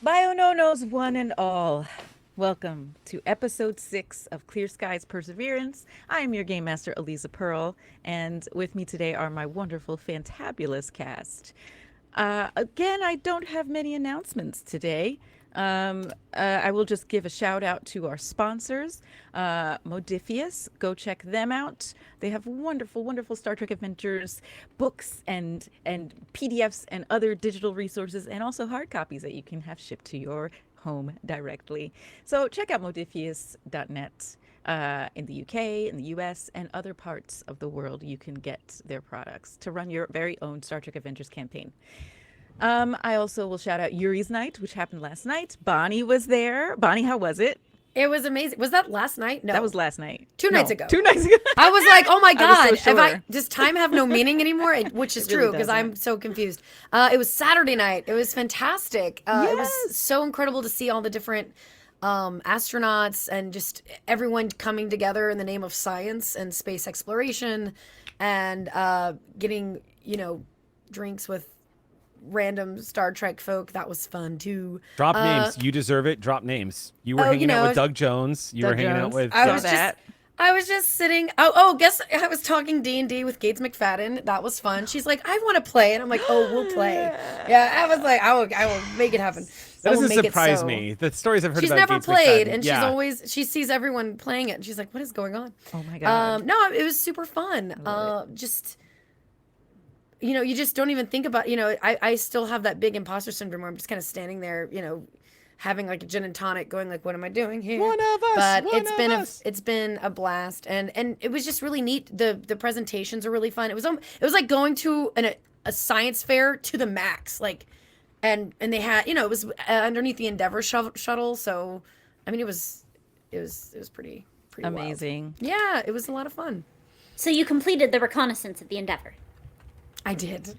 Biononos, one and all. Welcome to episode 6 of Clear Skies Perseverance. I am your game master, Aliza Pearl, and with me today are my wonderful, fantabulous cast. Again, I don't have many announcements today. I will just give a shout out to our sponsors, Modifius. Go check them out. They have wonderful, wonderful Star Trek adventures, books, and PDFs and other digital resources, and also hard copies that you can have shipped to your home directly. So check out modifius.net. In the UK, in the US, and other parts of the world, you can get their products to run your very own Star Trek Adventures campaign. I also will shout out Yuri's Night, which happened last night. Bonnie was there. Bonnie, how was it? It was amazing. Was that last night? No. That was last night. Two nights ago. 2 nights ago. I was like, oh my God. So sure. Does time have no meaning anymore? Which is really true because I'm so confused. It was Saturday night. It was fantastic. Yes. It was so incredible to see all the different astronauts and just everyone coming together in the name of science and space exploration and getting, drinks with random Star Trek folk. That was fun too. Drop names. You deserve it. Drop names. You were hanging out with Doug Jones. You were hanging out with. I was just sitting. Guess I was talking D&D with Gates McFadden. That was fun. She's like, I want to play, and I'm like, oh, we'll play. Yeah, I was like, I will make it happen. That doesn't surprise me. The stories I've heard she's about never Gates played, McFadden. and she sees everyone playing it, and she's like, what is going on? Oh my God. No, it was super fun. Just. You just don't even think about, I still have that big imposter syndrome where I'm just kind of standing there, having like a gin and tonic going like, what am I doing here? One of us, but us. It's been a blast. And it was just really neat. The presentations are really fun. It was like going to a science fair to the max. Like, and they had, it was underneath the Endeavor shuttle. So, I mean, it was pretty amazing. Wild. Yeah, it was a lot of fun. So you completed the reconnaissance at the Endeavor. I did.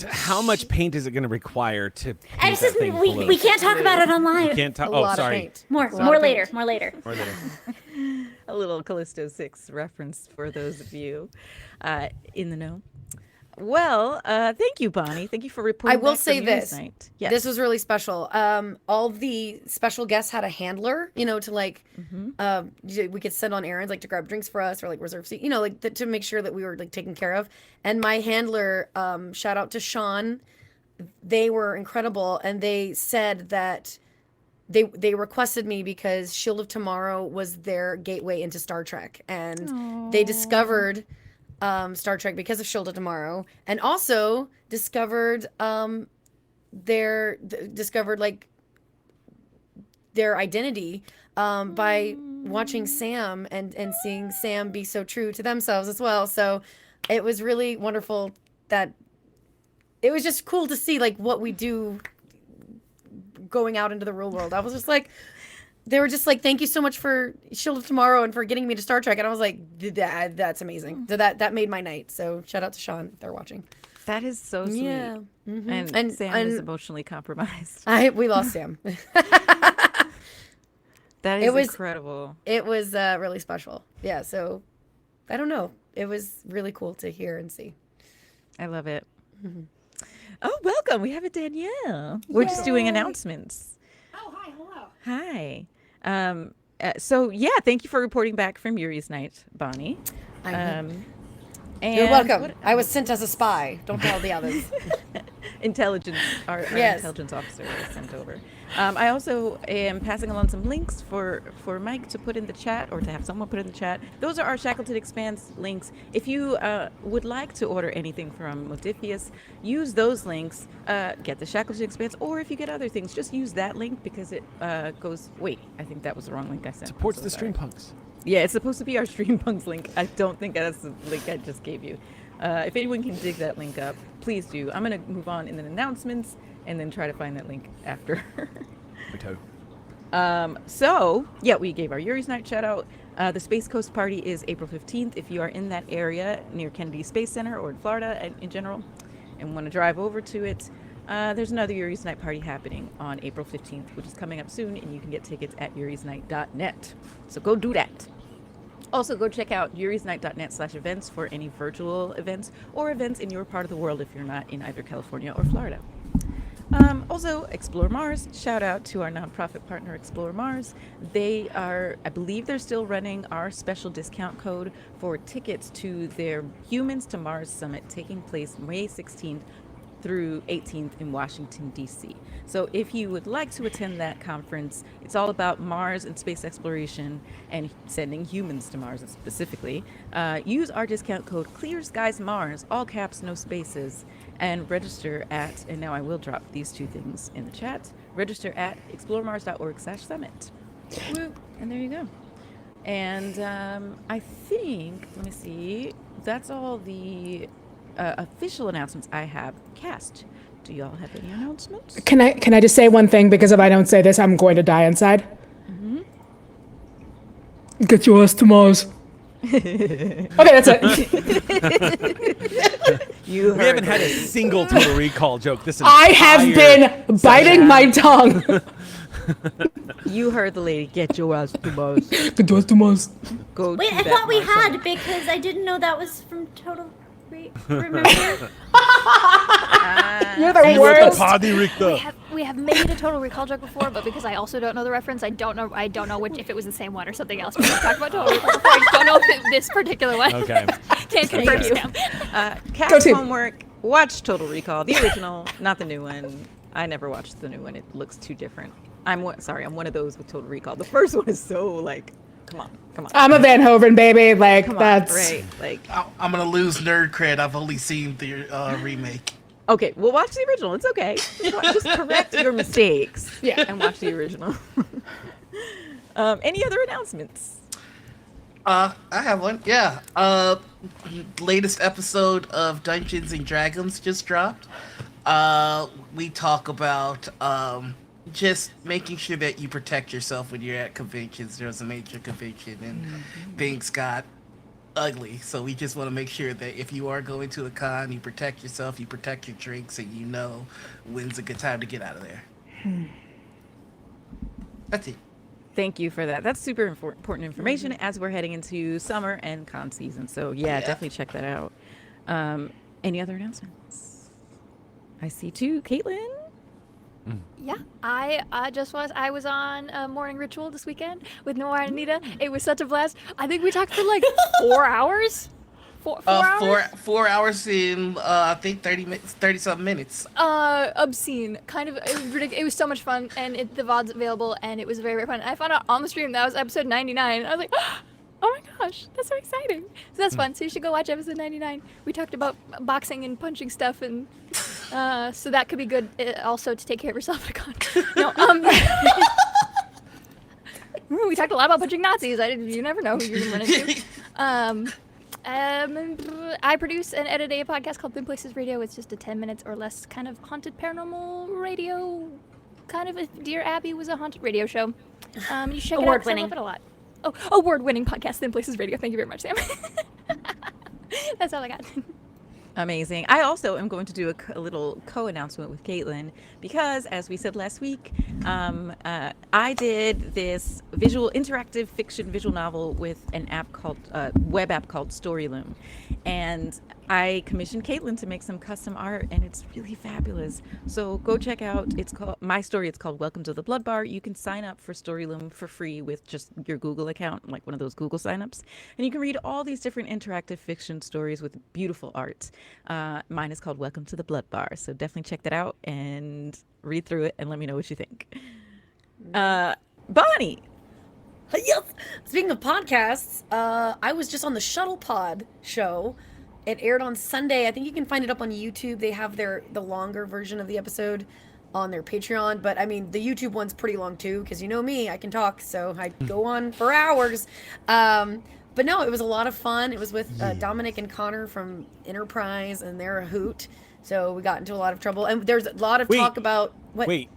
How much paint is it going to require to paint that thing we can't talk about it online. You can't talk. Oh, sorry. More later. More later. A little Callisto 6 reference for those of you in the know. Well, thank you, Bonnie. Thank you for reporting. I will say this. Yes. This was really special. All the special guests had a handler, to like, we could send on errands, like to grab drinks for us or like reserve seat, to make sure that we were like taken care of. And my handler, shout out to Sean, they were incredible. And they said that they requested me because Shield of Tomorrow was their gateway into Star Trek. And they discovered Star Trek because of Shield of Tomorrow, and also discovered their identity by watching Sam and seeing Sam be so true to themselves as well. So it was really wonderful that it was just cool to see like what we do going out into the real world. I was just like, they were just like, thank you so much for Shield of Tomorrow and for getting me to Star Trek. And I was like, that's amazing. So that made my night. So shout out to Sean if they're watching. That is so sweet. Yeah. Mm-hmm. And Sam is emotionally compromised. We lost Sam. That is incredible. It was really special. Yeah. So I don't know. It was really cool to hear and see. I love it. Mm-hmm. Oh, welcome. We have a Danielle. We're just doing announcements. Oh, hi. Hello. Hi. So thank you for reporting back from Yuri's Night, Bonnie. You're welcome. I was sent as a spy. Don't tell the others. Intelligence, our intelligence officer was sent over. I also am passing along some links for Mike to put in the chat, or to have someone put in the chat. Those are our Shackleton Expanse links. If you would like to order anything from Modifius, use those links, get the Shackleton Expanse, or if you get other things, just use that link because it goes... Wait, I think that was the wrong link I sent. Supports the Streampunks. Yeah, it's supposed to be our Streampunks link. I don't think that's the link I just gave you. If anyone can dig that link up, please do. I'm going to move on in the announcements and then try to find that link after. We gave our Yuri's Night shout out. The Space Coast Party is April 15th. If you are in that area near Kennedy Space Center or in Florida in general and want to drive over to it, there's another Yuri's Night party happening on April 15th, which is coming up soon, and you can get tickets at yurisnight.net. So go do that. Also, go check out yurisnight.net/events for any virtual events or events in your part of the world if you're not in either California or Florida. Also, Explore Mars. Shout out to our nonprofit partner, Explore Mars. They are, I believe they're still running our special discount code for tickets to their Humans to Mars Summit taking place May 16th through 18th in Washington, D.C. So if you would like to attend that conference, it's all about Mars and space exploration and sending humans to Mars specifically. Use our discount code ClearSkiesMars, all caps, no spaces, and register at, and now I will drop these two things in the chat, register at exploremars.org/summit. Woo. And there you go. And I think, let me see, that's all the official announcements I have. Cast, do y'all have any announcements? Can I just say one thing? Because if I don't say this, I'm going to die inside. Mm-hmm. Get your ass to Mars. Okay, that's it. We haven't had a single Total Recall joke this I have been biting my tongue. You heard the lady. Get your ass to Mars. Get your ass to Mars. Go Wait, to I that thought we Mars had summit. because I didn't know that was from Total. Remember? You're the worst. We have made a Total Recall joke before, but because I also don't know the reference, I don't know which if it was the same one or something else. We talked about Total Recall before. I just don't know if this particular one. Okay. Can't confirm you. spam. Cast homework. Watch Total Recall, the original, not the new one. I never watched the new one. It looks too different. I'm one of those with Total Recall. The first one is so like, come on. I'm a Van Hoven baby. Like Come on, that's right. Like, I'm gonna lose nerd cred. I've only seen the remake. okay, well, watch the original. It's okay. Just correct your mistakes. Yeah. And watch the original. Any other announcements? I have one. Yeah. Latest episode of Dungeons and Dragons just dropped. We talk about just making sure that you protect yourself when you're at conventions. There was a major convention and things got ugly. So we just want to make sure that if you are going to a con, you protect yourself, you protect your drinks, and you know when's a good time to get out of there. That's it. Thank you for that. That's super important information as we're heading into summer and con season. So yeah, definitely check that out. Any other announcements? I see two. Kaitlin? Yeah, I was on a morning ritual this weekend with Noir Enigma. It was such a blast. I think we talked for like 4 hours. 4 hours? 4 hours in I think 30 something minutes. Obscene. Kind of, it was ridiculous. It was so much fun, and the VOD's available, and it was very, very fun. I found out on the stream that was episode 99. I was like, oh my gosh, that's so exciting. So that's fun. So you should go watch episode 99. We talked about boxing and punching stuff, and so that could be good also to take care of yourself at a con. No, we talked a lot about punching Nazis. You never know who you're going to run into. I produce and edit a podcast called Thin Places Radio. It's just a 10 minutes or less kind of haunted paranormal radio, kind of if Dear Abby was a haunted radio show. You should check it out 'cause I love it a lot. Oh, award-winning podcast, Thin Places Radio. Thank you very much, Sam. That's all I got. Amazing. I also am going to do a little co-announcement with Kaitlin because, as we said last week, I did this interactive fiction visual novel with an app called web app called Storyloom, and I commissioned Kaitlin to make some custom art, and it's really fabulous. So go check out. It's called my story. It's called Welcome to the Blood Bar. You can sign up for Storyloom for free with just your Google account, like one of those Google signups, and you can read all these different interactive fiction stories with beautiful art. Mine is called Welcome to the Blood Bar. So definitely check that out and read through it and let me know what you think. Bonnie. Yes. Speaking of podcasts, I was just on the Shuttle Pod show. It aired on Sunday. I think you can find it up on YouTube. They have the longer version of the episode on their Patreon. But I mean, the YouTube one's pretty long too, because you know me, I can talk, so I go on for hours. But no, it was a lot of fun. It was with Dominic and Connor from Enterprise, and they're a hoot. So we got into a lot of trouble. And there's a lot of talk about what. Wait,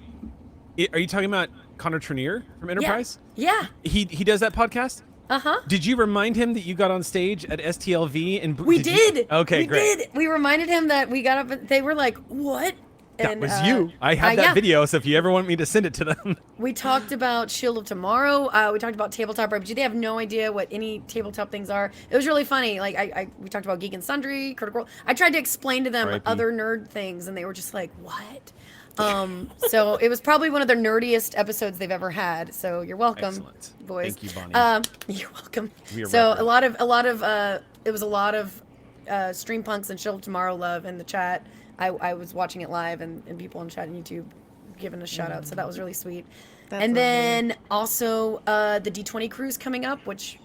are you talking about Connor Trenier from Enterprise? Yeah. He does that podcast? Uh-huh. Did you remind him that you got on stage at STLV? And We did. Okay, we great. did. We reminded him that we got up. They were like, "What? That was you. I have that yeah. video, so if you ever want me to send it to them. We talked about Shield of Tomorrow. We talked about Tabletop RPG. They have no idea what any tabletop things are. It was really funny. Like we talked about Geek and Sundry, Critical Role. I tried to explain to them R.I.P. other nerd things, and they were just like, "What?" So it was probably one of their nerdiest episodes they've ever had. So you're welcome, Excellent. boys. Thank you, Bonnie. You're welcome. We are So reverent. a lot of it was a lot of Streampunks and Shield of Tomorrow love in the chat. I was watching it live, and people in chat and YouTube giving a shout out, so that was really sweet. That's and lovely. then also the D20 cruise coming up, which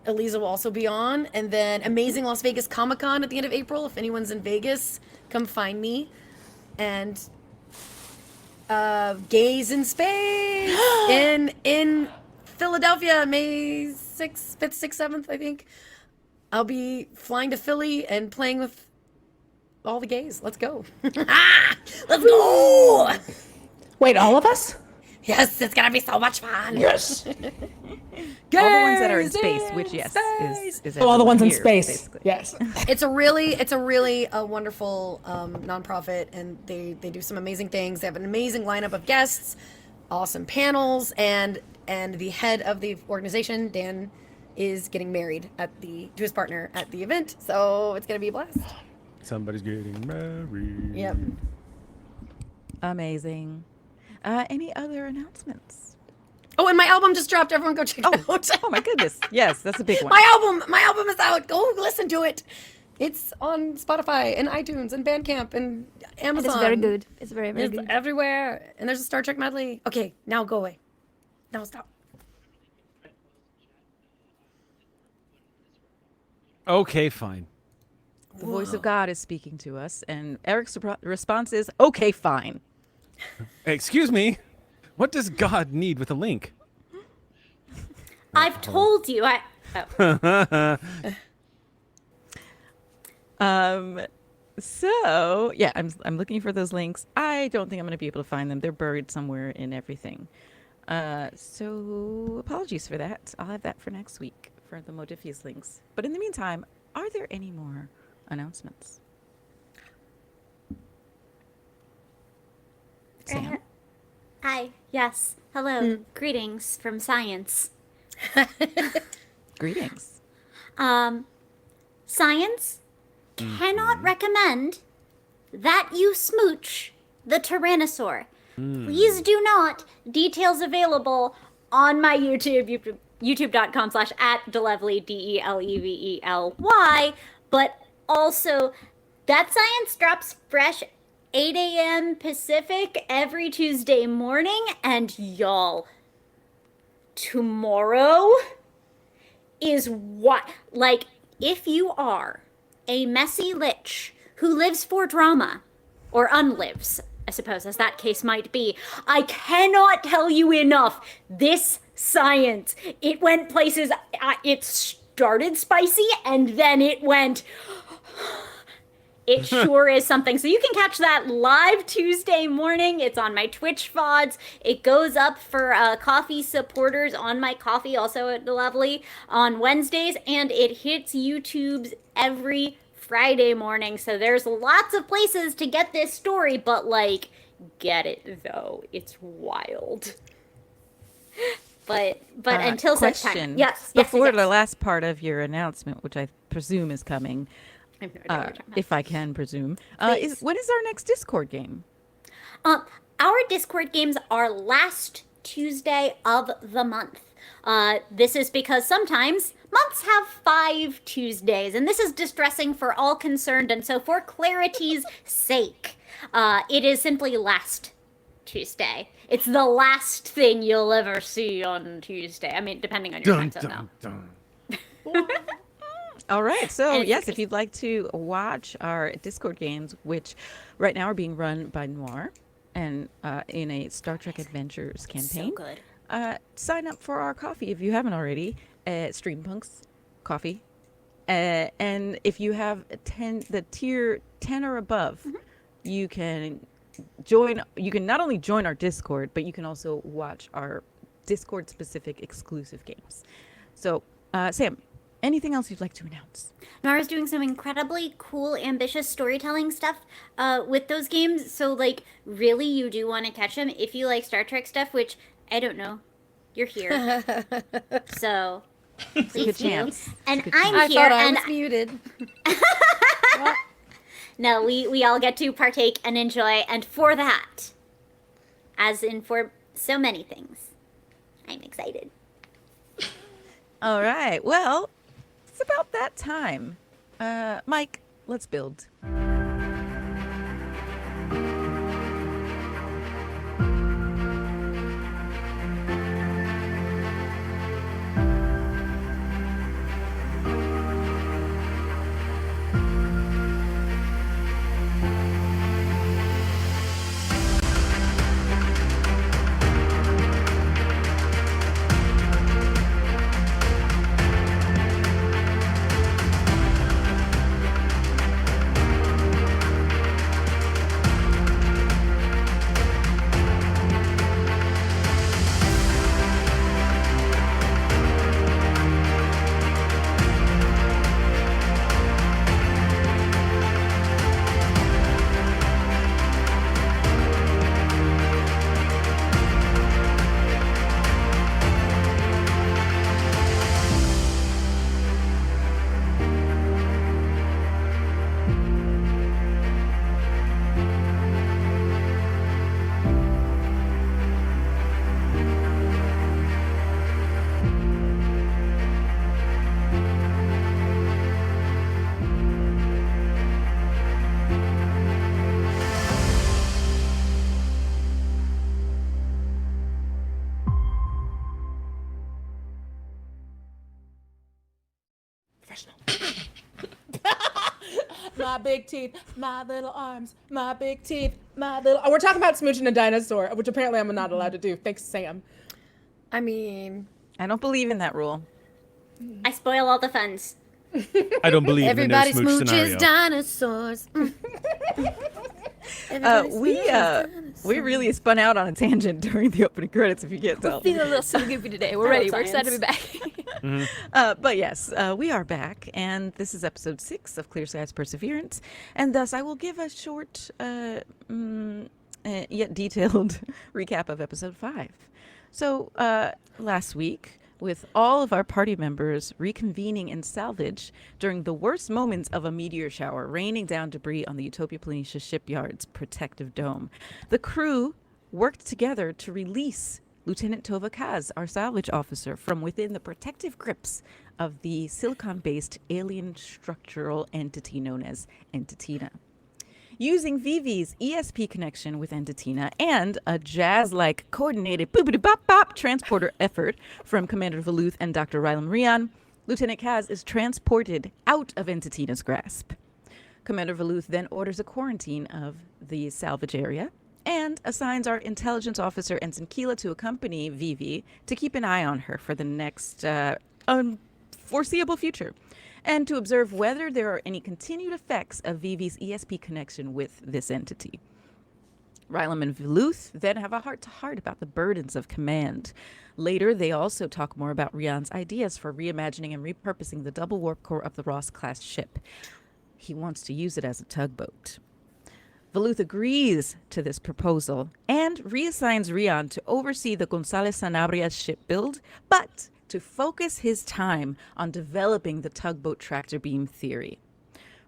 Aliza will also be on, and then amazing Las Vegas Comic Con at the end of April. If anyone's in Vegas, come find me. And Gaze in Space in Philadelphia, May 6th, 5th, 6th, 7th, I think. I'll be flying to Philly and playing with all the gays. Let's go. Let's go. Wait, all of us? Yes, it's gonna be so much fun. Yes. All the ones that are in space, which yes, is Oh, all the ones in here, space. basically. Yes. It's a really wonderful nonprofit, and they do some amazing things. They have an amazing lineup of guests, awesome panels, and the head of the organization, Dan, is getting married to his partner at the event. So it's gonna be a blast. Somebody's getting married. Yep. Amazing. Any other announcements? Oh, and my album just dropped. Everyone go check it out. Oh my goodness. Yes, that's a big one. My album is out. Go listen to it. It's on Spotify and iTunes and Bandcamp and Amazon. It's very good. It's very, very It's good. everywhere. And there's a Star Trek medley. Okay, now go away. Now stop. Okay, fine. The voice of God is speaking to us, and Eric's response is, okay, fine. Excuse me. What does God need with a link? I've told you. So yeah, I'm looking for those links. I don't think I'm gonna be able to find them. They're buried somewhere in everything. So apologies for that. I'll have that for next week for the Modifius links. But in the meantime, are there any more announcements? Sam? Hi. Yes. Hello. Greetings from science. Greetings. Science cannot recommend that you smooch the Tyrannosaur. Please do not. Details available on my YouTube, youtube.com/@Delevely, DELEVELY. But also, that science drops fresh 8 a.m. Pacific every Tuesday morning. And y'all, tomorrow is what? Like, if you are a messy lich who lives for drama, or unlives, I suppose, as that case might be, I cannot tell you enough. This science, it went places. It started spicy, and then it went. It sure is something. So you can catch that live Tuesday morning. It's on my Twitch VODs. It goes up for coffee supporters on my coffee, also at Lovely, on Wednesdays. And it hits YouTube's every Friday morning. So there's lots of places to get this story. But, like, get it, though. It's wild. But until such time. Yes. Before the last part of your announcement, which I presume is coming, I have no idea what you're talking about. if I can presume, Please. when is our next Discord game? Our Discord games are last Tuesday of the month. This is because sometimes months have 5 Tuesdays, and this is distressing for all concerned, and so for clarity's sake, it is simply last Tuesday. It's the last thing you'll ever see on Tuesday. I mean, depending on your time zone, though. All right. So, And yes, if you'd like to watch our Discord games, which right now are being run by Noir and in a Star Trek Adventures campaign, So good. sign up for our coffee if you haven't already at Streampunks Coffee. And if you have the tier 10 or above, you can join. You can not only join our Discord, but you can also watch our Discord-specific exclusive games. So, Sam, anything else you'd like to announce? Nora's doing some incredibly cool, ambitious storytelling stuff with those games. So, like, really, you do want to catch them if you like Star Trek stuff, which, I don't know, you're here. So, please do. Chance. And Good I'm I here, thought I and was muted. no, we all get to partake and enjoy, and for that, as in for so many things, I'm excited. All right. Well, it's about that time. Mike, let's build. My big teeth, my little arms, my big teeth, my little... Oh, we're talking about smooching a dinosaur, which apparently I'm not allowed to do. Thanks, Sam. I mean... I don't believe in that rule. I spoil all the funs. I don't believe Everybody in no smooch smooches scenario. dinosaurs. We really spun out on a tangent during the opening credits, if you can't tell. Feeling a little silly goofy today. We're ready. We're excited to be back. But yes, we are back, and this is episode 6 of Clear Skies Perseverance, and thus I will give a short, yet detailed recap of episode 5. So, last week, with all of our party members reconvening in salvage during the worst moments of a meteor shower raining down debris on the Utopia Planitia shipyard's protective dome, the crew worked together to release Lieutenant Tovaa Kaz, our salvage officer, from within the protective grips of the silicon-based alien structural entity known as Entitina. Using Veevee's ESP connection with Entitina and a jazz-like coordinated boopity-bop-bop transporter effort from Commander Veluth and Dr. Rylem Reon, Lieutenant Kaz is transported out of Entitina's grasp. Commander Veluth then orders a quarantine of the salvage area and assigns our intelligence officer Ensign Qila to accompany Veevee to keep an eye on her for the next foreseeable future, and to observe whether there are any continued effects of Veevee's ESP connection with this entity. Rylem and Veluth then have a heart-to-heart about the burdens of command. Later, they also talk more about Reon's ideas for reimagining and repurposing the double warp core of the Ross-class ship. He wants to use it as a tugboat. Veluth agrees to this proposal and reassigns Reon to oversee the Gonzalez Sanabria's ship build, but to focus his time on developing the tugboat tractor beam theory.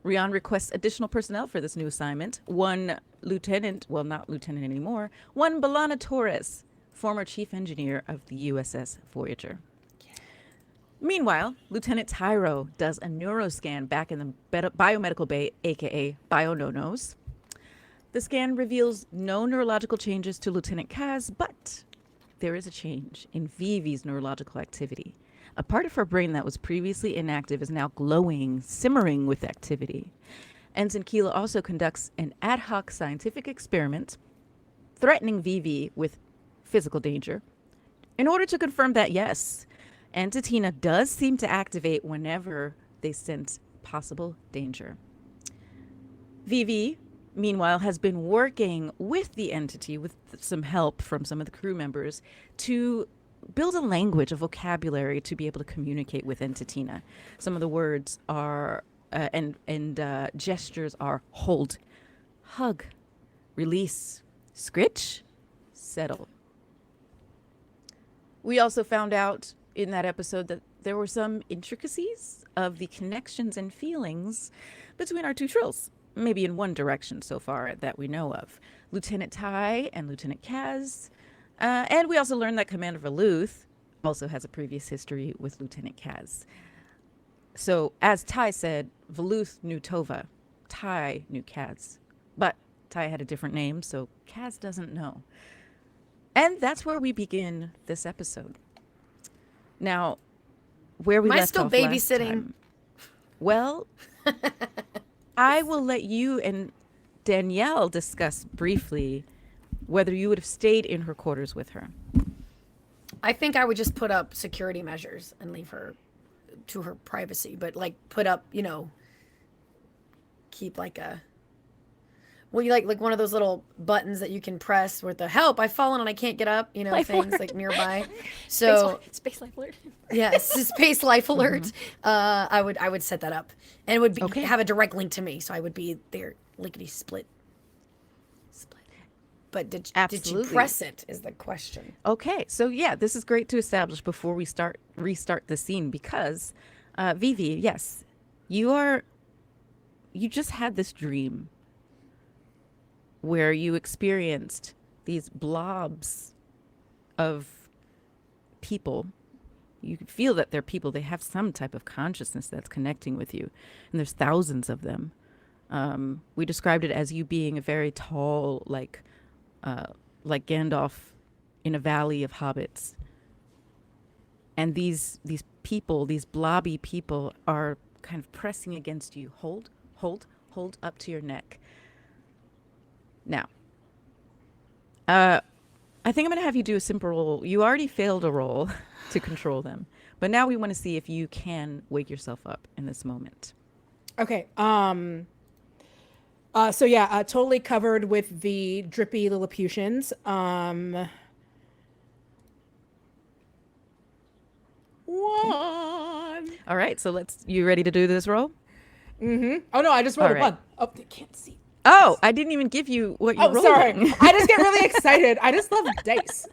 Reon requests additional personnel for this new assignment. One lieutenant, well, not lieutenant anymore, one Balana Torres, former chief engineer of the USS Voyager. Meanwhile, Lieutenant Tairo does a neuroscan back in the biomedical bay, aka Bio-No-Nos. The scan reveals no neurological changes to Lieutenant Kaz, but there is a change in Veevee's neurological activity. A part of her brain that was previously inactive is now glowing, simmering with activity. Ensign Qila also conducts an ad hoc scientific experiment threatening Veevee with physical danger in order to confirm that, yes, Entitina does seem to activate whenever they sense possible danger. Veevee, meanwhile, has been working with the entity, with some help from some of the crew members, to build a language, a vocabulary to be able to communicate with Entitina. Some of the words are and gestures are hold, hug, release, scritch, settle. We also found out in that episode that there were some intricacies of the connections and feelings between our two trills, maybe in one direction so far that we know of. Lieutenant Ty and Lieutenant Kaz. And we also learned that Commander Valuth also has a previous history with Lieutenant Kaz. So, as Ty said, Valuth knew Tovaa, Ty knew Kaz. But Ty had a different name, so Kaz doesn't know. And that's where we begin this episode. Now, where we Am I left still off babysitting? last time, well, I will let you and Danielle discuss briefly whether you would have stayed in her quarters with her. I think I would just put up security measures and leave her to her privacy, but like put up, keep like a, well, you like one of those little buttons that you can press with the help, I've fallen and I can't get up, Life things alert. like nearby. So Space life alert. yes, space life alert. I would set that up, and it would be Okay. have a direct link to me, so I would be there lickety split. But did you Absolutely. press it is the question. Okay, so yeah, this is great to establish before we restart the scene, because Veevee, yes, you just had this dream where you experienced these blobs of people. You could feel that they're people. They have some type of consciousness that's connecting with you, and there's thousands of them. We described it as you being a very tall, like Gandalf in a valley of hobbits. And these people, these blobby people, are kind of pressing against you. Hold up to your neck. Now, I think I'm going to have you do a simple roll. You already failed a roll to control them, but now we want to see if you can wake yourself up in this moment. Okay. So yeah, totally covered with the drippy Lilliputians. One. All right, so you ready to do this roll? Mm-hmm. Oh no, I just rolled All a right. 1. Oh, they can't see. Oh, I didn't even give you what you rolled. Oh, sorry. I just get really excited. I just love dice.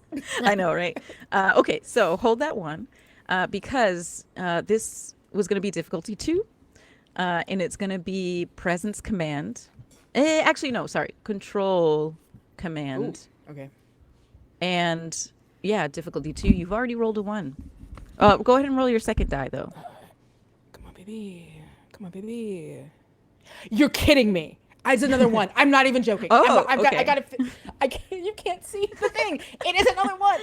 I know, right? Okay, so hold that 1 because this was going to be difficulty 2, and it's going to be presence command. Actually, no, sorry, control command. Ooh, okay. And yeah, difficulty 2. You've already rolled a 1. Go ahead and roll your second die, though. Come on, baby. Come on, baby. You're kidding me. It's another 1. I'm not even joking. Oh, I can't, you can't see the thing. It is another 1.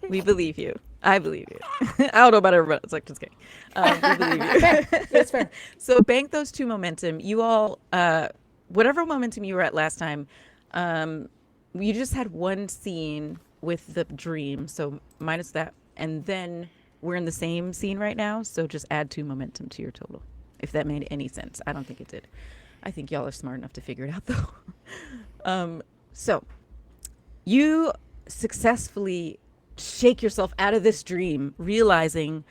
We believe you. I believe you. I don't know about everybody. It's like, just kidding. We believe you. That's fair. So bank those 2 momentum. You all, whatever momentum you were at last time, you just had 1 scene with the dream. So minus that. And then we're in the same scene right now. So just add 2 momentum to your total. If that made any sense. I don't think it did. I think y'all are smart enough to figure it out, though. So you successfully shake yourself out of this dream, realizing,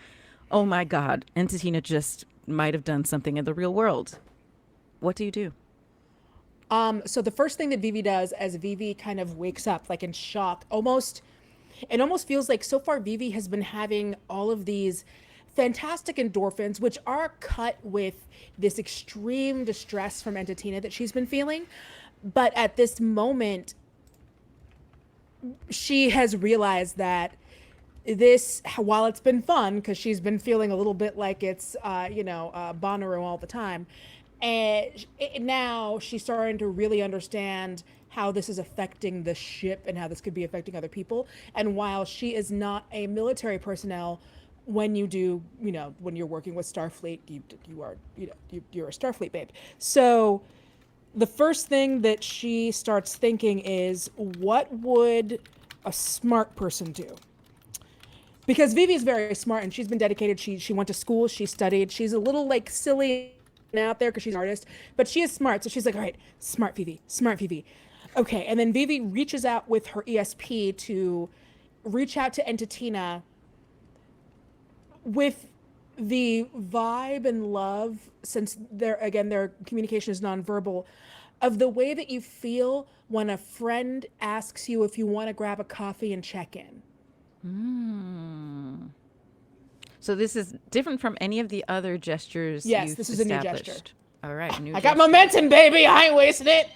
oh my God, Entitina just might have done something in the real world. What do you do? So the first thing that Veevee does as Veevee kind of wakes up, like in shock, it almost feels like so far Veevee has been having all of these fantastic endorphins, which are cut with this extreme distress from Entitina that she's been feeling. But at this moment, she has realized that this, while it's been fun, because she's been feeling a little bit like it's, Bonnaroo all the time, and now she's starting to really understand how this is affecting the ship and how this could be affecting other people. And while she is not a military personnel, when you do, when you're working with Starfleet, you're a Starfleet babe. So the first thing that she starts thinking is, what would a smart person do? Because Veevee is very smart and she's been dedicated. She went to school, she studied. She's a little like silly out there because she's an artist, but she is smart. So she's like, all right, smart Veevee. Okay, and then Veevee reaches out with her ESP to reach out to Entitina with the vibe and love, since their communication is nonverbal, of the way that you feel when a friend asks you if you want to grab a coffee and check in. So this is different from any of the other gestures. Yes, this is a new gesture. All right, I got momentum, baby. I ain't wasting it.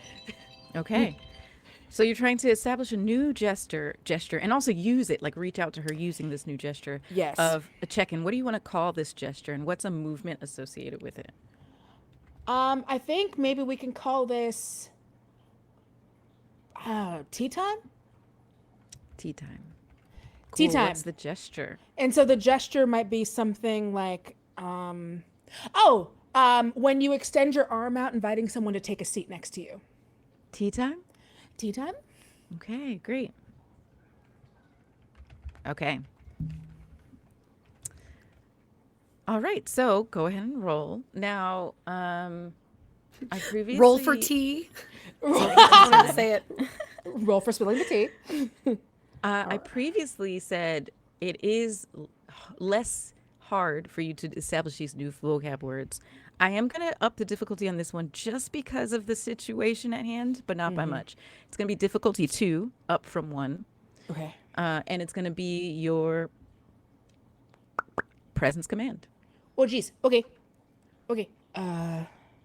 Okay. So you're trying to establish a new gesture and also use it, like reach out to her using this new gesture of a check-in. What do you want to call this gesture, and what's a movement associated with it? I think maybe we can call this tea time? Tea time. Tea Cool. time. What's the gesture? And so the gesture might be something like, when you extend your arm out, inviting someone to take a seat next to you. Tea time? Tea time? Okay, great. Okay. All right, so go ahead and roll. Now, I previously... Roll for tea. I wanted to say it. Roll for spilling the tea. I previously said it is less hard for you to establish these new vocab words. I am going to up the difficulty on this one just because of the situation at hand, but not by much. It's going to be difficulty 2, up from 1. Okay. And it's going to be your presence command. Oh, geez. Okay.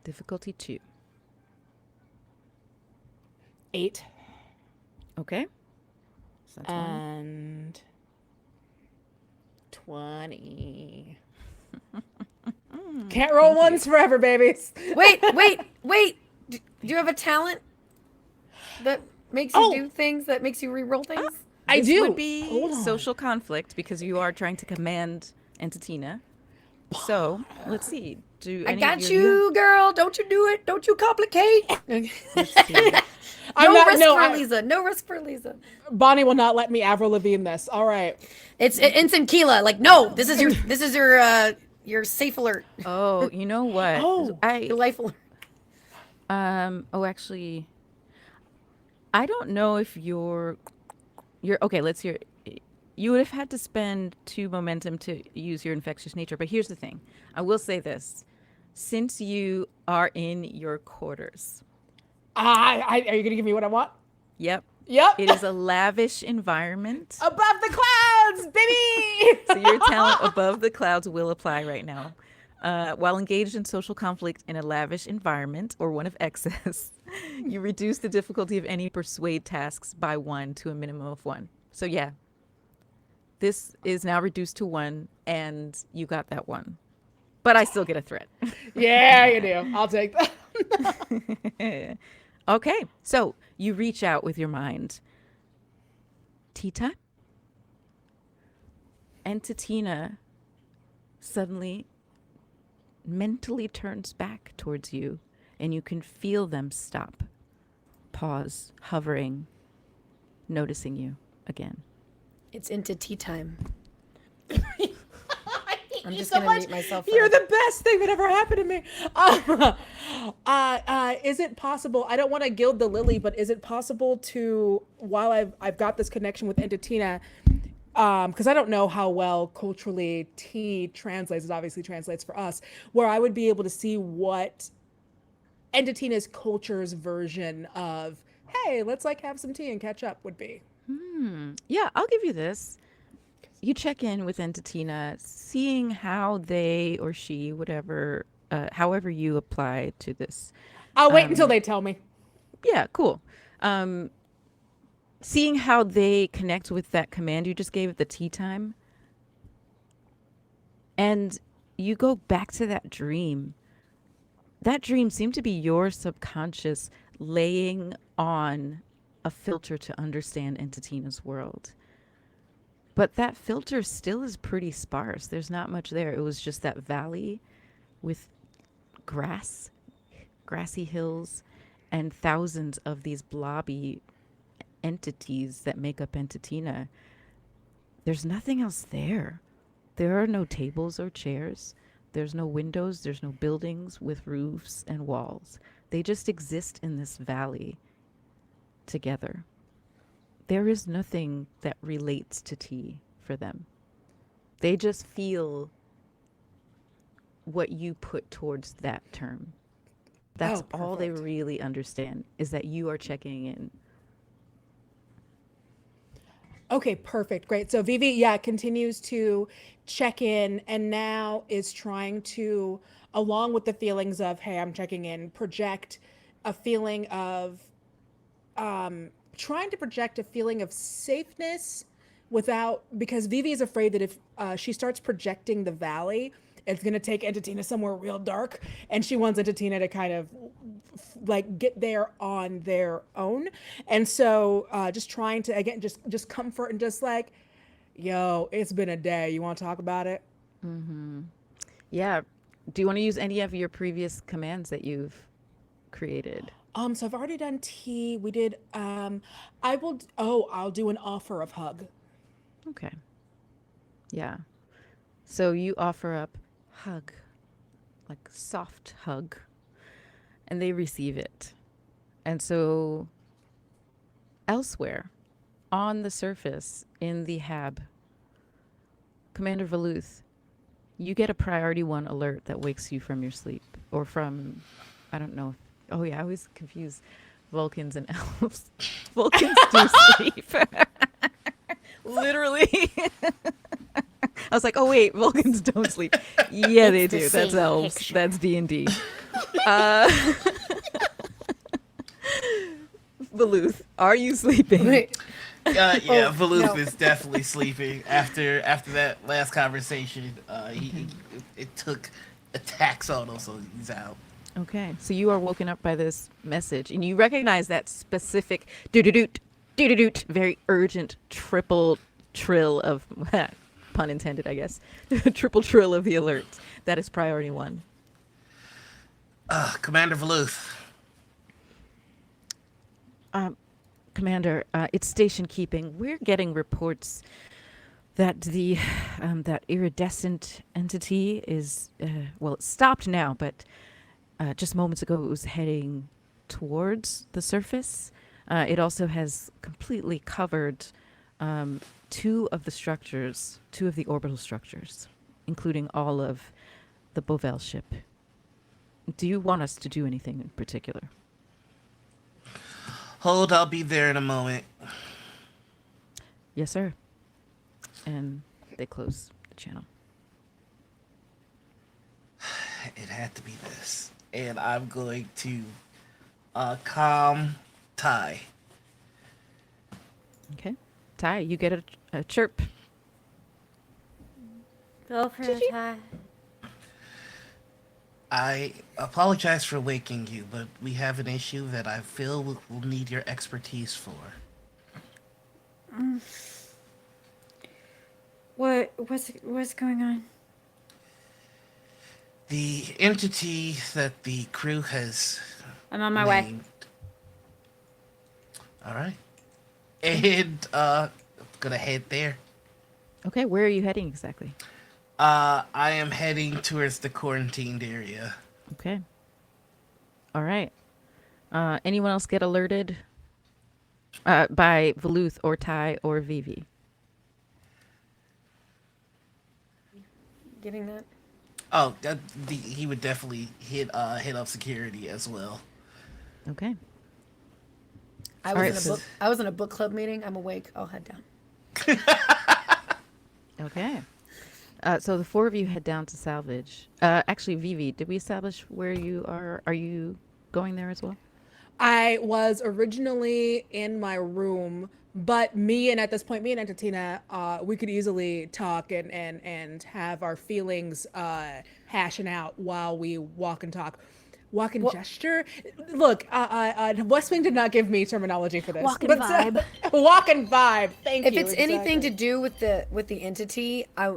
Difficulty 2. 8. Okay. So that's 1. And 20. Can't roll ones forever, babies. Wait. Do you have a talent that makes you do things, that makes you re-roll things? I This do. would be social conflict because you are trying to command Entatina. So let's see. I got you, girl. Don't you do it. Don't you complicate. No risk for Aliza. Bonnie will not let me Avril Lavigne this. All right. It's Ensign Qila. Like, no, this is your safe alert. Oh, you know what? Your life alert. Actually, I don't know if you're okay. Let's hear. You would have had to spend 2 momentum to use your infectious nature, but here's the thing. I will say this: since you are in your quarters, are you gonna give me what I want? Yep. Yep. It is a lavish environment. Above the clouds, baby. So your talent above the clouds will apply right now. While engaged in social conflict in a lavish environment or one of excess, you reduce the difficulty of any persuade tasks by 1 to a minimum of 1. So yeah, this is now reduced to 1, and you got that 1. But I still get a threat. Yeah, you do. I'll take that. Okay, so you reach out with your mind. Tea time? Entatina suddenly mentally turns back towards you, and you can feel them stop, pause, hovering, noticing you again. It's into tea time. I'm just so gonna much. mute myself. You're the best thing that ever happened to me. Is it possible? I don't want to gild the lily, but is it possible to, while I've got this connection with Entatina, because I don't know how well culturally tea translates. It obviously translates for us, where I would be able to see what Entatina's culture's version of, hey, let's like have some tea and catch up would be. Yeah, I'll give you this. You check in with Entatina, seeing how they or she, whatever, however you apply to this. I'll wait until they tell me. Yeah, cool. Seeing how they connect with that command you just gave at the tea time. And you go back to that dream. That dream seemed to be your subconscious laying on a filter to understand Entatina's world. But that filter still is pretty sparse. There's not much there. It was just that valley with grassy hills, and thousands of these blobby entities that make up Entatina. There's nothing else there. There are no tables or chairs. There's no windows. There's no buildings with roofs and walls. They just exist in this valley together. There is nothing that relates to tea for them. They just feel what you put towards that term. That's all they perfect. really understand, is that you are checking in. Okay, perfect. Great. So Veevee, yeah, continues to check in and now is trying to, along with the feelings of, hey, I'm checking in, project a feeling of, trying to project a feeling of safeness without, because Vivi is afraid that if she starts projecting the valley, it's going to take Entatina somewhere real dark. And she wants Entatina to kind of like get there on their own. And so just trying to, again, just comfort and just like, yo, it's been a day. You want to talk about it? Yeah. Do you want to use any of your previous commands that you've created? So I've already done tea. We did, I'll do an offer of hug. Okay. Yeah. So you offer up hug, like soft hug, and they receive it. And so elsewhere on the surface in the hab, Commander Veluth, you get a priority 1 alert that wakes you from your sleep, or from, I don't know. Oh yeah, I always confuse Vulcans and elves. Vulcans do sleep. Literally. I was like, oh wait, Vulcans don't sleep. Yeah, they It's the do. That's same elves. picture. That's D&D. Veluth, are you sleeping? Wait. Yeah, Veluth no. is definitely sleeping after that last conversation. It took attacks on him, so he's out. Okay, so you are woken up by this message, and you recognize that specific doo-doo-doot, doo-doo-doot, very urgent triple trill of, pun intended, I guess, triple trill of the alert. That is priority 1. Commander Veluth. Commander, it's station keeping. We're getting reports that the that iridescent entity is well, it's stopped now, but just moments ago it was heading towards the surface. It also has completely covered 2 of the orbital structures, including all of the Bovel ship. Do you want us to do anything in particular? Hold, I'll be there in a moment. Yes, sir. And they close the channel. It had to be this. And I'm going to calm Ty. Okay. Ty, you get a chirp. Go for it, Ty. I apologize for waking you, but we have an issue that I feel we'll need your expertise for. What's going on? The entity that the crew has I'm on my way. named. All right. And gonna head there. Okay, where are you heading exactly? I am heading towards the quarantined area. Okay. All right. Anyone else get alerted by Veluth or Ty or Veevee? Getting that? Oh, he would definitely hit up security as well. Okay. I Alright, was in a book club meeting. I'm awake. I'll head down. Okay. So the 4 of you head down to salvage. Actually, Veevee, did we establish where you are? Are you going there as well? I was originally in my room, but me and Entatina, we could easily talk and have our feelings hashing out while we walk and talk. Walk and gesture. Look, Westwing did not give me terminology for this. Walk and vibe. Walk and vibe. Thank If you. it's anything to do with the entity, I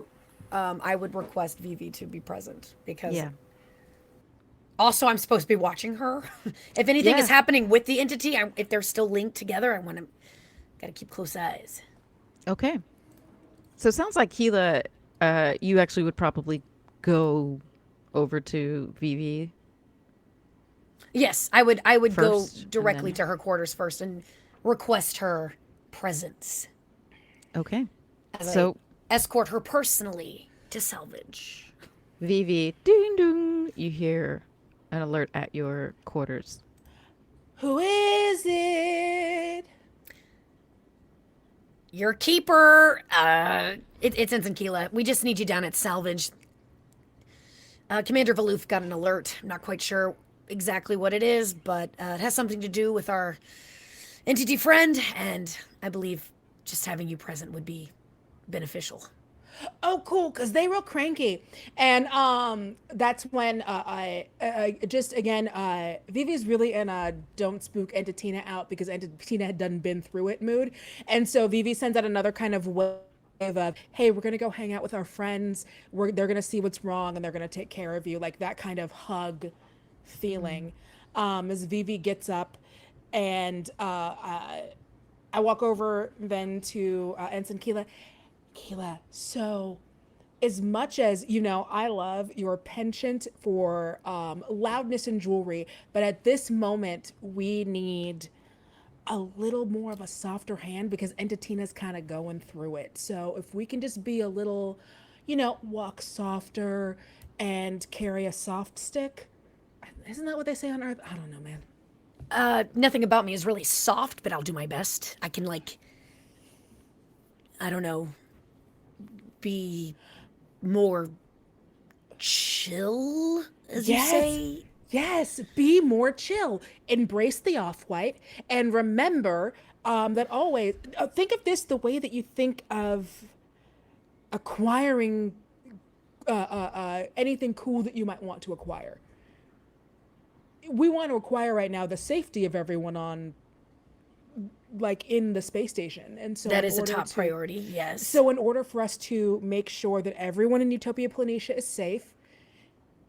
would request Veevee to be present because Yeah. also I'm supposed to be watching her. If anything is Yeah. happening with the entity, if they're still linked together, I want to gotta keep close eyes. Okay. So it sounds like Qila, you actually would probably go over to Veevee. Yes, I would go First, and directly then- to her quarters first and request her presence. Okay. As So escort her personally to salvage. Veevee, ding ding. You hear an alert at your quarters. Who is it? Your keeper. It's Ensign Qila. We just need you down at salvage. Commander Veluth got an alert. I'm not quite sure exactly what it is, but it has something to do with our entity friend, and I believe just having you present would be beneficial. Oh, cool, because they real cranky. And that's when Veevee's really in a don't spook Entitina out because Entitina had done been through it mood. And so Veevee sends out another kind of wave of, hey, we're going to go hang out with our friends. They're going to see what's wrong and they're going to take care of you. Like that kind of hug feeling. As Veevee gets up and I walk over then to Ensign Qila. Qila, so as much as, I love your penchant for loudness and jewelry, but at this moment, we need a little more of a softer hand because Entitina's kind of going through it. So if we can just be a little, walk softer and carry a soft stick. Isn't that what they say on Earth? I don't know, man. Nothing about me is really soft, but I'll do my best. I can, I don't know, be more chill, as you say. Yes, be more chill. Embrace the off-white. And remember that always, think of this the way that you think of acquiring anything cool that you might want to acquire. We want to acquire right now the safety of everyone on in the space station. And so that is a top priority, yes. So in order for us to make sure that everyone in Utopia Planitia is safe,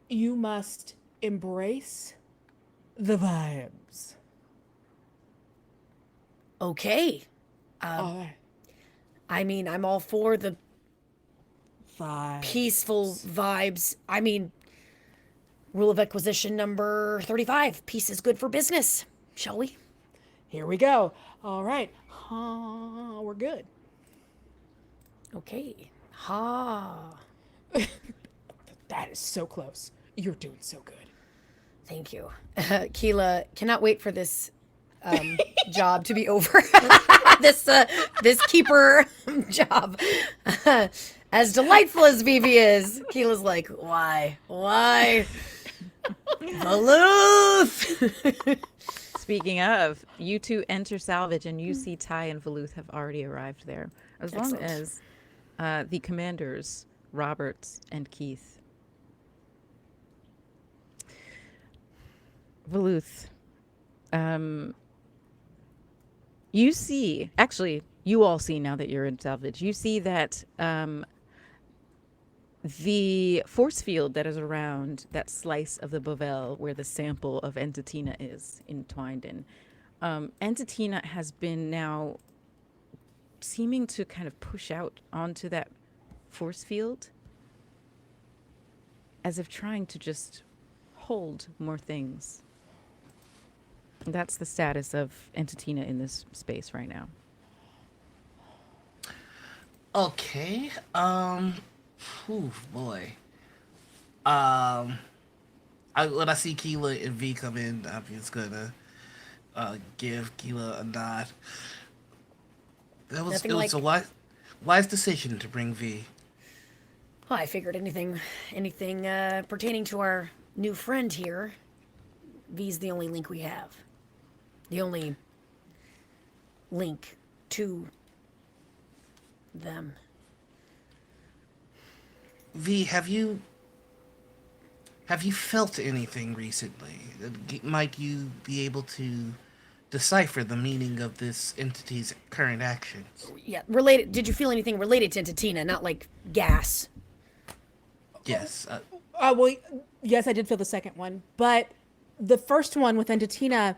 you must embrace the vibes. Okay. I mean, I'm all for the vibes. Peaceful vibes. I mean, rule of acquisition number 35. Peace is good for business. Shall we? Here we go. All right. We're good. Okay. Ha. That is so close. You're doing so good. Thank you. Qila, cannot wait for this job to be over. This keeper job. As delightful as Veevee is, Keela's like, why? Veluth! Speaking of, you two enter salvage and you see Ty and Veluth have already arrived there. As long as the commanders, Roberts and Keith. Veluth, you see, actually, you all see now that you're in salvage, you see that the force field that is around that slice of the Bovel where the sample of Entitina is entwined in, Entitina has been now seeming to kind of push out onto that force field as if trying to just hold more things. That's the status of Entitina in this space right now. Okay. Oh boy. When I see Qila and V come in, I'm just gonna give Qila a nod. It was a wise decision to bring V. Well, I figured anything pertaining to our new friend here, V's the only link we have. The only link to them. V, have you felt anything recently? Might you be able to decipher the meaning of this entity's current actions? Yeah, related. Did you feel anything related to Entitina, not like gas? Yes. Well, yes, I did feel the second one, but the first one with Entitina,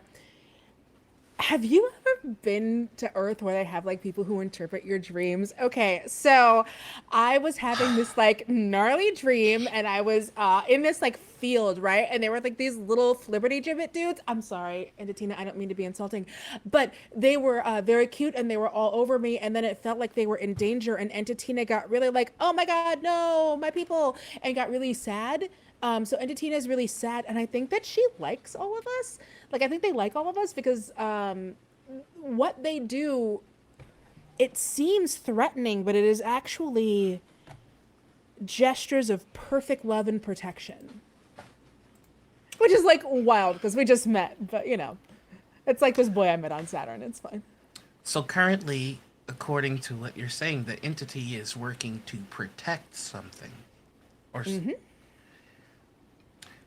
Have you ever been to Earth where they have like people who interpret your dreams? Okay, so I was having this like gnarly dream and I was in this like field, right? And there were like these little flibberty gibbet dudes. I'm sorry, Tina, I don't mean to be insulting, but they were very cute and they were all over me. And then it felt like they were in danger. And Tina got really like, oh my God, no, my people, and got really sad. So Tina is really sad, and I think that she likes all of us. Like, I think they like all of us because what they do, it seems threatening, but it is actually gestures of perfect love and protection. Which is, like, wild, because we just met, but, you know. It's like this boy I met on Saturn. It's fine. So currently, according to what you're saying, the entity is working to protect something. Or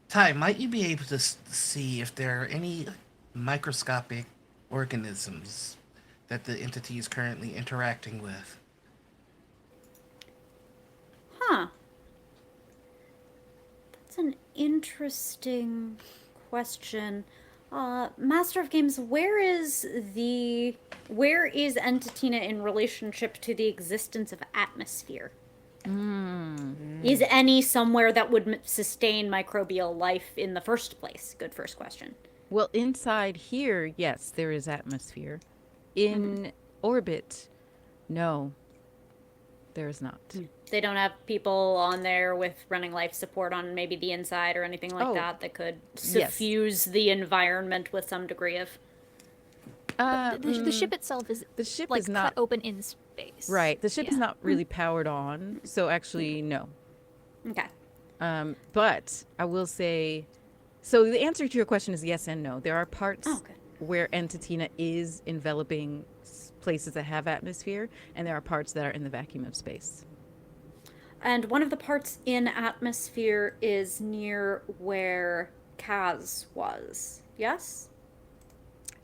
Ty, might you be able to see if there are any microscopic organisms that the entity is currently interacting with? Huh. That's an interesting question. Master of Games, where is Entitina in relationship to the existence of atmosphere? Is any somewhere that would sustain microbial life in the first place? Good first question. Well, inside here, yes, there is atmosphere. In orbit, no, there is not. They don't have people on there with running life support on maybe the inside or anything like that could suffuse the environment with some degree of... The ship itself is The ship like is not cut open in space. right. The ship is not really powered on, so actually, no. Okay. But I will say, so the answer to your question is yes and no. There are parts where Entitina is enveloping places that have atmosphere, and there are parts that are in the vacuum of space. And one of the parts in atmosphere is near where Kaz was. Yes?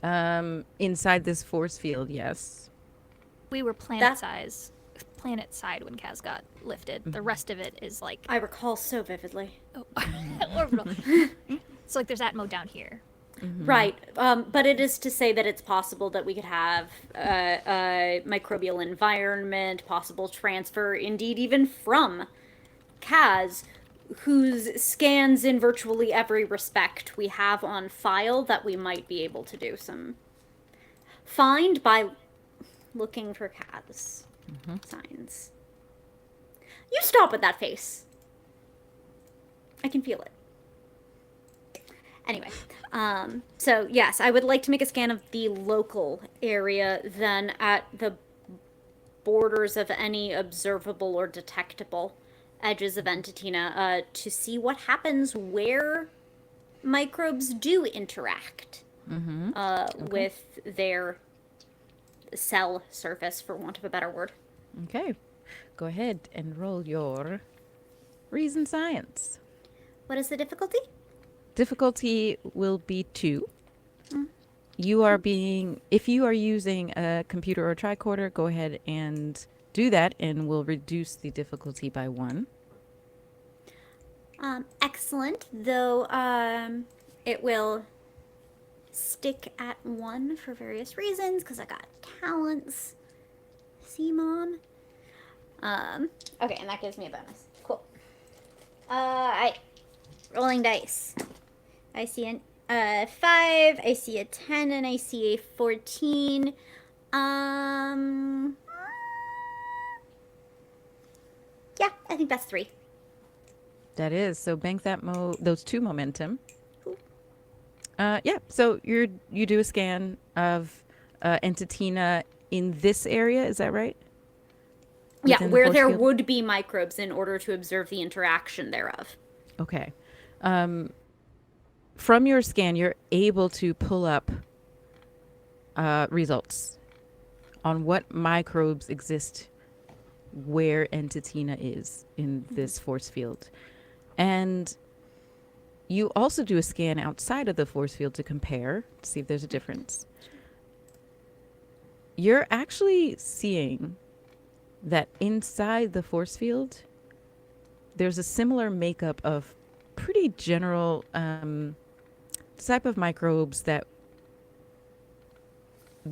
Inside this force field, yes. We were planet side when Kaz got lifted. The rest of it is like I recall so vividly. orbital. So like there's Atmo down here. Right. But it is to say that it's possible that we could have a microbial environment, possible transfer, indeed even from Kaz, whose scans in virtually every respect we have on file that we might be able to do some find by looking for Kaz signs. You stop with that face. I can feel it. Anyway, so yes, I would like to make a scan of the local area, then at the borders of any observable or detectable edges of Entitina, to see what happens where microbes do interact with their cell surface, for want of a better word. Okay. Go ahead and roll your reason science. What is the difficulty? Difficulty will be 2. You are if you are using a computer or a tricorder, go ahead and do that, and we'll reduce the difficulty by 1. Excellent. Though it will stick at 1 for various reasons, because I got talents. See, Mom? Okay, and that gives me a bonus. Cool. Rolling dice. I see a 5, I see a 10, and I see a 14. Yeah, I think that's 3. That is. So bank that those 2 momentum. Cool. Yeah, so you do a scan of Entitina in this area, is that right? Yeah, Within the where force there field? would be microbes in order to observe the interaction thereof. Okay. From your scan, you're able to pull up results on what microbes exist where Entitina is in this force field. And you also do a scan outside of the force field to compare, to see if there's a difference. You're actually seeing that inside the force field, there's a similar makeup of pretty general type of microbes that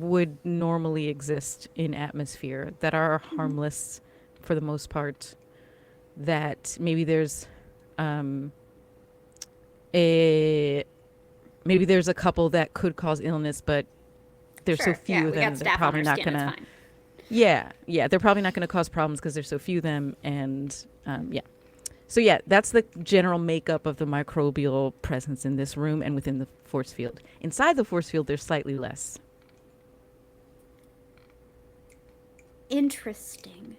would normally exist in atmosphere that are harmless for the most part. That maybe there's maybe there's a couple that could cause illness, but there's so few of them, they're probably not gonna. Yeah, they're probably not gonna cause problems because there's so few of them, and yeah. So yeah, that's the general makeup of the microbial presence in this room and within the force field. Inside the force field, there's slightly less. Interesting.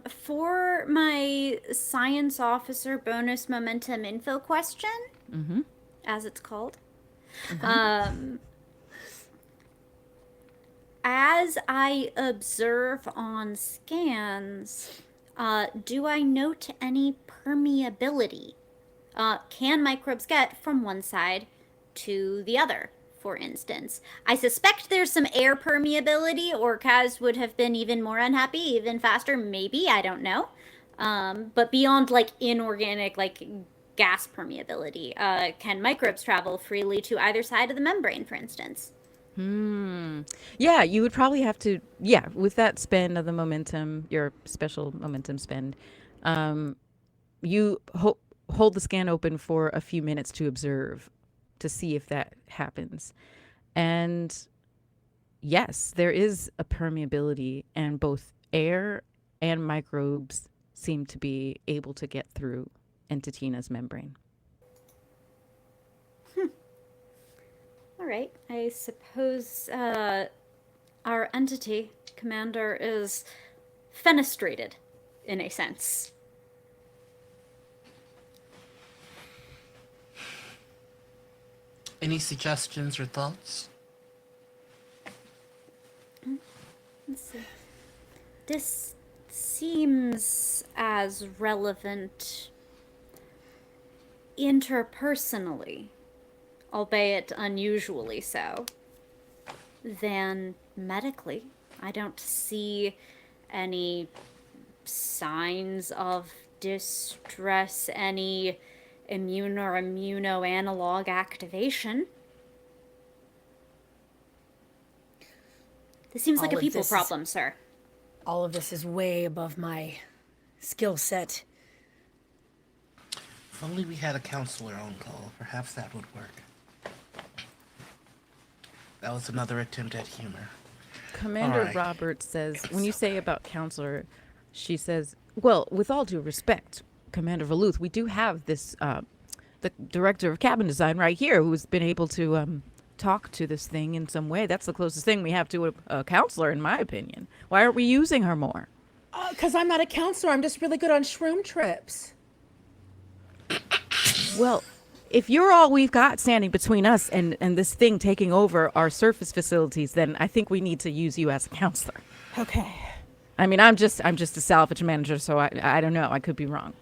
For my science officer bonus momentum info question, as it's called, as I observe on scans, do I note any permeability? Can microbes get from one side to the other, for instance? I suspect there's some air permeability, or Kaz would have been even more unhappy, even faster, maybe, I don't know. But beyond, like, inorganic, like, gas permeability, can microbes travel freely to either side of the membrane, for instance? Yeah, you would probably have to, with that spend of the momentum, your special momentum spend, you hold the scan open for a few minutes to observe, to see if that happens. And yes, there is a permeability, and both air and microbes seem to be able to get through Entitina's membrane. All right. I suppose our entity commander is fenestrated, in a sense. Any suggestions or thoughts? Let's see. This seems as relevant interpersonally, albeit unusually so, than medically. I don't see any signs of distress, any immune or immunoanalog activation. This seems like a people problem, sir. All of this is way above my skill set. If only we had a counselor on call, perhaps that would work. That was another attempt at humor. Commander Roberts says, when you say about counselor, she says, well, with all due respect, Commander Valuth, we do have this, the director of cabin design right here who's been able to talk to this thing in some way. That's the closest thing we have to a counselor, in my opinion. Why aren't we using her more? Because I'm not a counselor. I'm just really good on shroom trips. Well, if you're all we've got standing between us and this thing taking over our surface facilities, then I think we need to use you as a counselor. Okay. I mean, I'm just a salvage manager, so I don't know. I could be wrong.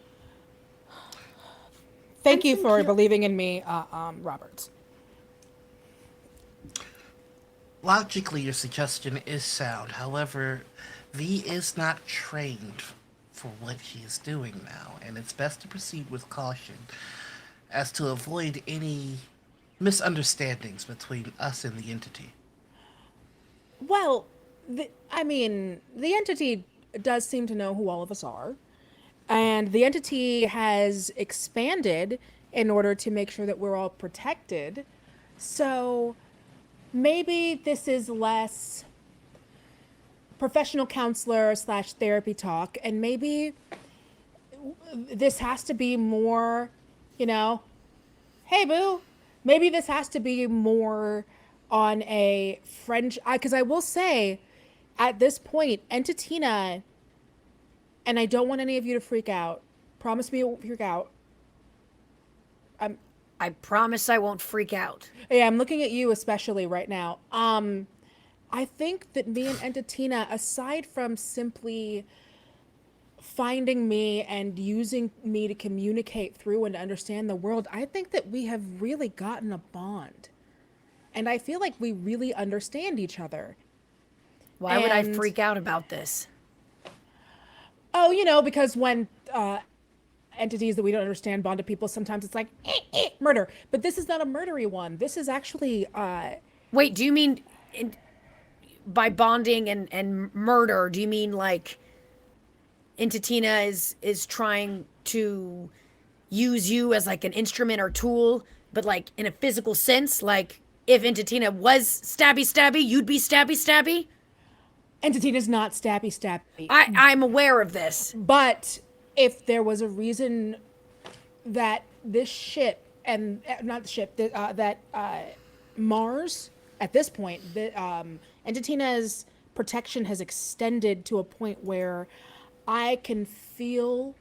Thank you for believing in me, Roberts. Logically, your suggestion is sound. However, V is not trained for what she is doing now, and it's best to proceed with caution as to avoid any misunderstandings between us and the entity. Well, the entity does seem to know who all of us are, and the entity has expanded in order to make sure that we're all protected. So maybe this is less professional counselor / therapy talk, and maybe this has to be more, hey boo, maybe this has to be more on a French, because I will say at this point, Entitina, and I don't want any of you to freak out, promise me you won't freak out. I promise I won't freak out. Yeah, I'm looking at you especially right now. I think that me and Entitina, aside from simply finding me and using me to communicate through and to understand the world, I think that we have really gotten a bond. And I feel like we really understand each other. Why would I freak out about this? Oh, because when entities that we don't understand bond to people, sometimes it's like, murder. But this is not a murdery one. This is actually... Wait, do you mean by bonding and murder, do you mean like Entitina is trying to use you as like an instrument or tool, but like in a physical sense? Like if Entitina was stabby, you'd be stabby? Entitina's not stabby. I'm aware of this. But if there was a reason that this ship, and not the ship, that Mars, at this point, Entitina's protection has extended to a point where I can feel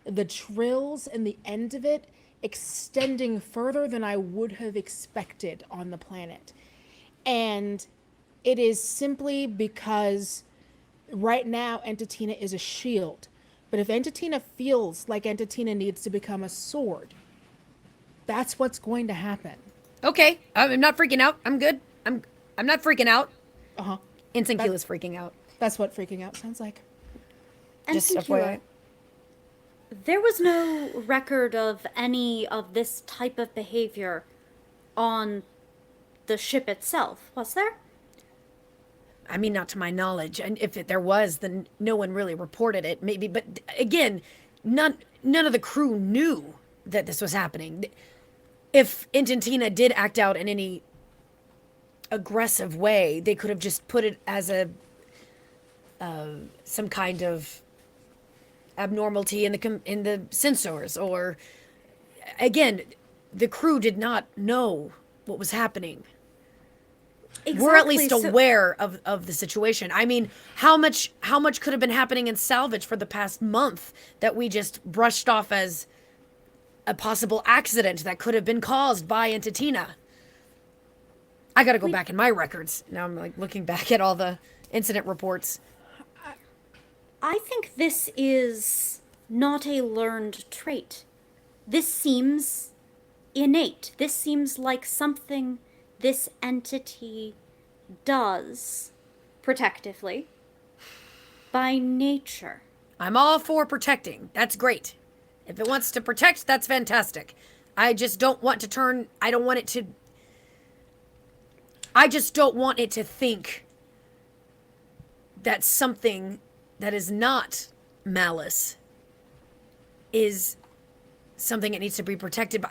the trills and the end of it extending further than I would have expected on the planet. And it is simply because right now Entitina is a shield. But if Entitina feels like Entitina needs to become a sword, that's what's going to happen. Okay, I'm not freaking out. I'm good. I'm not freaking out. Uh-huh. Ensign Qila's freaking out. That's what freaking out sounds like. Just Ensign FYI. Qila, there was no record of any of this type of behavior on the ship itself, was there? I mean, not to my knowledge. And if there was, then no one really reported it. Maybe, but again, none of the crew knew that this was happening. If Entitina did act out in any aggressive way, they could have just put it as a some kind of abnormality in the sensors, or again, the crew did not know what was happening. Exactly. We're at least aware of the situation. I mean, how much could have been happening in salvage for the past month that we just brushed off as a possible accident that could have been caused by Entitina? I gotta go back in my records. Now I'm like looking back at all the incident reports. I think this is not a learned trait. This seems innate. This seems like something this entity does protectively by nature. I'm all for protecting. That's great. If it wants to protect, that's fantastic. I just don't want it to think that something that is not malice is something it needs to be protected by.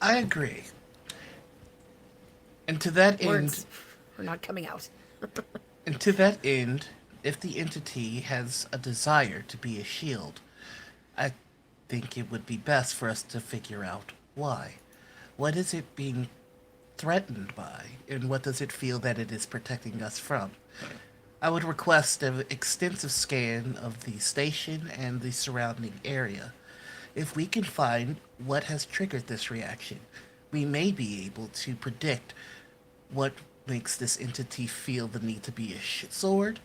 I agree. And to that Words are not coming out. And to that end, if the entity has a desire to be a shield, I think it would be best for us to figure out why. What is it being threatened by, and what does it feel that it is protecting us from? I would request an extensive scan of the station and the surrounding area. If we can find what has triggered this reaction, we may be able to predict what makes this entity feel the need to be a sword,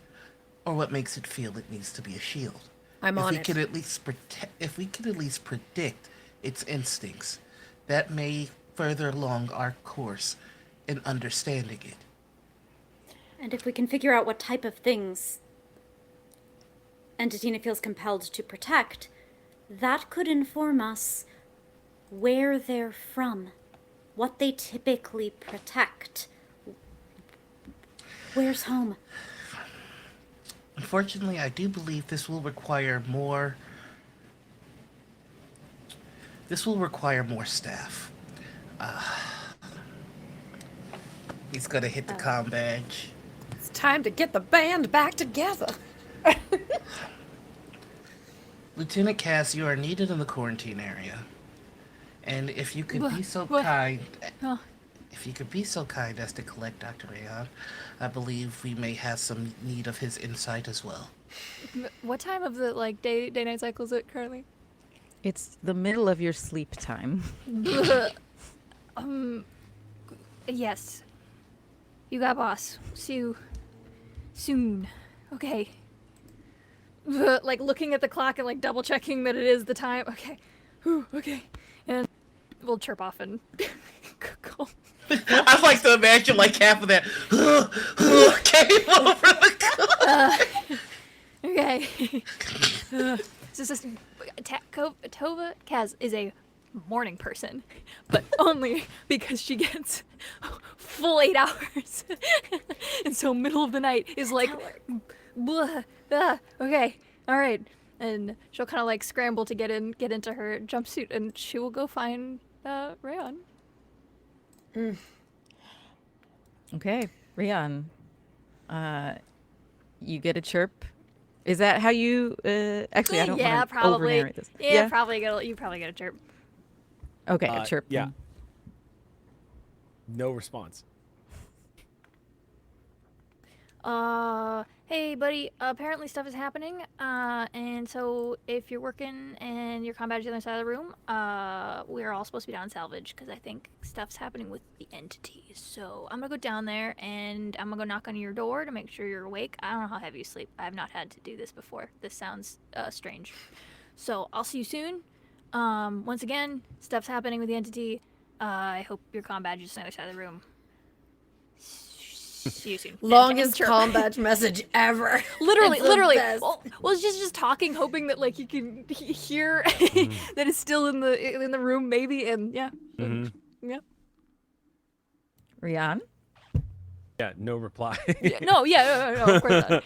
or what makes it feel it needs to be a shield. I'm on it. If we could at least predict its instincts, that may further along our course in understanding it. And if we can figure out what type of things Entitina feels compelled to protect, that could inform us where they're from, what they typically protect. Where's home? Unfortunately, I do believe this will require more staff. He's gonna hit the comm badge. It's time to get the band back together. Lieutenant Cass, you are needed in the quarantine area. And if you could be so kind... If you could be so kind as to collect Dr. Reon, I believe we may have some need of his insight as well. What time of the day-night cycle is it currently? It's the middle of your sleep time. Yes. You got boss. See you soon. Okay. Like looking at the clock and like double checking that it is the time. Okay. Whew, okay. And we'll chirp off and go. I'd like to imagine like half of that came over the Okay. So Tovaa Kaz is a morning person, but only because she gets full 8 hours. And so middle of the night is like, blah, okay, all right. And she'll kind of like scramble to get into her jumpsuit, and she will go find Reon. Okay, Reon. You get a chirp. Is that how you? Actually, I don't want to over-narrate this. Yeah, you probably get a chirp. Okay, a chirp. Yeah. No response. Hey buddy, apparently stuff is happening, and so if you're working and your combat is on the other side of the room, we're all supposed to be down in salvage, because I think stuff's happening with the entities. So I'm gonna go down there, and I'm gonna go knock on your door to make sure you're awake. I don't know how heavy you sleep. I have not had to do this before. This sounds strange. So I'll see you soon. Once again, stuff's happening with the entity. I hope your combat is on the other side of the room. See you soon. Longest combat message ever. Literally. Best. Well, it's just talking, hoping that like you can hear that it's still in the room, maybe, and yeah. Yeah. Reon? Yeah, no reply. No, of course not.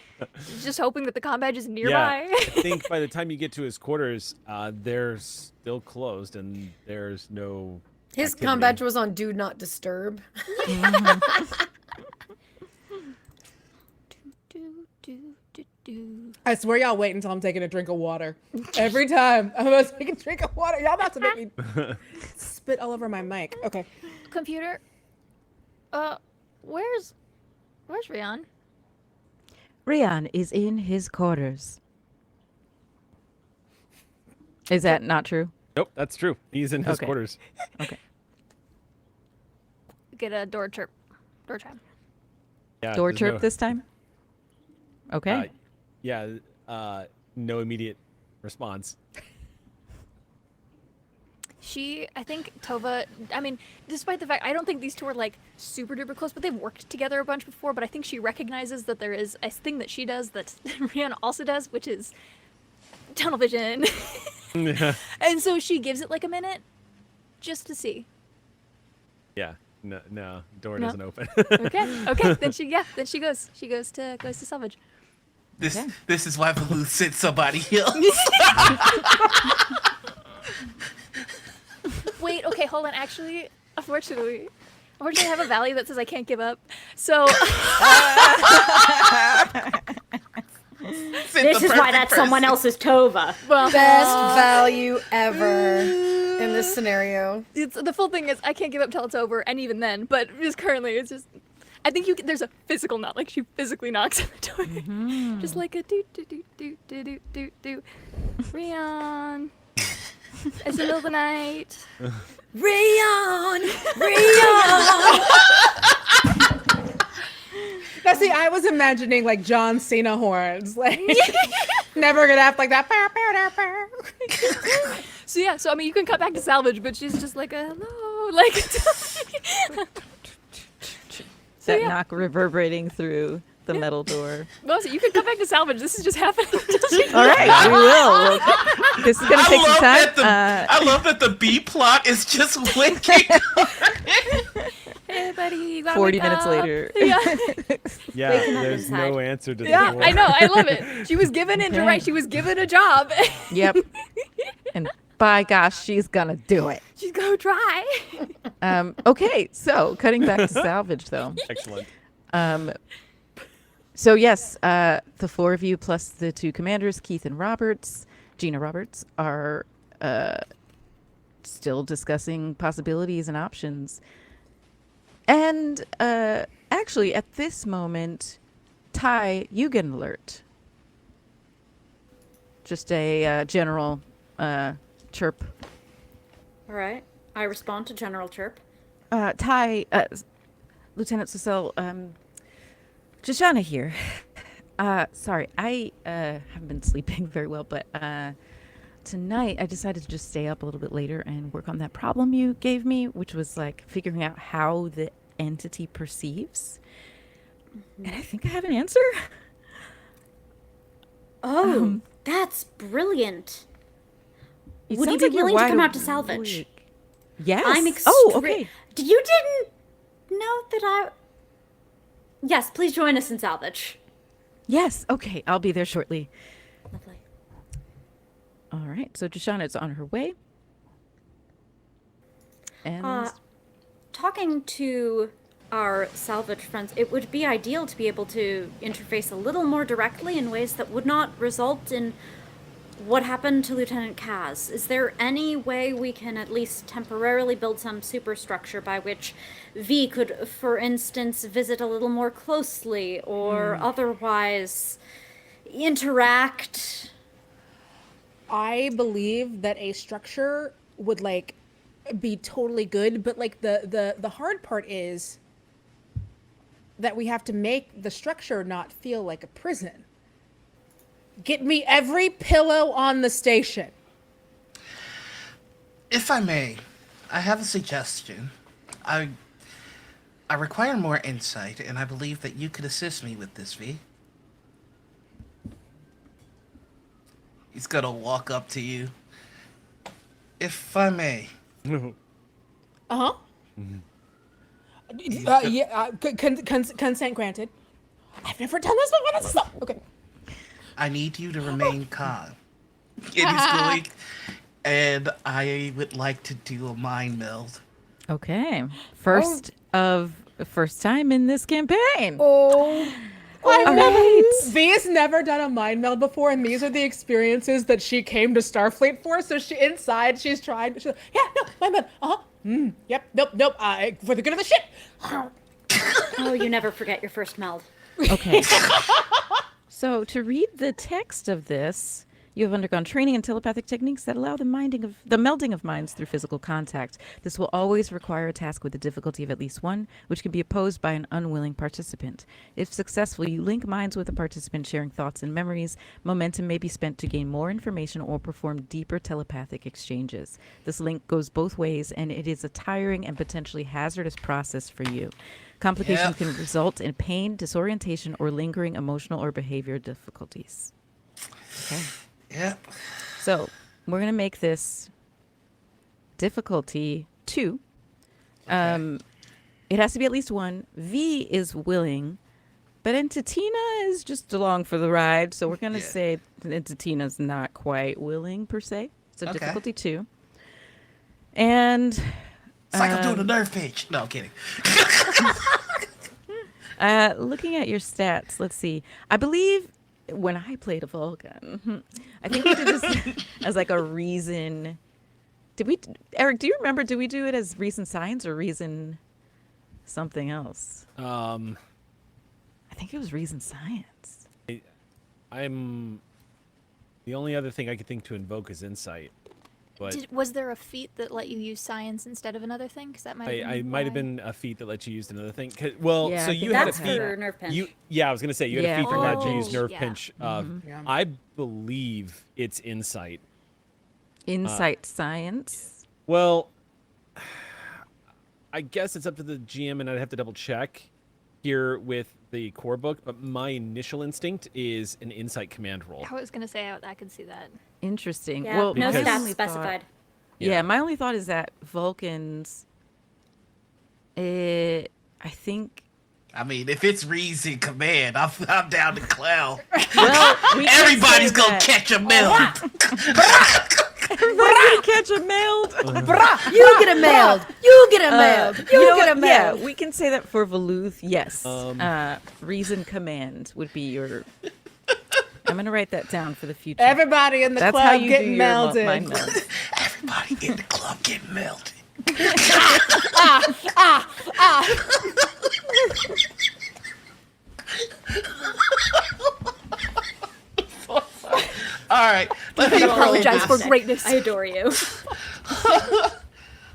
Just hoping that the combat is nearby. Yeah, I think by the time you get to his quarters, they're still closed and there's no His activity. combat was on Do Not Disturb. I swear y'all wait until I'm taking a drink of water. Every time I'm about to take a drink of water, y'all about to make me spit all over my mic. Okay. Computer. Where's Reon? Reon is in his quarters. Is that not true? Nope, that's true. He's in his Okay. quarters. Okay. Get a door chirp. Door chime. Yeah, Door there's chirp no, this time? Okay. No immediate response. I think Tovaa, I mean, despite the fact, I don't think these two are like super duper close, but they've worked together a bunch before, but I think she recognizes that there is a thing that she does that Reon also does, which is tunnel vision. And so she gives it like a minute just to see. Yeah. No, door doesn't open. Okay. Then she goes to salvage. This is why Baloo sent somebody else. Wait, okay, hold on. Actually, unfortunately, I have a value that says I can't give up. So This is why that's someone else's Tovaa. well, Best value ever in this scenario. it's the full thing is I can't give up till it's over, and even then. But just currently, it's just I think there's a physical knock, like she physically knocks on the door, just like a do do do do do do do do. Reon. It's the middle of the night. Reon! Now, see, I was imagining like John Cena horns, like never gonna have like that. So I mean, you can cut back to salvage, but she's just like a hello, like. That yeah. knock reverberating through the metal door. Well, so you can cut back to salvage. This is just happening. All right, we will. This is going to take some time. I love that the B plot is just winking. Hey, buddy, you gotta 40 wake minutes up. later. Yeah. Yeah, Waking up there's inside. no answer to Yeah, the door. I know. I love it. She was given she was given a job. Yep. And by gosh, she's going to do it. She's gonna try. Okay, so cutting back to salvage, though. Excellent. So yes, the four of you plus the two commanders, Keith and Gina Roberts, are still discussing possibilities and options. And actually, at this moment, Ty, you get an alert. Just a general chirp. All right. I respond to General Chirp. Ty, Lieutenant Soselle, Shoshana here. Sorry, I haven't been sleeping very well, but tonight I decided to just stay up a little bit later and work on that problem you gave me, which was like figuring out how the entity perceives. And I think I have an answer. Oh, that's brilliant. It Would you sounds be like you're willing to come wide out to salvage? awake. Yes. I'm okay. You didn't know that I... Yes, please join us in salvage. Yes. Okay. I'll be there shortly. Lovely. All right. So Deshauna is on her way. And Talking to our salvage friends, it would be ideal to be able to interface a little more directly in ways that would not result in what happened to Lieutenant Kaz. Is there any way we can at least temporarily build some superstructure by which V could, for instance, visit a little more closely or otherwise interact? I believe that a structure would like be totally good, but like the hard part is that we have to make the structure not feel like a prison. Get me every pillow on the station. If I may, I have a suggestion. I require more insight, and I believe that you could assist me with this, V. He's gonna walk up to you. If I may. Uh-huh. Consent granted. I've never done this before. This is so... Okay. I need you to remain calm. It is going, and I would like to do a mind meld. okay. First time in this campaign. Oh. All right. V has never done a mind meld before, and these are the experiences that she came to Starfleet for. So she's tried. She's like, yeah, no, mind meld. Uh-huh. Yep, nope. For the good of the ship. Oh, you never forget your first meld. Okay. So to read the text of this, you have undergone training in telepathic techniques that allow the melding of minds through physical contact. This will always require a task with a difficulty of at least 1, which can be opposed by an unwilling participant. If successful, you link minds with a participant sharing thoughts and memories. Momentum may be spent to gain more information or perform deeper telepathic exchanges. This link goes both ways, and it is a tiring and potentially hazardous process for you. Complications can result in pain, disorientation, or lingering emotional or behavior difficulties. Okay. Yep. So we're going to make this difficulty 2. Okay. It has to be at least 1. V is willing, but Entatina is just along for the ride. So we're going to say Entitina's not quite willing per se. So Okay. difficulty 2. And It's like I'm doing a nerve pinch. No, I'm kidding. looking at your stats, let's see. I believe when I played a Vulcan, I think we did this as like a reason. Did we, Eric, do you remember, did we do it as reason science or reason something else? I think it was reason science. I'm the only other thing I could think to invoke is insight. But Was there a feat that let you use science instead of another thing? Because that might have I might have been a feat that let you use another thing. Well, Yeah, so I you think had a That's feat. for nerve pinch. I was gonna say you had a feat that allowed you to use Oh, nerve yeah. pinch. Yeah. I believe it's insight. Insight science. Well, I guess it's up to the GM, and I'd have to double check here with the core book. But my initial instinct is an insight command roll. I was gonna say I could see that. Interesting. Yeah, Well, no because- my stats only thought- specified. Yeah, my only thought is that Vulcans, I think. I mean, if it's reason command, I'm down to clown. Well, we can Everybody's say gonna that. catch a meld. Everybody's gonna catch a meld. You get a mailed. You get a mailed. You know get a what? mailed. Yeah, we can say that for Veluth. Yes. Um, Reason command would be your. I'm gonna write that down for the future. Everybody in the That's club how you do getting your melded. mind meld. Everybody in the club getting melted. All right, let me Apologize for Fantastic. greatness. I adore you.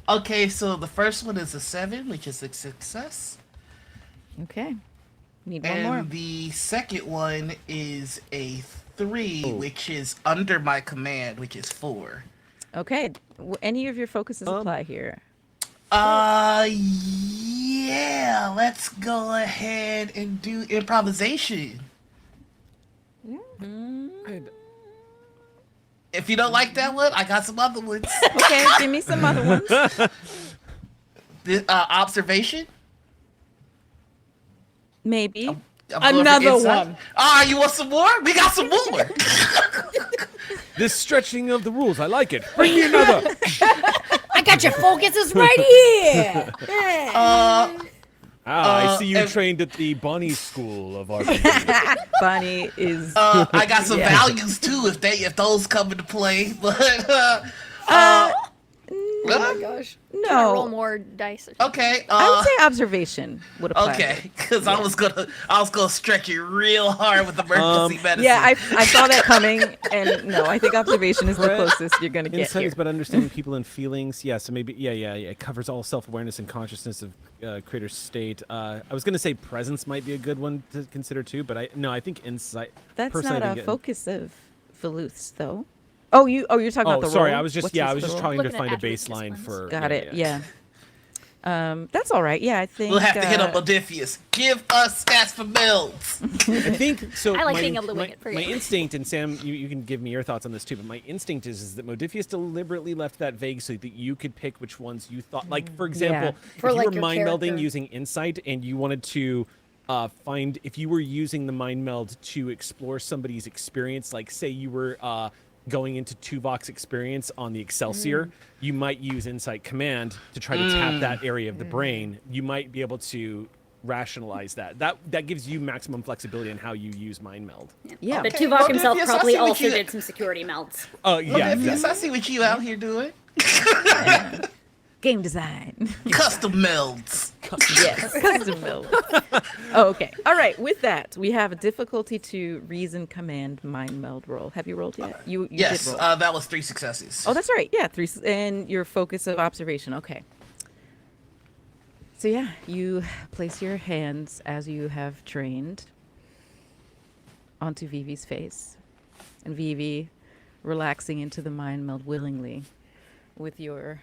Okay, so the first one is a 7, which is a success. Okay. Need one And more. the second one is a 3, which is under my command, which is 4. Okay. Any of your focuses apply here? Yeah, let's go ahead and do improvisation. If you don't like that one, I got some other ones. Okay, give me some other ones. Observation. Maybe. I'm going for Another insight. one. Ah, you want some more? We got some more. This stretching of the rules, I like it. Bring me another. I got your focuses right here. I see you if- trained at the Bonnie School of RPG. Bonnie is. I got some Yeah. values too if those come into play. But Oh my gosh. Can I roll No. more dice or something? okay. I would say observation would apply. Okay, because I was gonna stretch you real hard with emergency medicine. Yeah, I saw that coming, and no, I think observation is the Right. closest you're gonna get Insight here. is about understanding people and feelings. Yeah, so maybe yeah. It covers all self-awareness and consciousness of creator's state. I was gonna say presence might be a good one to consider too, but I think insight. That's personally, I not a think focus of Veluth's, though. You're talking about the sorry, role? I was just What's I his was just role? trying to Looking at find a attribute baseline disciplines. for. Got it. Yeah. That's all right. Yeah, I think. We'll have to hit up Modiphius. Give us stats for builds. I think so. I like my, being able to wing my, it for my you. instinct, and Sam, you can give me your thoughts on this too. But my instinct is that Modiphius deliberately left that vague so that you could pick which ones you thought. Like for example, For, if you like, were your mind character. melding using insight, and you wanted to find if you were using the mind meld to explore somebody's experience, like say you were going into Tuvok's experience on the Excelsior, you might use Insight Command to try to tap that area of the brain. You might be able to rationalize that. That gives you maximum flexibility in how you use Mind Meld. Yeah. But Okay, Tuvok well, himself yes, I probably see what also you- did some security melds. Oh yeah, Modiphius, I see what you out here doing. Game design. Custom melds. Yes, custom build. Okay. All right. With that, we have a difficulty to reason command mind meld roll. Have you rolled yet? You Yes, did roll. that was 3 successes. Oh, that's right. Yeah, 3 and your focus of observation. Okay. So yeah, you place your hands as you have trained onto Veevee's face, and Veevee relaxing into the mind meld willingly, with your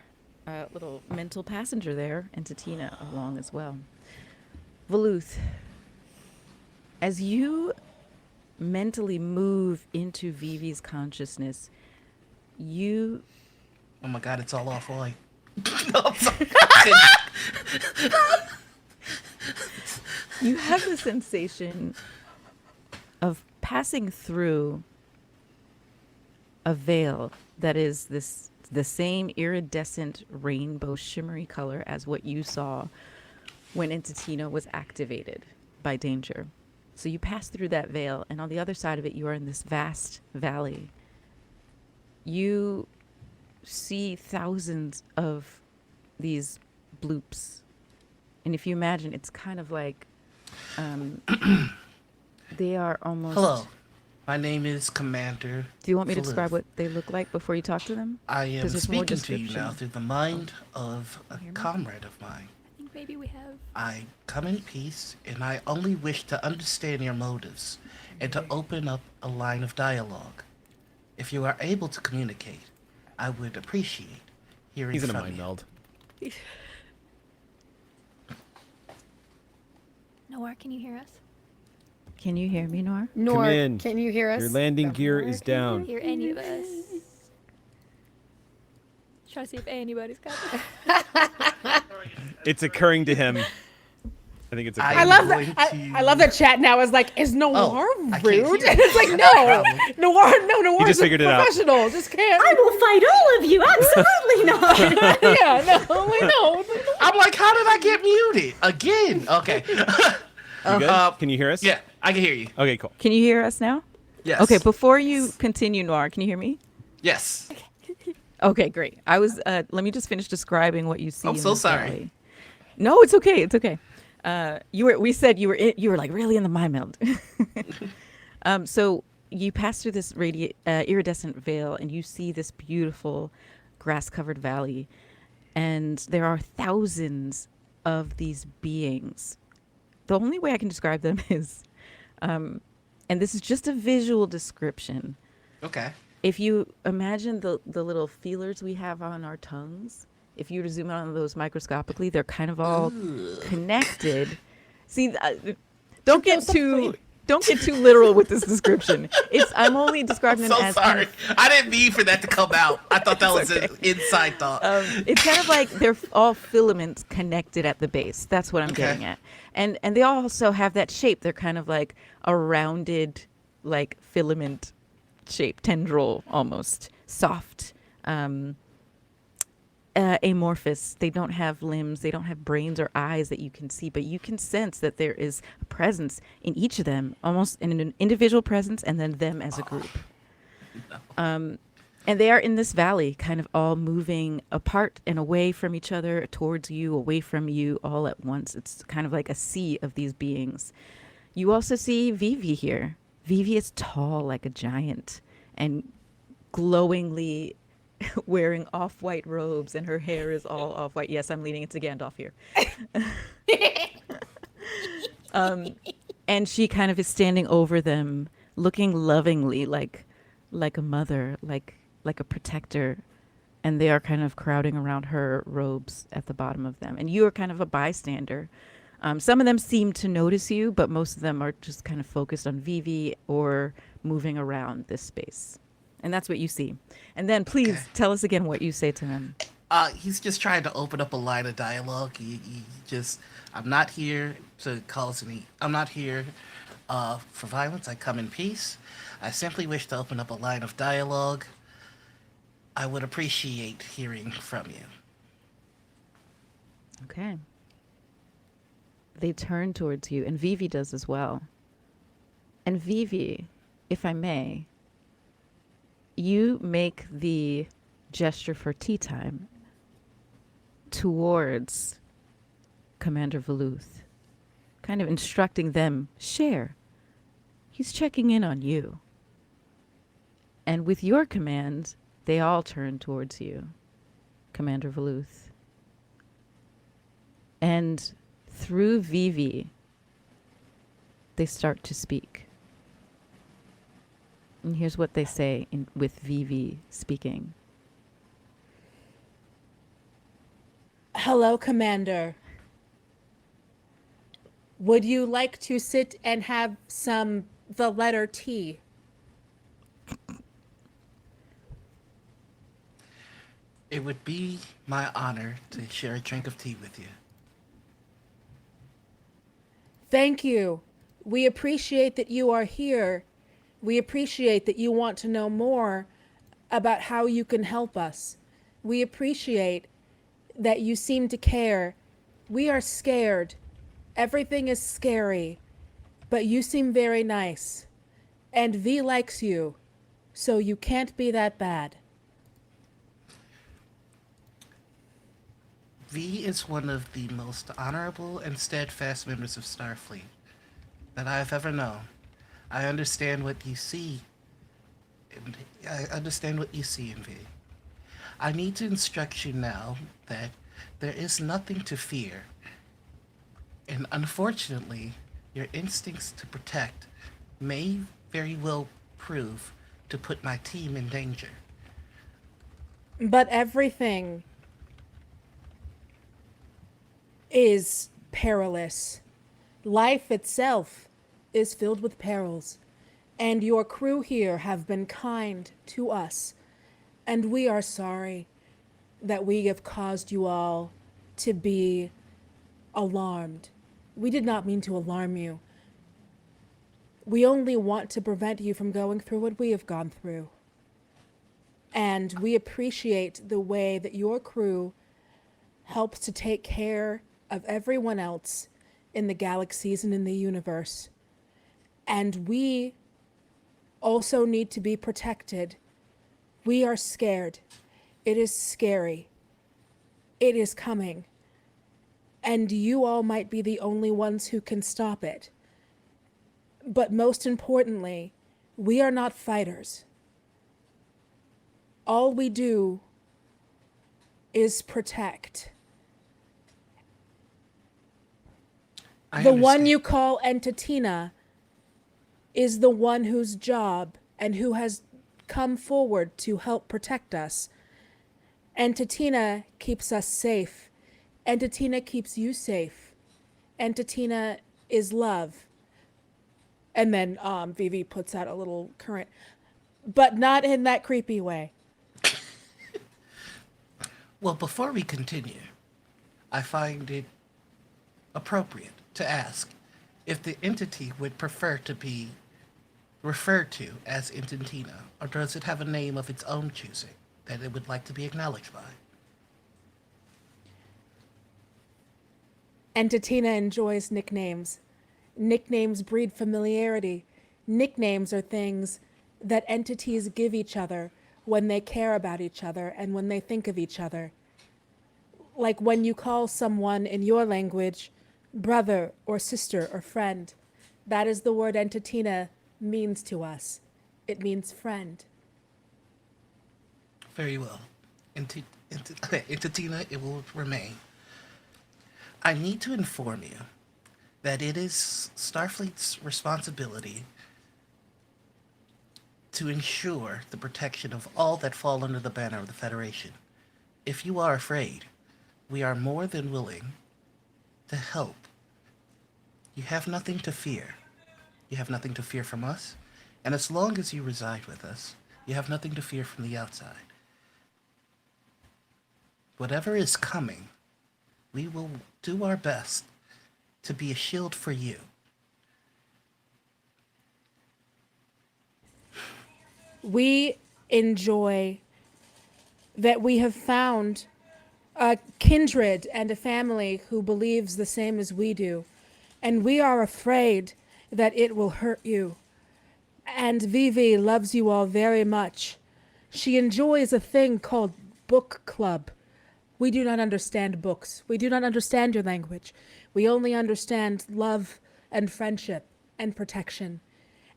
little mental passenger there, and Tatina along as well. Veluth, as you mentally move into Veevee's consciousness, you Oh my god, it's all off white. No, I'm sorry. you have the sensation of passing through a veil that is the same iridescent rainbow shimmery color as what you saw when Entatina was activated by danger. So you pass through that veil, and on the other side of it, you are in this vast valley. You see thousands of these bloops. And if you imagine, it's kind of like they are almost... Hello, my name is Commander. Do you want me to Veluth. describe what they look like before you talk to them? I am 'Cause there's more speaking to you description. now through the mind of a comrade of mine. I think maybe we have. I come in peace, and I only wish to understand your motives and to open up a line of dialogue. If you are able to communicate, I would appreciate hearing he's in a from mind you. meld. Noir, can you hear us? Can you hear me, Noir? Nor, in. can you hear us? Your landing gear is down. Hear any of us? Try to see if anybody's got it. It's occurring to him. I think it's I occurring. I love going that. to- I love that chat now is like, is Noir I can't rude? hear And it's like, you. no, Noir just is a figured it out. professional. Just can't. I will fight all of you. Absolutely not. Yeah, no, we know. I'm like, how did I get muted again? Okay. You good? Can you hear us? Yeah, I can hear you. Okay, cool. Can you hear us now? Yes. Okay, before you continue, Noir, can you hear me? Yes. Okay, great. I was. Let me just finish describing what you see. I'm in so this sorry. valley. No, it's okay. It's okay. You were. We said you were. You were like really in the mind meld. So you pass through this iridescent veil, and you see this beautiful grass-covered valley, and there are thousands of these beings. The only way I can describe them is, and this is just a visual description. Okay. If you imagine the little feelers we have on our tongues, if you were to zoom in on those microscopically, they're kind of all connected. See, don't get too Don't get too literal with this description. I'm only describing I'm them so as sorry. I didn't mean for that to come out. I thought that was an inside thought. It's kind of like they're all filaments connected at the base. That's what I'm getting at. And they also have that shape. They're kind of like a rounded, like filament shape, tendril almost, soft, amorphous. They don't have limbs. They don't have brains or eyes that you can see, but you can sense that there is a presence in each of them, almost in an individual presence, and then them as a group. No. And they are in this valley, kind of all moving apart and away from each other, towards you, away from you, all at once. It's kind of like a sea of these beings. You also see Veevee here. Veevee is tall like a giant and glowingly wearing off-white robes, and her hair is all off-white. Yes, I'm leaning into Gandalf here. And she kind of is standing over them, looking lovingly like a mother, like a protector, and they are kind of crowding around her robes at the bottom of them. And you are kind of a bystander. Some of them seem to notice you, but most of them are just kind of focused on Veevee or moving around this space. And that's what you see. And then please tell us again what you say to him. He's just trying to open up a line of dialogue. I'm not here to cause any. I'm not here for violence. I come in peace. I simply wish to open up a line of dialogue. I would appreciate hearing from you. Okay. They turn towards you, and Veevee does as well. And Veevee, if I may, you make the gesture for tea time towards Commander Veluth, kind of instructing them, share. He's checking in on you. And with your command, they all turn towards you, Commander Veluth. And through Veevee, they start to speak. And here's what they say with Veevee speaking. Hello, Commander. Would you like to sit and have the letter T? It would be my honor to share a drink of tea with you. Thank you. We appreciate that you are here. We appreciate that you want to know more about how you can help us. We appreciate that you seem to care. We are scared. Everything is scary. But you seem very nice. And V likes you. So you can't be that bad. V is one of the most honorable and steadfast members of Starfleet that I've ever known. I understand what you see. I understand what you see in V. I need to instruct you now that there is nothing to fear. And unfortunately, your instincts to protect may very well prove to put my team in danger. But everything is perilous. Life itself is filled with perils. And your crew here have been kind to us. And we are sorry that we have caused you all to be alarmed. We did not mean to alarm you. We only want to prevent you from going through what we have gone through. And we appreciate the way that your crew helps to take care of everyone else in the galaxies and in the universe. And we also need to be protected. We are scared. It is scary. It is coming. And you all might be the only ones who can stop it. But most importantly, we are not fighters. All we do is protect. The one you call Entatina is the one whose job and who has come forward to help protect us. Entatina keeps us safe. Entatina keeps you safe. Entatina is love. And then Veevee puts out a little current, but not in that creepy way. Well, before we continue, I find it appropriate to ask if the entity would prefer to be referred to as Intentina, or does it have a name of its own choosing that it would like to be acknowledged by? Entitina enjoys nicknames. Nicknames breed familiarity. Nicknames are things that entities give each other when they care about each other and when they think of each other. Like when you call someone in your language brother or sister or friend. That is the word Entitina means to us. It means friend. Very well. Entitina, it will remain. I need to inform you that it is Starfleet's responsibility to ensure the protection of all that fall under the banner of the Federation. If you are afraid, we are more than willing to help. You have nothing to fear. You have nothing to fear from us, and as long as you reside with us, you have nothing to fear from the outside. Whatever is coming, we will do our best to be a shield for you. We enjoy that we have found a kindred and a family who believes the same as we do. And we are afraid that it will hurt you. And Veevee loves you all very much. She enjoys a thing called book club. We do not understand books. We do not understand your language. We only understand love and friendship and protection.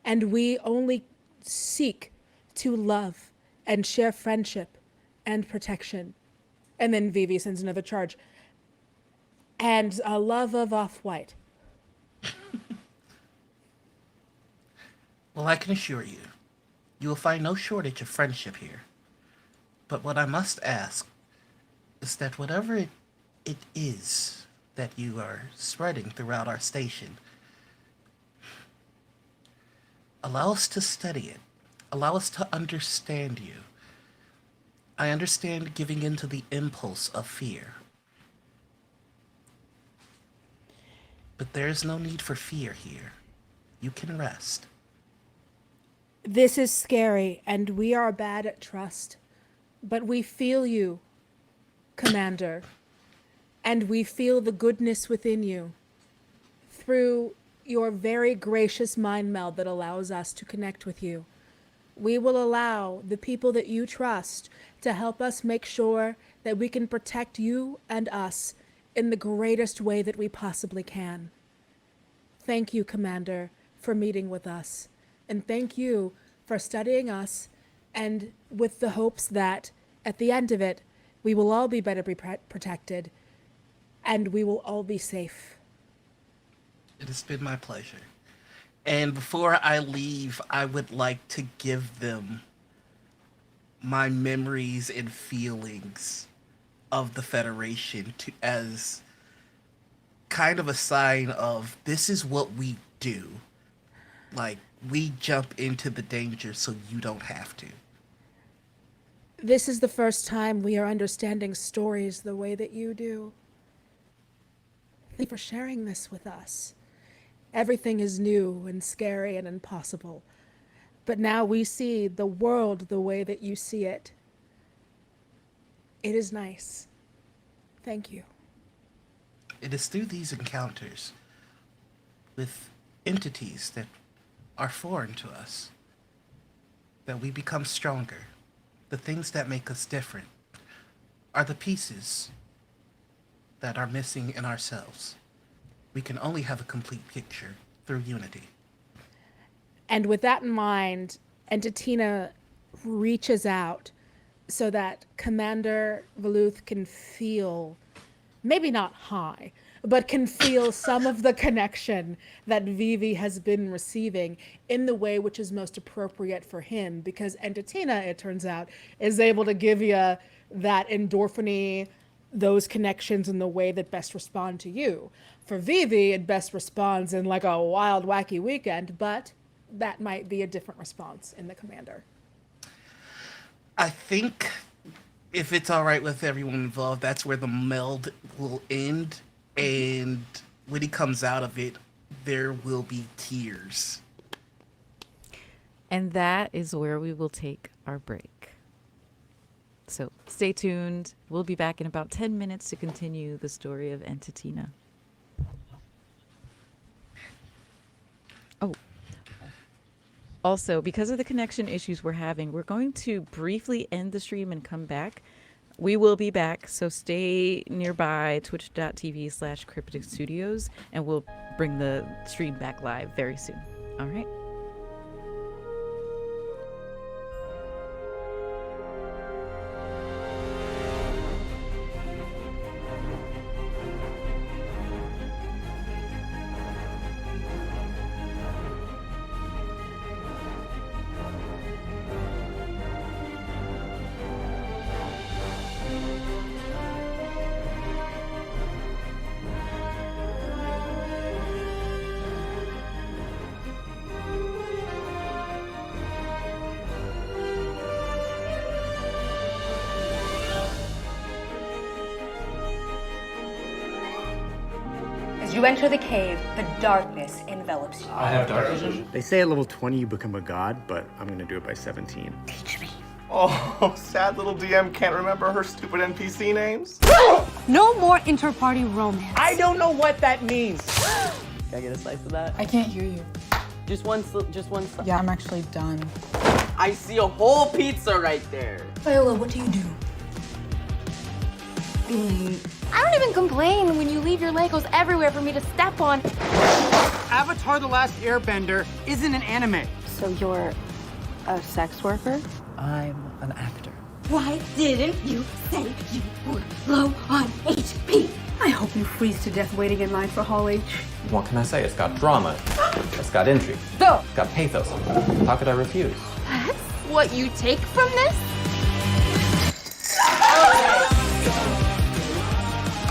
And we only seek to love and share friendship and protection. And then Veevee sends another charge. And a love of off-white. Well, I can assure you, you will find no shortage of friendship here. But what I must ask is that whatever it is that you are spreading throughout our station, allow us to study it. Allow us to understand you. I understand giving in to the impulse of fear. But there is no need for fear here. You can rest. This is scary, and we are bad at trust. But we feel you, Commander. And we feel the goodness within you through your very gracious mind meld that allows us to connect with you. We will allow the people that you trust to help us make sure that we can protect you and us in the greatest way that we possibly can. Thank you, Commander, for meeting with us. And thank you for studying us, and with the hopes that at the end of it, we will all be better protected, and we will all be safe. It has been my pleasure. And before I leave, I would like to give them my memories and feelings of the Federation as kind of a sign of this is what we do. Like, we jump into the danger so you don't have to. This is the first time we are understanding stories the way that you do. Thank you for sharing this with us. Everything is new and scary and impossible. But now we see the world the way that you see it. It is nice. Thank you. It is through these encounters with entities that are foreign to us that we become stronger. The things that make us different are the pieces that are missing in ourselves. We can only have a complete picture through unity. And with that in mind, Entitina reaches out so that Commander Veluth can feel, maybe not high, but can feel some of the connection that Veevee has been receiving in the way which is most appropriate for him. Because Entitina, it turns out, is able to give you that endorphin-y, those connections in the way that best respond to you. For Veevee, it best responds in like a wild, wacky weekend, but that might be a different response in the commander. I think if it's all right with everyone involved, that's where the meld will end. And when he comes out of it, there will be tears. And that is where we will take our break. So stay tuned. We'll be back in about 10 minutes to continue the story of Entitina. Oh. Also, because of the connection issues we're having, we're going to briefly end the stream and come back. We will be back, so stay nearby, twitch.tv/Cryptic Studios, and we'll bring the stream back live very soon. All right? As you enter the cave, the darkness envelops you. I have dark vision. They say at level 20 you become a god, but I'm gonna do it by 17. Teach me. Oh, sad little DM can't remember her stupid NPC names. No more inter-party romance. I don't know what that means. Can I get a slice of that? I can't hear you. Just one slice. Yeah, I'm actually done. I see a whole pizza right there. Viola, what do you do? I don't even complain when you leave your Legos everywhere for me to step on. Avatar: The Last Airbender isn't an anime. So you're a sex worker? I'm an actor. Why didn't you say you were low on HP? I hope you freeze to death waiting in line for Hall H. What can I say? It's got drama. It's got intrigue. Go! It's got pathos. How could I refuse? That's what you take from this?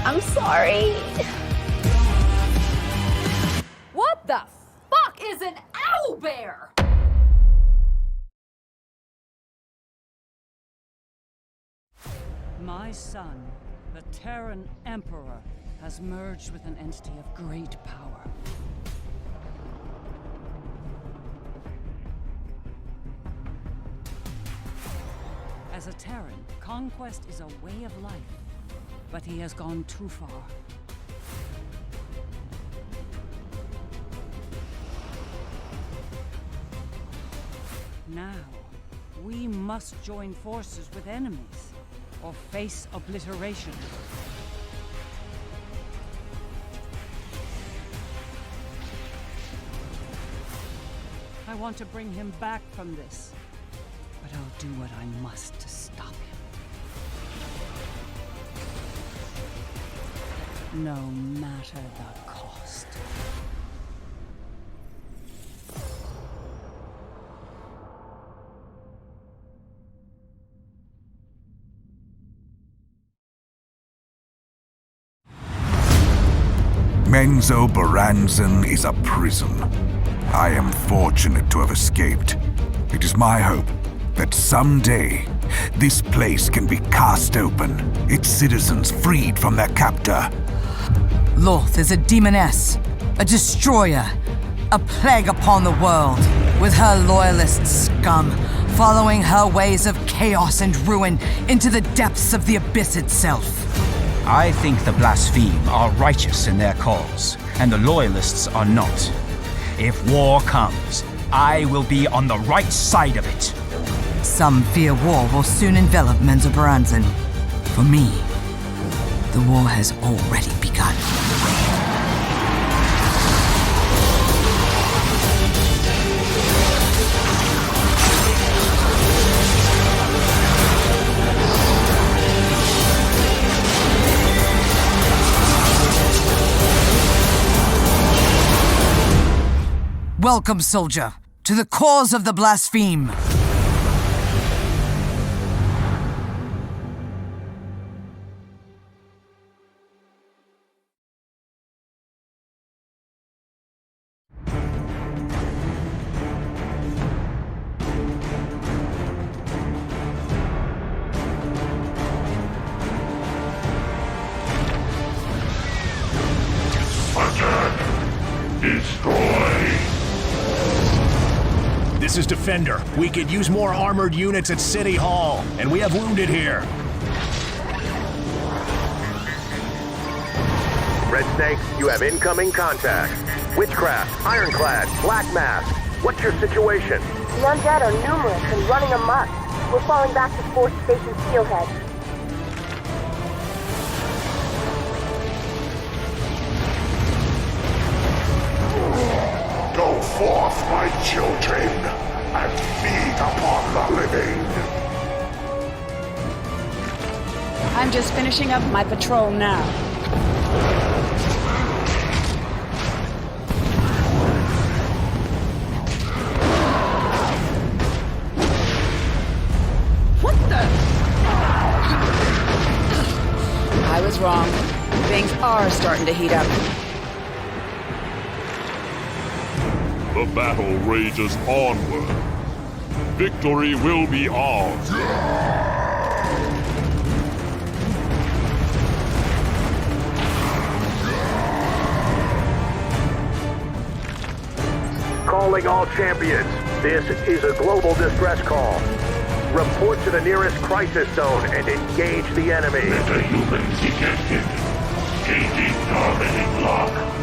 I'm sorry. What the fuck is an owlbear? My son, the Terran Emperor, has merged with an entity of great power. As a Terran, conquest is a way of life, but he has gone too far. Now, we must join forces with enemies, or face obliteration. I want to bring him back from this, but I'll do what I must to stop him. No matter the cost. Menzo Baranzan is a prison. I am fortunate to have escaped. It is my hope that someday this place can be cast open, its citizens freed from their captor. Lorth is a demoness, a destroyer, a plague upon the world, with her loyalist scum following her ways of chaos and ruin into the depths of the abyss itself. I think the blaspheme are righteous in their cause, and the loyalists are not. If war comes, I will be on the right side of it. Some fear war will soon envelop Menzo Baranzan. For me, the war has already begun. Welcome, soldier, to the cause of the blaspheme. defender. We could use more armored units at City Hall, and we have wounded here. Red Snake, you have incoming contact. Witchcraft, Ironclad, Black Mask. What's your situation? The undead are numerous and running amok. We're falling back to 4th Station Steelhead. Go forth, my children, and feed upon the living. I'm just finishing up my patrol now. I was wrong. Things are starting to heat up. The battle rages onward. Victory will be ours. Calling all champions. This is a global distress call. Report to the nearest crisis zone and engage the enemy. Metahumans ejected. Changing targeting lock.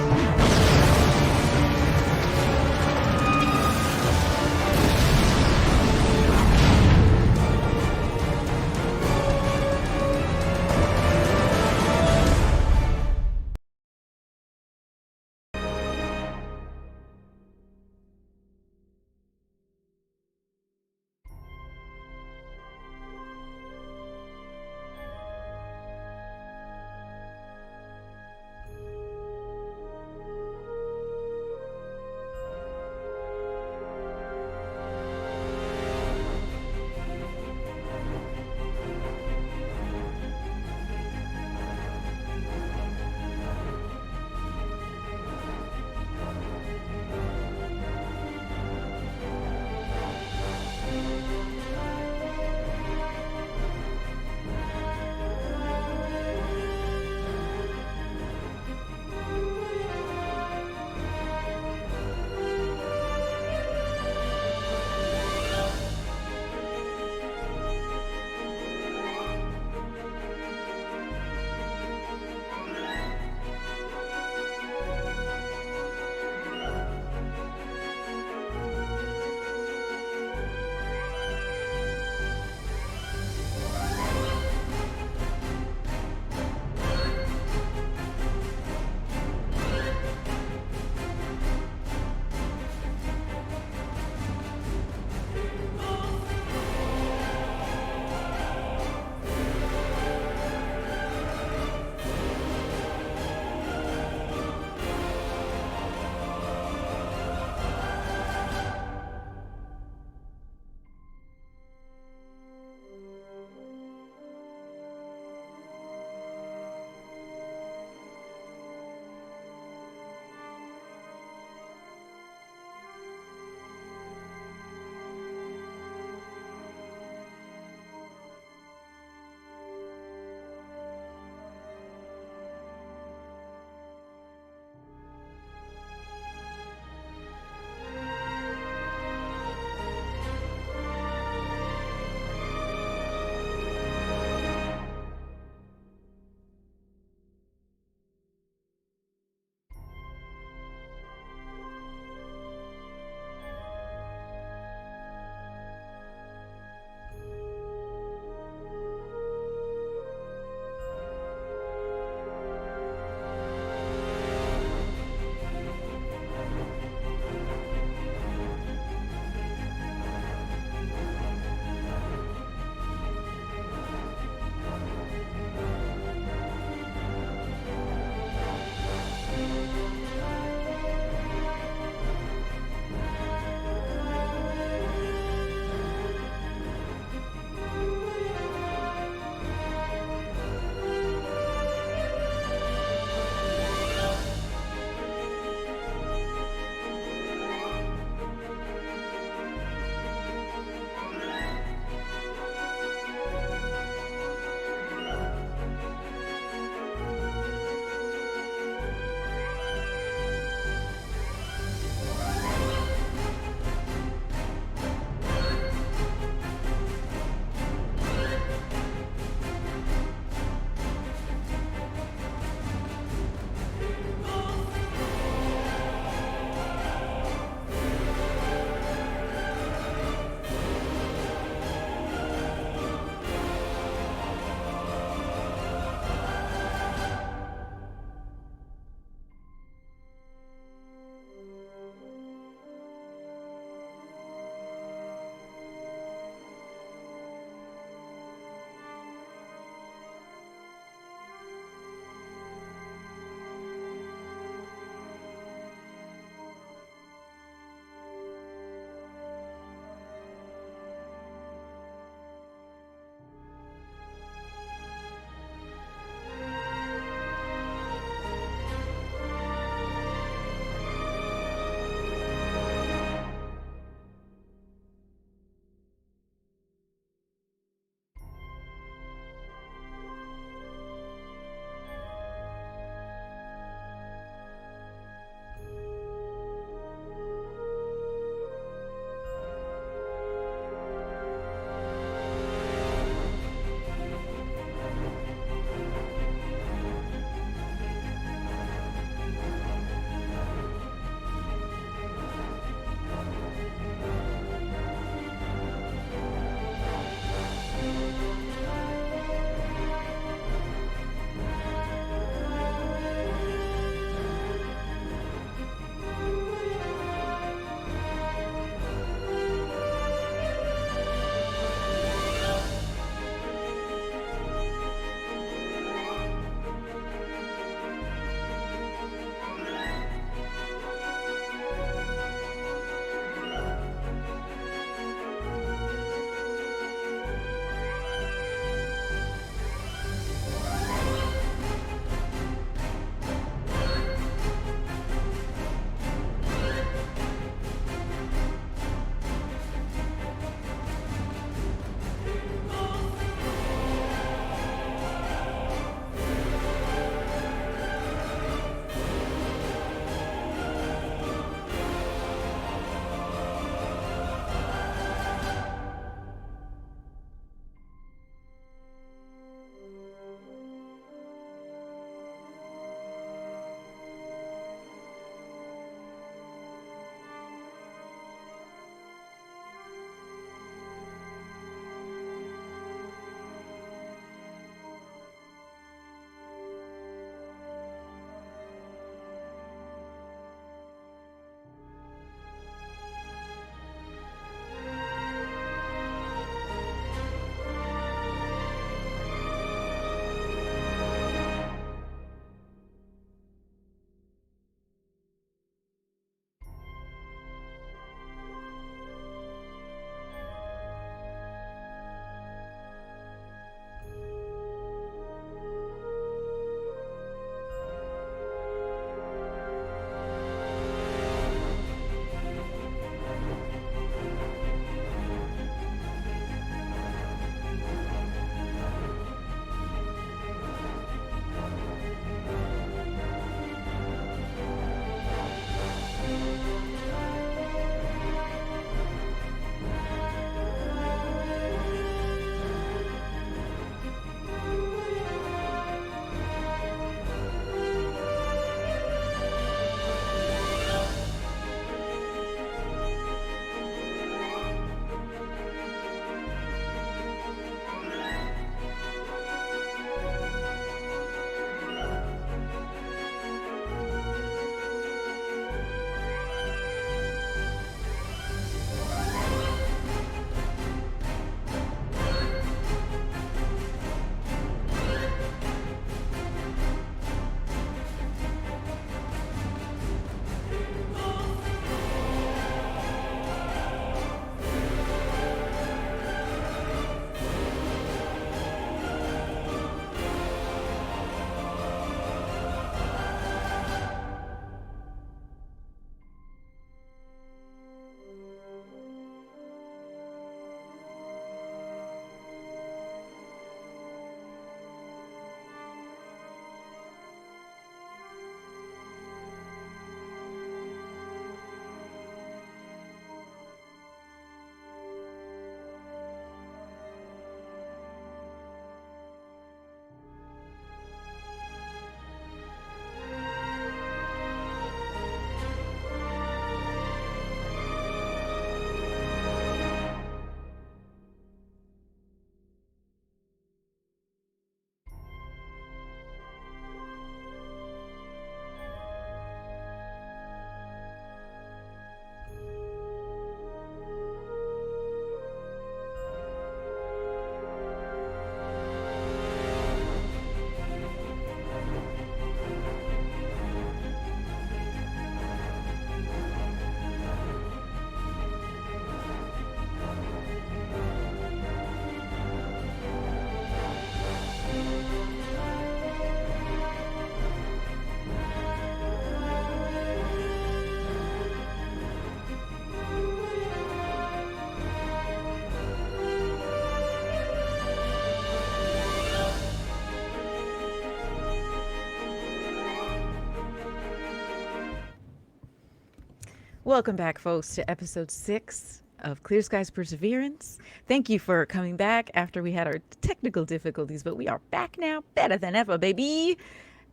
Welcome back, folks, to episode 6 of Clear Skies Perseverance. Thank you for coming back after we had our technical difficulties, but we are back now, better than ever, baby.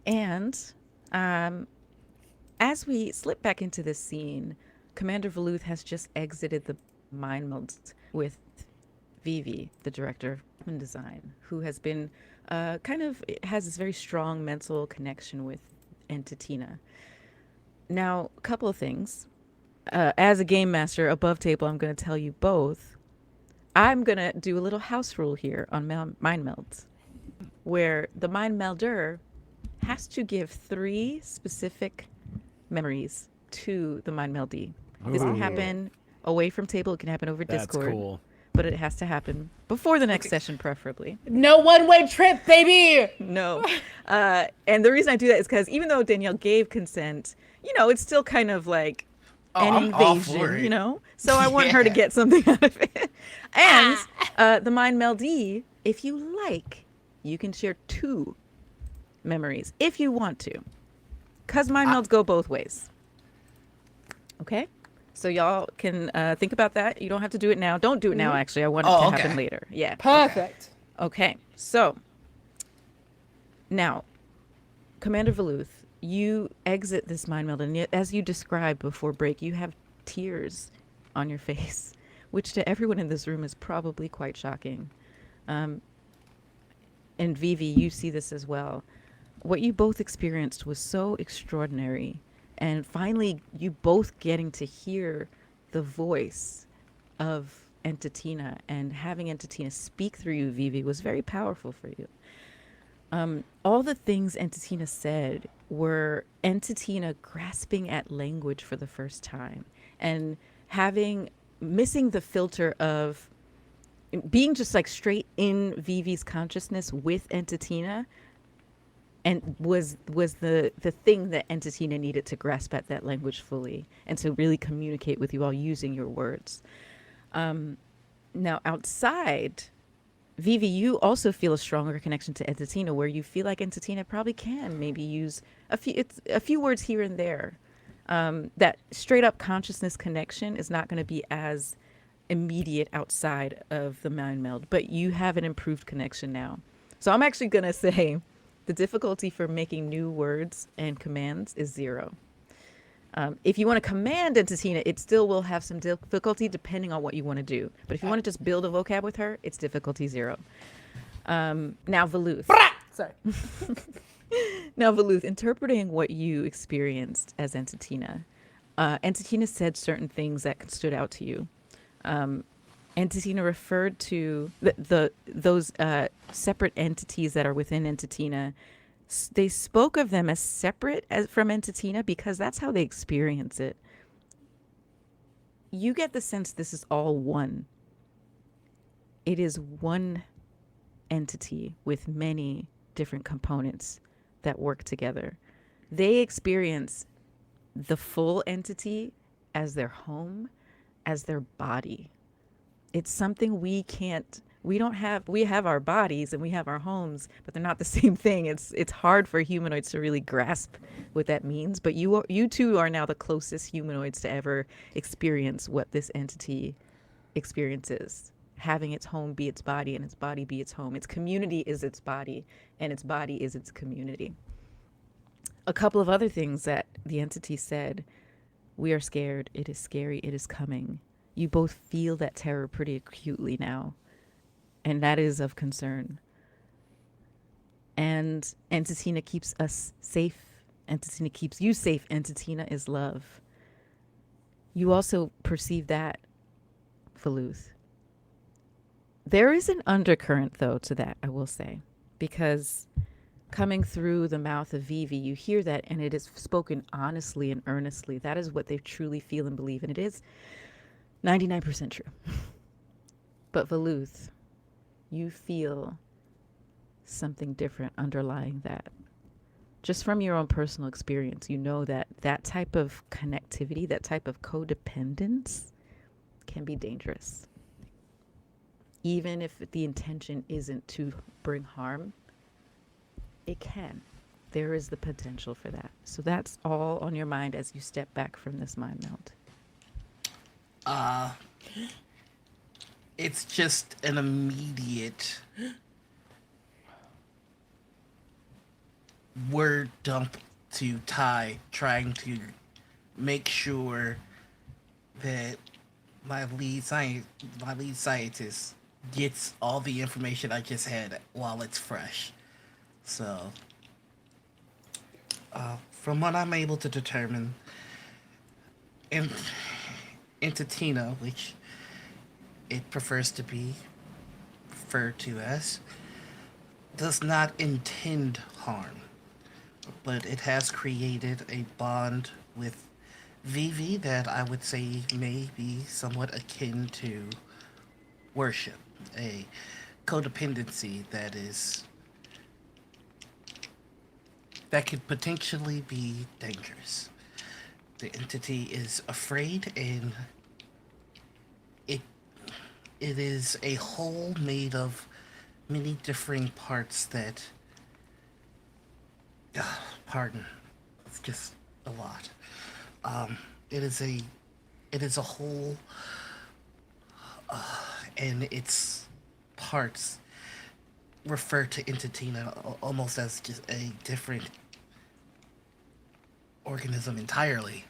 And as we slip back into this scene, Commander Veluth has just exited the mind meld with Veevee, the director of human design, who has been has this very strong mental connection with Entitina. Now, a couple of things. As a game master above table, I'm going to tell you both. I'm going to do a little house rule here on mind melds, where the mind melder has to give 3 specific memories to the mind meldee. This can happen away from table. It can happen over Discord. That's cool. But it has to happen before the next session, preferably. No one-way trip, baby! No. And the reason I do that is because even though Danielle gave consent, it's still kind of like an invasion, So I want her to get something out of it. And the mind meldee, if you like, you can share 2 memories if you want to. Because mind melds go both ways. Okay? So y'all can think about that. You don't have to do it now. Don't do it now, actually. I want it to happen later. Yeah. Perfect. Okay. So now, Commander Veluth, you exit this mind meld, and as you described before break, you have tears on your face, which to everyone in this room is probably quite shocking. And Veevee, you see this as well. What you both experienced was so extraordinary. And finally, you both getting to hear the voice of Entitina and having Entitina speak through you, Veevee, was very powerful for you. All the things Entitina said were Entitina grasping at language for the first time and missing the filter of being just like straight in Veevee's consciousness with Entitina, and was the thing that Entitina needed to grasp at that language fully and to really communicate with you all using your words. Now outside, Veevee, you also feel a stronger connection to Entitina, where you feel like Entitina probably can maybe use a few words here and there. That straight up consciousness connection is not going to be as immediate outside of the mind meld, but you have an improved connection now. So I'm actually going to say the difficulty for making new words and commands is 0. If you want to command Entitina, it still will have some difficulty depending on what you want to do. But if you want to just build a vocab with her, it's difficulty 0. Now, Veluth. Sorry. Now, Veluth, interpreting what you experienced as Entitina, Entitina said certain things that stood out to you. Entitina referred to those separate entities that are within Entitina. They spoke of them as separate from Entitina because that's how they experience it. You get the sense this is all one. It is one entity with many different components that work together. They experience the full entity as their home, as their body. It's something we have our bodies and we have our homes, but they're not the same thing. It's hard for humanoids to really grasp what that means, but you two are now the closest humanoids to ever experience what this entity experiences. Having its home be its body and its body be its home. Its community is its body and its body is its community. A couple of other things that the entity said: we are scared, it is scary, it is coming. You both feel that terror pretty acutely now, and that is of concern. And Entitina keeps us safe. Entitina keeps you safe. Entitina is love. You also perceive that, Veluth. There is an undercurrent, though, to that, I will say, because coming through the mouth of Veevee, you hear that, and it is spoken honestly and earnestly. That is what they truly feel and believe, and it is 99% true. But Veluth, you feel something different underlying that. Just from your own personal experience, you know that that type of connectivity, that type of codependence can be dangerous. Even if the intention isn't to bring harm, it can. There is the potential for that. So that's all on your mind as you step back from this mind meld. It's just an immediate word dump to Ty, trying to make sure that my lead scientist gets all the information I just had while it's fresh. So, from what I'm able to determine, into Tina, which it prefers to be referred to as, does not intend harm, but it has created a bond with Veevee that I would say may be somewhat akin to worship, a codependency that could potentially be dangerous. The entity is afraid, and it is a whole made of many different parts that pardon, it's just a lot. It is a whole, and its parts refer to Tina almost as just a different organism entirely.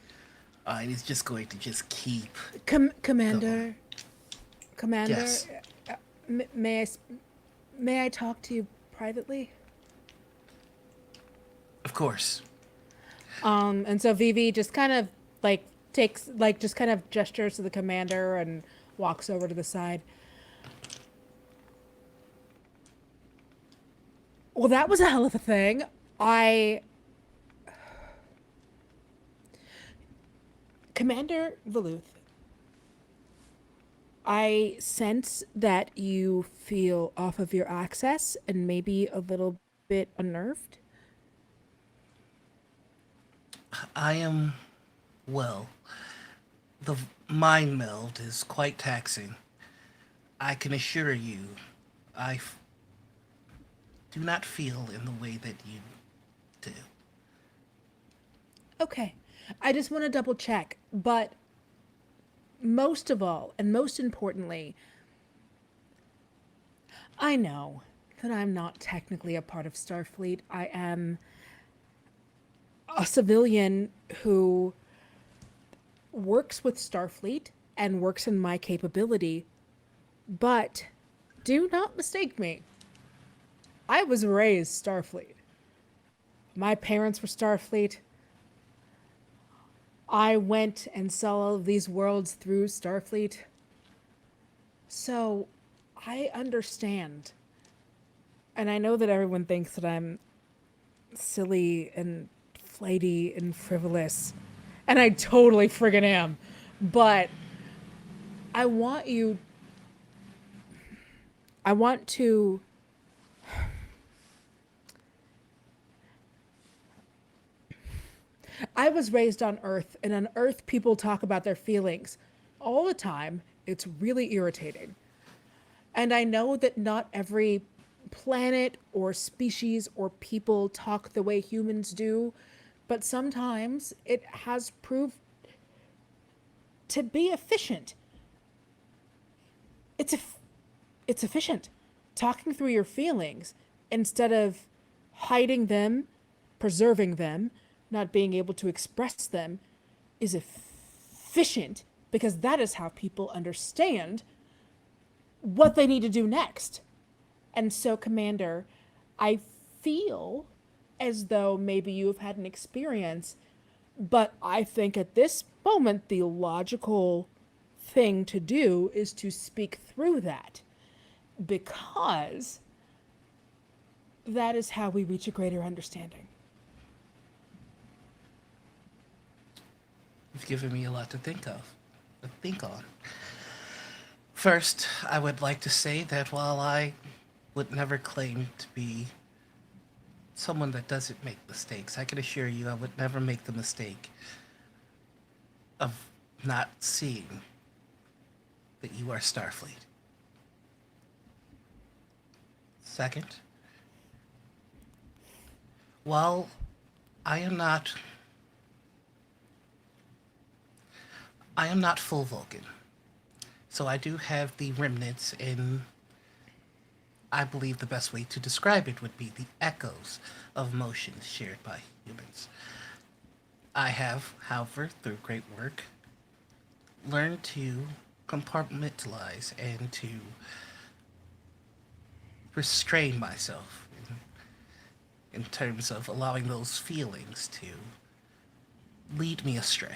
And it's just going to just keep Commander, Yes. may I talk to you privately? Of course. And so Veevee just kind of just kind of gestures to the commander and walks over to the side. Well, that was a hell of a thing. Commander Veluth, I sense that you feel off of your access and maybe a little bit unnerved. I am, well, the mind meld is quite taxing. I can assure you, do not feel in the way that you do. Okay. I just want to double check, but most of all, and most importantly, I know that I'm not technically a part of Starfleet. I am a civilian who works with Starfleet and works in my capability, but do not mistake me. I was raised Starfleet. My parents were Starfleet. I went and saw all of these worlds through Starfleet. So I understand. And I know that everyone thinks that I'm silly and flighty and frivolous. And I totally friggin' am. But I want to I was raised on Earth, and on Earth, people talk about their feelings all the time. It's really irritating. And I know that not every planet or species or people talk the way humans do, but sometimes it has proved to be efficient. It's efficient. Talking through your feelings instead of hiding them, preserving them, not being able to express them is efficient, because that is how people understand what they need to do next. And so, Commander, I feel as though maybe you have had an experience, but I think at this moment the logical thing to do is to speak through that, because that is how we reach a greater understanding. You've given me a lot to think on. First, I would like to say that while I would never claim to be someone that doesn't make mistakes, I can assure you I would never make the mistake of not seeing that you are Starfleet. Second, while I am not full Vulcan, So I do have the remnants, and I believe the best way to describe it would be the echoes of emotions shared by humans. I have, however, through great work, learned to compartmentalize and to restrain myself in terms of allowing those feelings to lead me astray.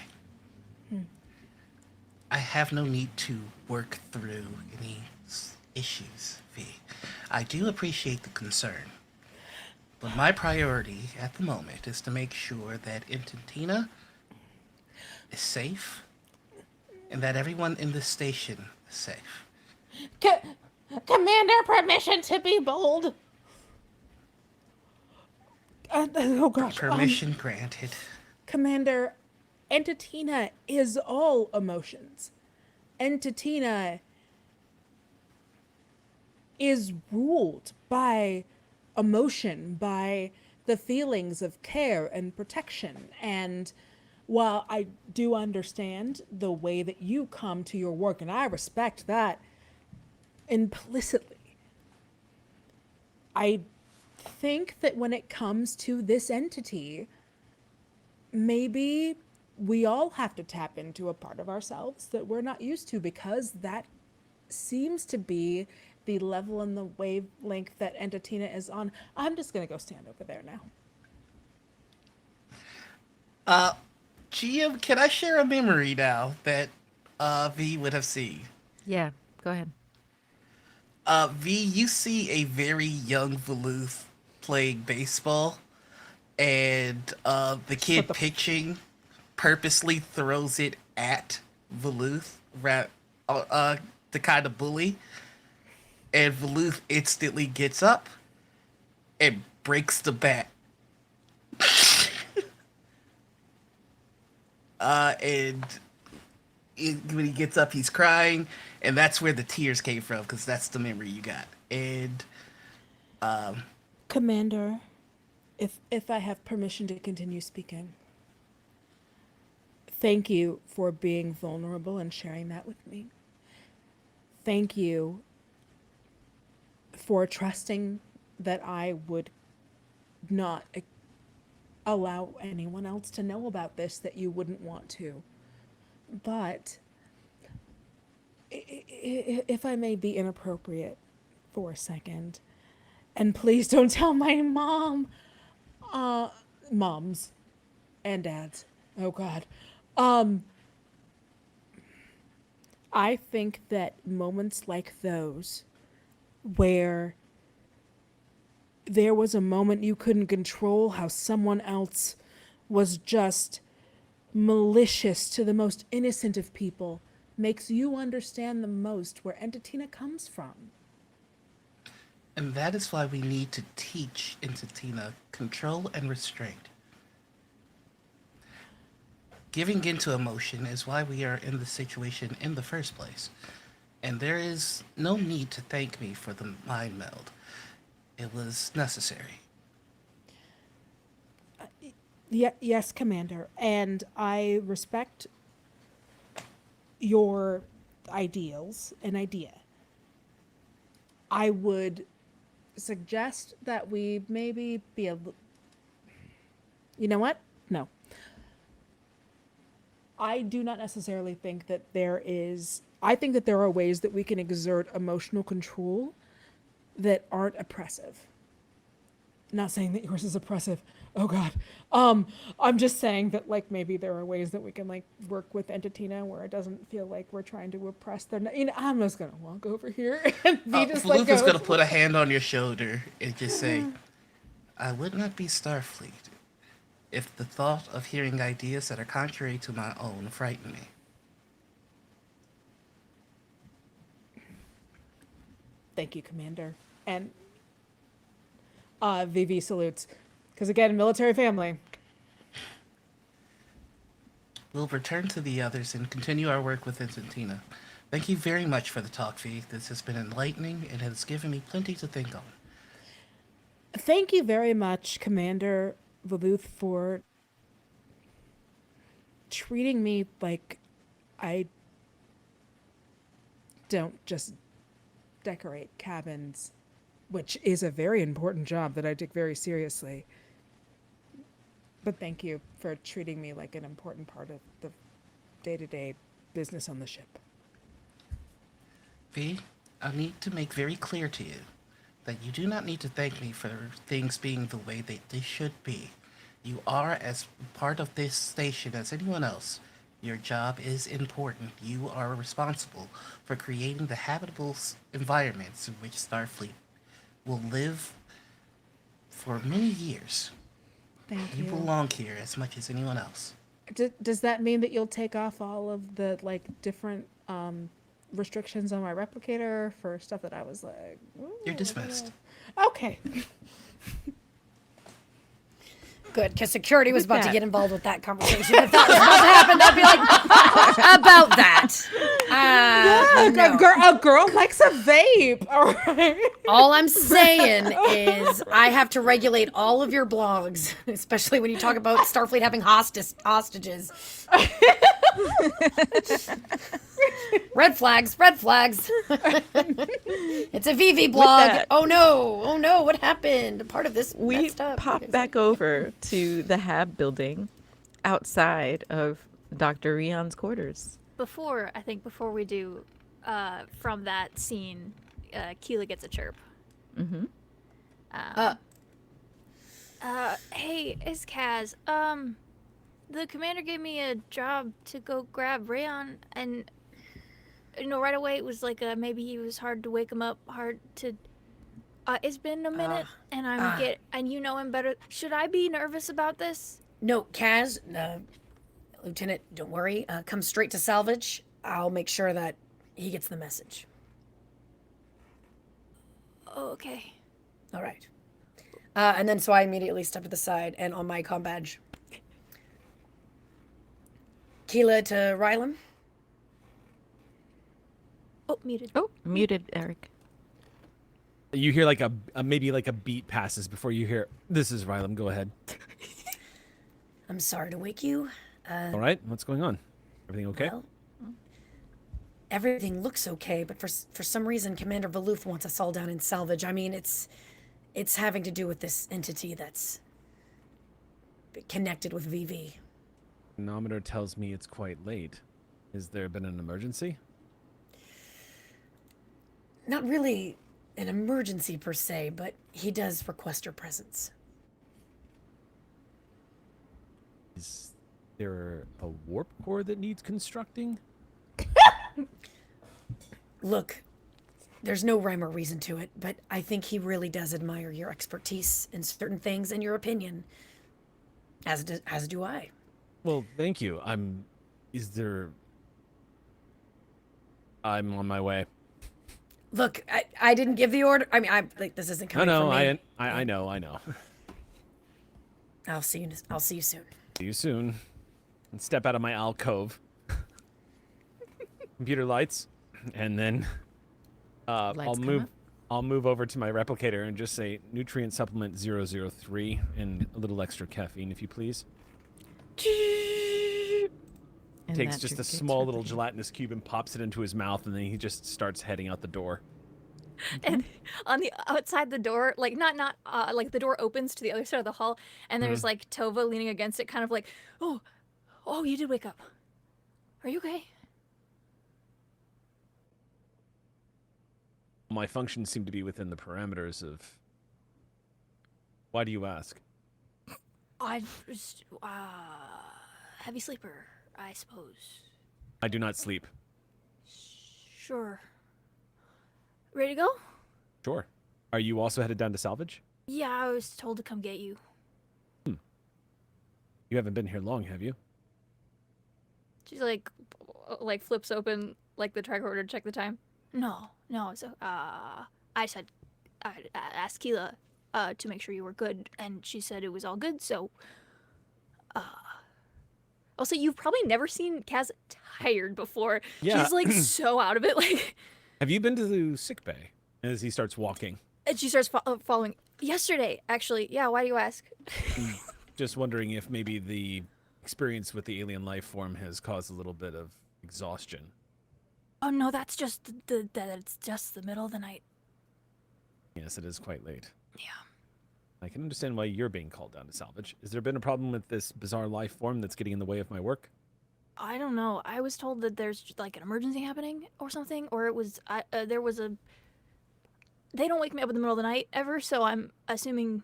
I have no need to work through any issues, V. I do appreciate the concern, but my priority at the moment is to make sure that Ententina is safe and that everyone in this station is safe. Commander, permission to be bold. Oh gosh. Permission granted. Commander, Ententina is all emotions. Ententina is ruled by emotion, by the feelings of care and protection. And while I do understand the way that you come to your work, and I respect that implicitly, I think that when it comes to this entity, maybe we all have to tap into a part of ourselves that we're not used to, because that seems to be the level and the wavelength that Ententina is on. I'm just going to go stand over there now. GM, can I share a memory now that V would have seen? Yeah, go ahead. V, you see a very young Veluth playing baseball, and the kid pitching purposely throws it at Veluth to kind of bully, and Veluth instantly gets up and breaks the bat. And when he gets up, he's crying, and that's where the tears came from, because that's the memory you got. And Commander, if I have permission to continue speaking, thank you for being vulnerable and sharing that with me. Thank you for trusting that I would not allow anyone else to know about this that you wouldn't want to. But if I may be inappropriate for a second, and please don't tell my moms and dads. Oh God. I think that moments like those, where there was a moment you couldn't control how someone else was just malicious to the most innocent of people, makes you understand the most where Ententina comes from. And that is why we need to teach Ententina control and restraint. Giving into emotion is why we are in the situation in the first place. And there is no need to thank me for the mind meld. It was necessary. Yes, Commander. And I respect your ideals and idea. I would suggest that we maybe be a... You know what? No. I do not necessarily think that there is... I think that there are ways that we can exert emotional control that aren't oppressive. Not saying that yours is oppressive. Oh God. I'm just saying that, like, maybe there are ways that we can, like, work with Ententina where it doesn't feel like we're trying to oppress their... You know, I'm just gonna walk over here and be just like... Luca's gonna put a hand on your shoulder and just say, I would not be Starfleet if the thought of hearing ideas that are contrary to my own frightened me. Thank you, Commander. And Veevee salutes. Because again, military family. We'll return to the others and continue our work with Ententina. Thank you very much for the talk, V. This has been enlightening and has given me plenty to think on. Thank you very much, Commander Veluth, for treating me like I don't just decorate cabins, which is a very important job that I take very seriously. But thank you for treating me like an important part of the day-to-day business on the ship. V, I need to make very clear to you that you do not need to thank me for things being the way they should be. You are as part of this station as anyone else. Your job is important. You are responsible for creating the habitable environments in which Starfleet will live for many years. Thank You you. belong here as much as anyone else. Does that mean that you'll take off all of the different restrictions on my replicator for stuff that I was like? You're dismissed. Okay. Good, because security was With about to that. get involved with that conversation. If that was about to happen, I'd be like, about that. A girl likes a vape. All right. All I'm saying is I have to regulate all of your blogs, especially when you talk about Starfleet having hostages. Red flags, red flags. It's a Veevee blog. that- Oh no, what happened? Part of this We messed up. pop back over to the Hab building outside of Dr. Reon's quarters. Before we do, from that scene, Qila gets a chirp. Mm-hmm. Hey, it's Kaz. The commander gave me a job to go grab Reon, and right away it was like maybe he was hard to wake him up, hard to. It's been a minute, and and you know him better. Should I be nervous about this? No, Kaz, Lieutenant, don't worry. Come straight to salvage. I'll make sure that he gets the message. Oh, okay. All right. And then so I immediately step to the side and on my comm badge. Qila to Rylem. Oh, muted. Oh, muted, Eric. You hear like a maybe like a beat passes before you hear, "This is Rylem, go ahead." I'm sorry to wake you. All right, what's going on? Everything okay? Well, everything looks okay, but for some reason, Commander Valoof wants us all down in salvage. I mean, it's having to do with this entity that's connected with Veevee. Chronometer tells me it's quite late. Has there been an emergency? Not really an emergency per se, but he does request your presence. Is there a warp core that needs constructing? Look, there's no rhyme or reason to it, but I think he really does admire your expertise in certain things and your opinion. As do I. Well, thank you. I'm on my way. Look, I didn't give the order. I mean, this isn't coming from me. I know. I'll see you soon. See you soon. And step out of my alcove. Computer lights, and then I'll move over to my replicator and just say nutrient supplement 003 and a little extra caffeine, if you please. And Takes that just a gets small little replicated. gelatinous cube and pops it into his mouth, and then he just starts heading out the door. And on the outside the door, like not like the door opens to the other side of the hall, and there's like Tovaa leaning against it, kind of like, oh, you did wake up. Are you okay? My functions seem to be within the parameters of... Why do you ask? I was heavy sleeper, I suppose. I do not sleep. Sure. Ready to go? Sure. Are you also headed down to salvage? Yeah, I was told to come get you. You haven't been here long, have you? She's like flips open like the tricorder to check the time. No. So I said I asked Qila to make sure you were good, and she said it was all good. So also, you've probably never seen Kaz tired before. Yeah. She's like so out of it. Like, Have you been to the sickbay? As he starts walking. and she starts following. Yesterday, actually. Yeah. Why do you ask? Just wondering if maybe the experience with the alien life form has caused a little bit of exhaustion. Oh no, that's just it's just the middle of the night. Yes, it is quite late. Yeah. I can understand why you're being called down to salvage. Has there been a problem with this bizarre life form that's getting in the way of my work? I don't know. I was told that there's like an emergency happening or something, or it was there was a. They don't wake me up in the middle of the night ever, so I'm assuming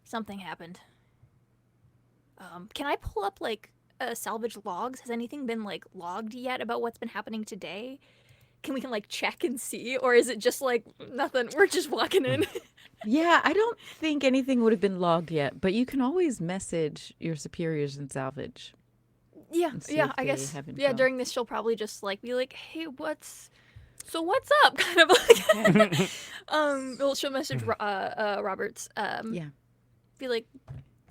something happened. Can I pull up like salvage logs? Has anything been like logged yet about what's been happening today? Can we like check and see, or is it just like nothing? We're just walking in. Yeah, I don't think anything would have been logged yet, but you can always message your superiors in salvage. Yeah, and see yeah. if I they guess. have Yeah, info. during this, she'll probably just like be like, "Hey, what's up?" Kind of like. Well, she'll message Roberts. Yeah. Be like,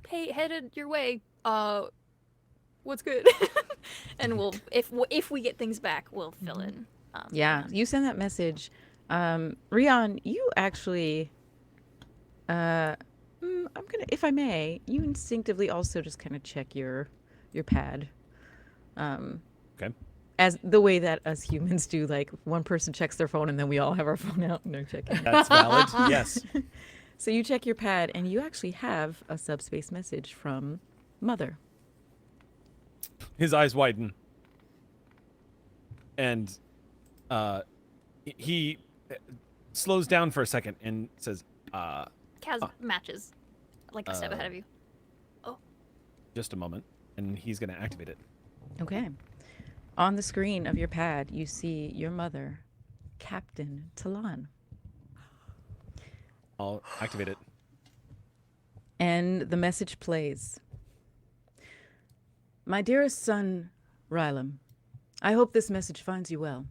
"Hey, headed your way. What's good?" And we'll if we get things back, we'll fill in. Yeah, you send that message. Reon, you actually, I'm gonna, if I may, you instinctively also just kind of check your pad. Okay. As the way that us humans do, like one person checks their phone and then we all have our phone out. No checking. That's valid. Yes. So you check your pad and you actually have a subspace message from Mother. His eyes widen. And he slows down for a second and says, Kaz matches like a step ahead of you. Oh. just a moment. And he's going to activate it. Okay. On the screen of your pad, you see your mother, Captain Talon. I'll activate it. And the message plays. My dearest son, Rylem, I hope this message finds you well.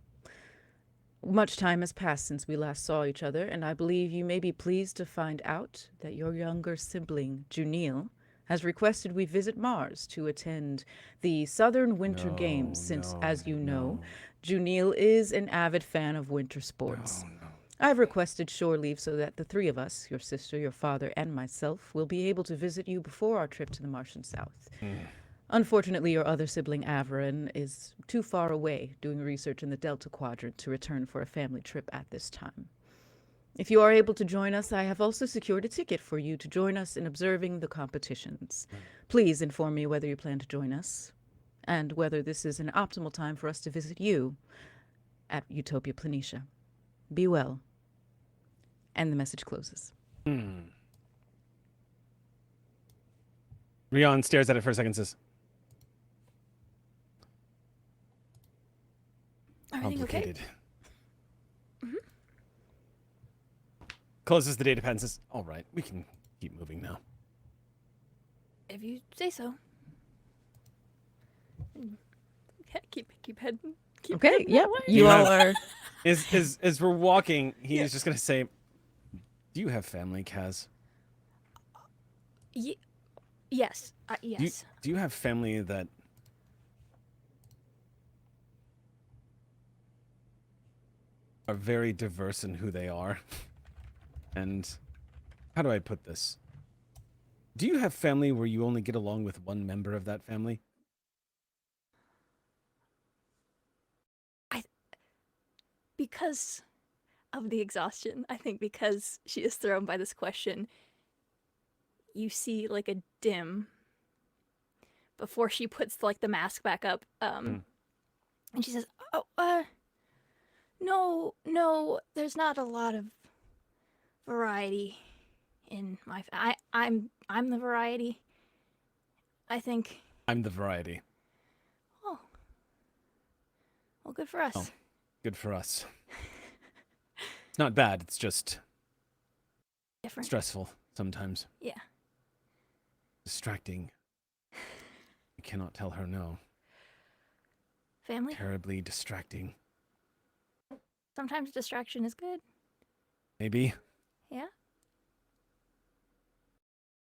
Much time has passed since we last saw each other, and I believe you may be pleased to find out that your younger sibling, Junil, has requested we visit Mars to attend the Southern Winter Games, since, as you know, Junil is an avid fan of winter sports. I've requested shore leave so that the three of us, your sister, your father, and myself, will be able to visit you before our trip to the Martian South. Unfortunately, your other sibling, Averin, is too far away doing research in the Delta Quadrant to return for a family trip at this time. If you are able to join us, I have also secured a ticket for you to join us in observing the competitions. Please inform me whether you plan to join us, and whether this is an optimal time for us to visit you at Utopia Planitia. Be well. And the message closes. Reon stares at it for a second and says, Everything okay? complicated. Closes the data pad and says, all right, we can keep moving now. If you say so. Keep heading. Okay, heading yeah, that way. you all are. As we're walking, he's just going to say, do you have family, Kaz? Yes. Yes. Do you have family that are very diverse in who they are? And how do I put this? Do you have family where you only get along with one member of that family? Because of the exhaustion, I think because she is thrown by this question, you see like a dim before she puts like the mask back up. And she says, no, there's not a lot of variety in my I'm the variety. I think. I'm the variety. Oh. Well, good for us. Oh, good for us. It's not bad, it's just different. Stressful sometimes. Yeah. Distracting. I cannot tell her no. Family? Terribly distracting. Sometimes distraction is good. Maybe. Yeah.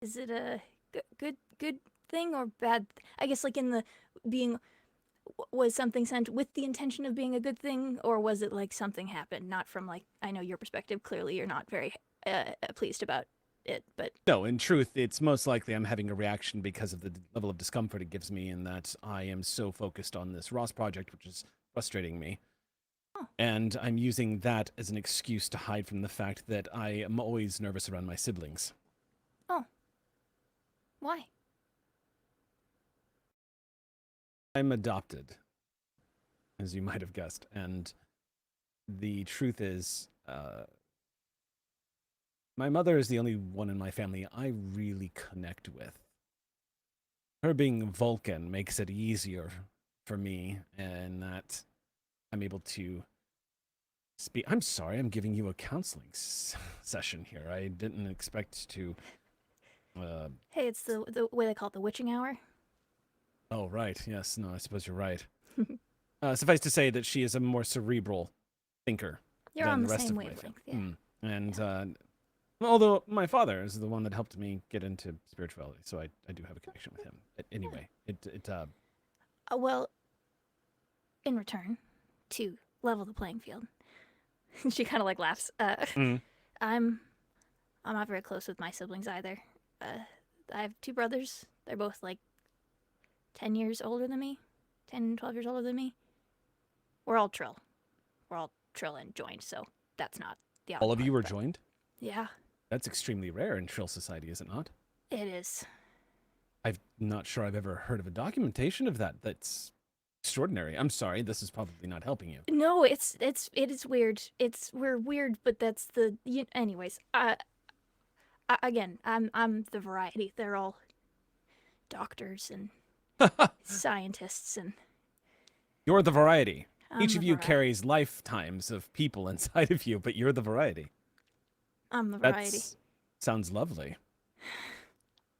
Is it a good thing or bad? I guess like in the being, was something sent with the intention of being a good thing, or was it like something happened? Not from like, I know your perspective, clearly you're not very pleased about it, but No, in truth, it's most likely I'm having a reaction because of the level of discomfort it gives me, in that I am so focused on this Ross project, which is frustrating me. And I'm using that as an excuse to hide from the fact that I am always nervous around my siblings. Oh. Why? I'm adopted, as you might have guessed, and the truth is, my mother is the only one in my family I really connect with. Her being Vulcan makes it easier for me, and that I'm able to speak. I'm sorry, I'm giving you a counseling session here. I didn't expect to. Hey, it's the way they call it the witching hour. Oh, right. Yes. No, I suppose you're right. Suffice to say that she is a more cerebral thinker You're than on the the rest same of my wavelength, family. And although my father is the one that helped me get into spirituality, so I do have a connection with him. Anyway, Well, in return, to level the playing field, she kind of like laughs. I'm not very close with my siblings either. I have 2 brothers. They're both like 10 years older than me, 10, 12 years older than me. We're all Trill. We're all Trill and joined, so that's not the all of you were joined? Yeah, That's extremely rare in Trill society, is it not? it is. I'm not sure I've ever heard of a documentation of that. That's extraordinary. I'm sorry, this is probably not helping you. No, it is weird. We're weird, but that's the anyways. Again, I'm the variety. They're all doctors and scientists, and You're the variety. I'm Each the of you variety. carries lifetimes of people inside of you, but you're the variety. I'm the variety. That sounds lovely.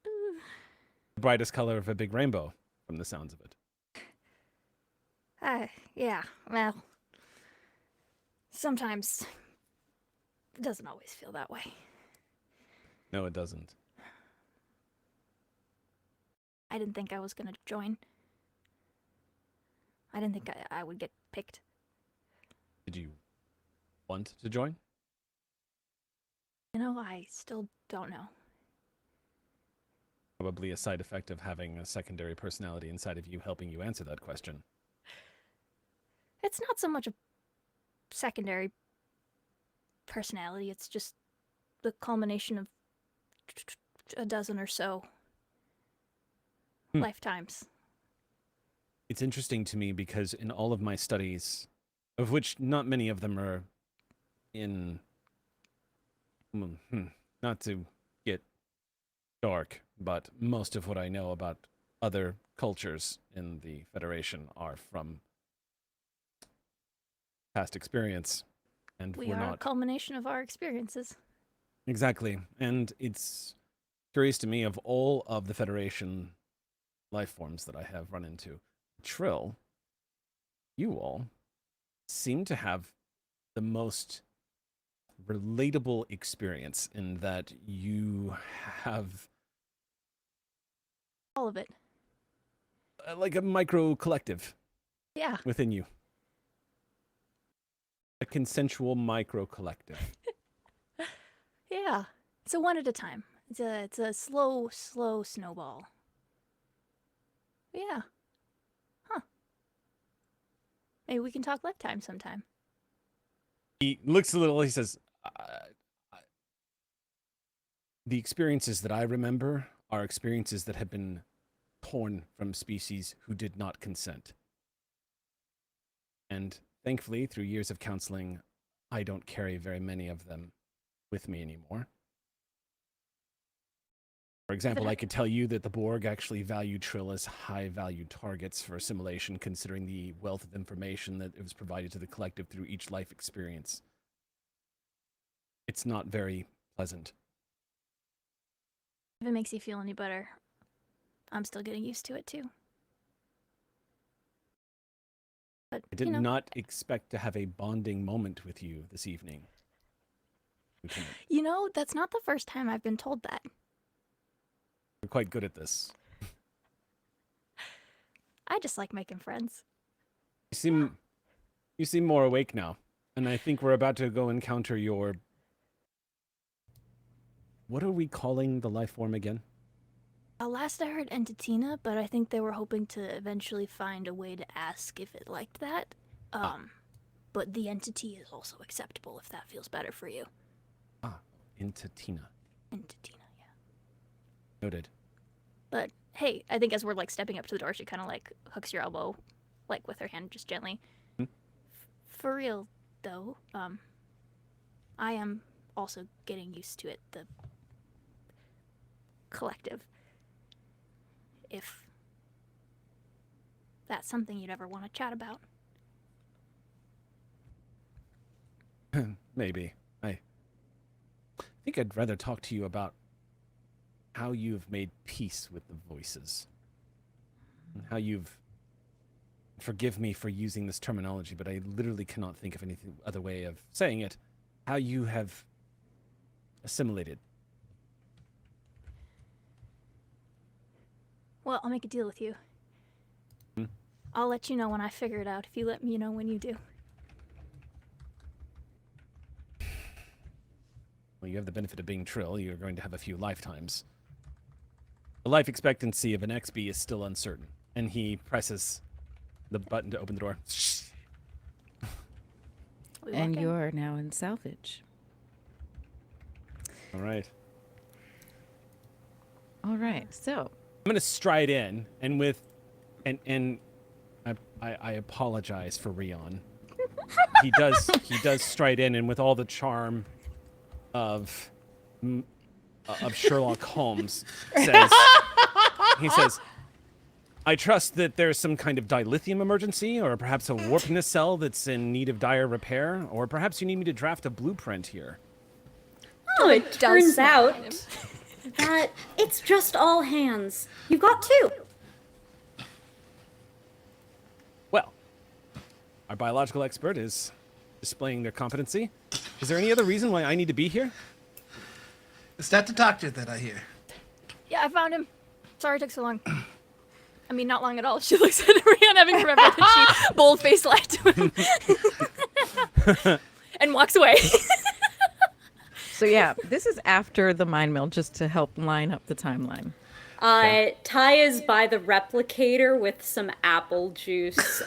The brightest color of a big rainbow, from the sounds of it. Yeah. Well, sometimes it doesn't always feel that way. No, it doesn't. I didn't think I was gonna join. I didn't think I would get picked. Did you want to join? You know, I still don't know. Probably a side effect of having a secondary personality inside of you helping you answer that question. It's not so much a secondary personality, it's just the culmination of a dozen or so lifetimes. It's interesting to me because in all of my studies, of which not many of them are in... not to get dark, but most of what I know about other cultures in the Federation are from past experience, and We we're are not a culmination of our experiences. exactly. And it's curious to me, of all of the Federation life forms that I have run into, Trill, you all seem to have the most relatable experience in that you have All of it. like a micro collective Yeah. within you. A consensual micro collective. Yeah. It's a one at a time. It's a slow snowball. Yeah. Huh. Maybe we can talk lifetime sometime. He looks a little, he says, the experiences that I remember are experiences that have been torn from species who did not consent. And thankfully, through years of counseling, I don't carry very many of them with me anymore. For example, I could tell you that the Borg actually value Trill as high-value targets for assimilation, considering the wealth of information that it was provided to the collective through each life experience. It's not very pleasant. If it makes you feel any better, I'm still getting used to it too. But, I did not expect to have a bonding moment with you this evening, Lieutenant. You know, that's not the first time I've been told that. You're quite good at this. I just like making friends. You seem more awake now, and I think we're about to go encounter your... What are we calling the life form again? Last I heard Entitina, but I think they were hoping to eventually find a way to ask if it liked that. But the entity is also acceptable if that feels better for you. Into Tina. Into Tina, yeah. Noted. But hey, I think as we're like stepping up to the door, she kind of like hooks your elbow, like with her hand, just gently. For real, though, I am also getting used to it. The collective. If that's something you'd ever want to chat about. Maybe. I think I'd rather talk to you about how you've made peace with the voices. And how you've... Forgive me for using this terminology, but I literally cannot think of any other way of saying it. How you have assimilated. Well, I'll make a deal with you. I'll let you know when I figure it out, if you let me know when you do. Well, you have the benefit of being Trill. You're going to have a few lifetimes. The life expectancy of an XB is still uncertain. And he presses the button to open the door. And you're now in salvage. All right. All right, so I'm going to stride in, and with... And I apologize for Reon. He does stride in, and with all the charm of Sherlock Holmes, he says, I trust that there's some kind of dilithium emergency, or perhaps a warp nacelle that's in need of dire repair, or perhaps you need me to draft a blueprint here. Oh, it turns out that it's just all hands. You've got two. Well, our biological expert is displaying their competency. Is there any other reason why I need to be here? Is that the doctor that I hear? Yeah, I found him. Sorry it took so long. I mean, not long at all. She looks at Reon, having remembered that she bold-faced lied to him. And walks away. So yeah, this is after the mind meld, just to help line up the timeline. Ty is by the replicator with some apple juice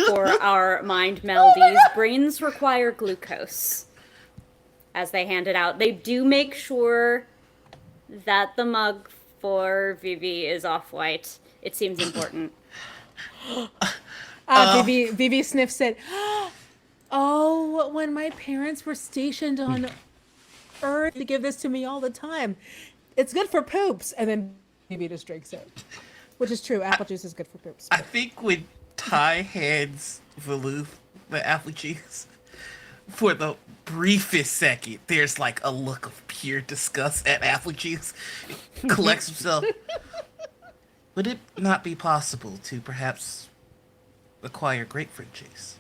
for our mind meldies. Brains require glucose. As they hand it out, they do make sure that the mug for Veevee is off-white. It seems important. Veevee sniffs it. Oh, when my parents were stationed on Earth, they give this to me all the time. It's good for poops. And then Veevee just drinks it. Which is true. Apple juice is good for poops. I think when Ty hands Veluth the apple juice, for the briefest second, there's like a look of pure disgust at apple juice. He collects himself. Would it not be possible to perhaps acquire grapefruit juice?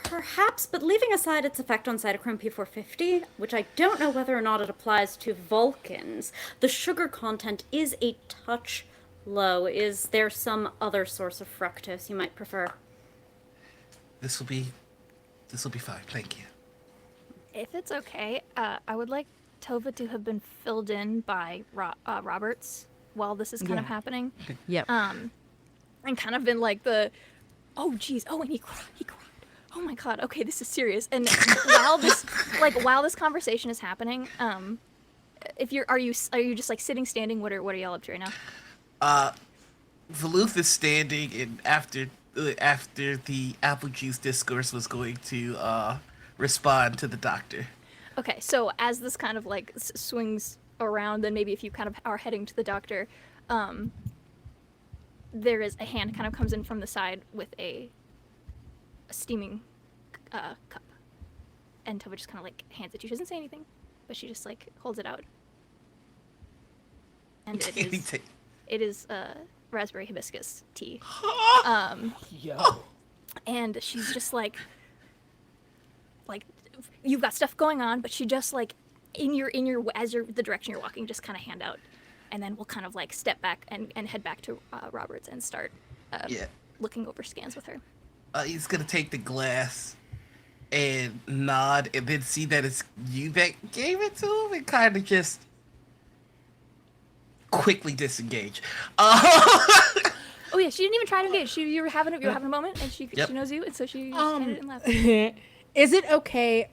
Perhaps, but leaving aside its effect on cytochrome P450, which I don't know whether or not it applies to Vulcans, the sugar content is a touch low. Is there some other source of fructose you might prefer? This will be fine, thank you. If it's okay, I would like Tovaa to have been filled in by Roberts while this is kind of happening. Yep. And kind of been like the, oh geez, oh, and he cried. Oh my god, okay, this is serious. And while this conversation is happening, are you just like sitting, standing? What are y'all up to right now? Veluth is standing, and after the apple juice discourse was going to respond to the doctor. Okay, so as this kind of like swings around, then maybe if you kind of are heading to the doctor, there is a hand kind of comes in from the side with a steaming cup, and Tovaa just kind of like hands it to you. She doesn't say anything, but she just like holds it out, and it is raspberry hibiscus tea. And she's just like you've got stuff going on, but she just like the direction you're walking, just kind of hand out, and then we'll kind of like step back and head back to Roberts and start looking over scans with her. He's gonna take the glass and nod, and then see that it's you that gave it to him, and kind of just quickly disengage. Oh yeah, she didn't even try to engage. You were having a moment, and she knows you, and so she just handed it and left. Is it okay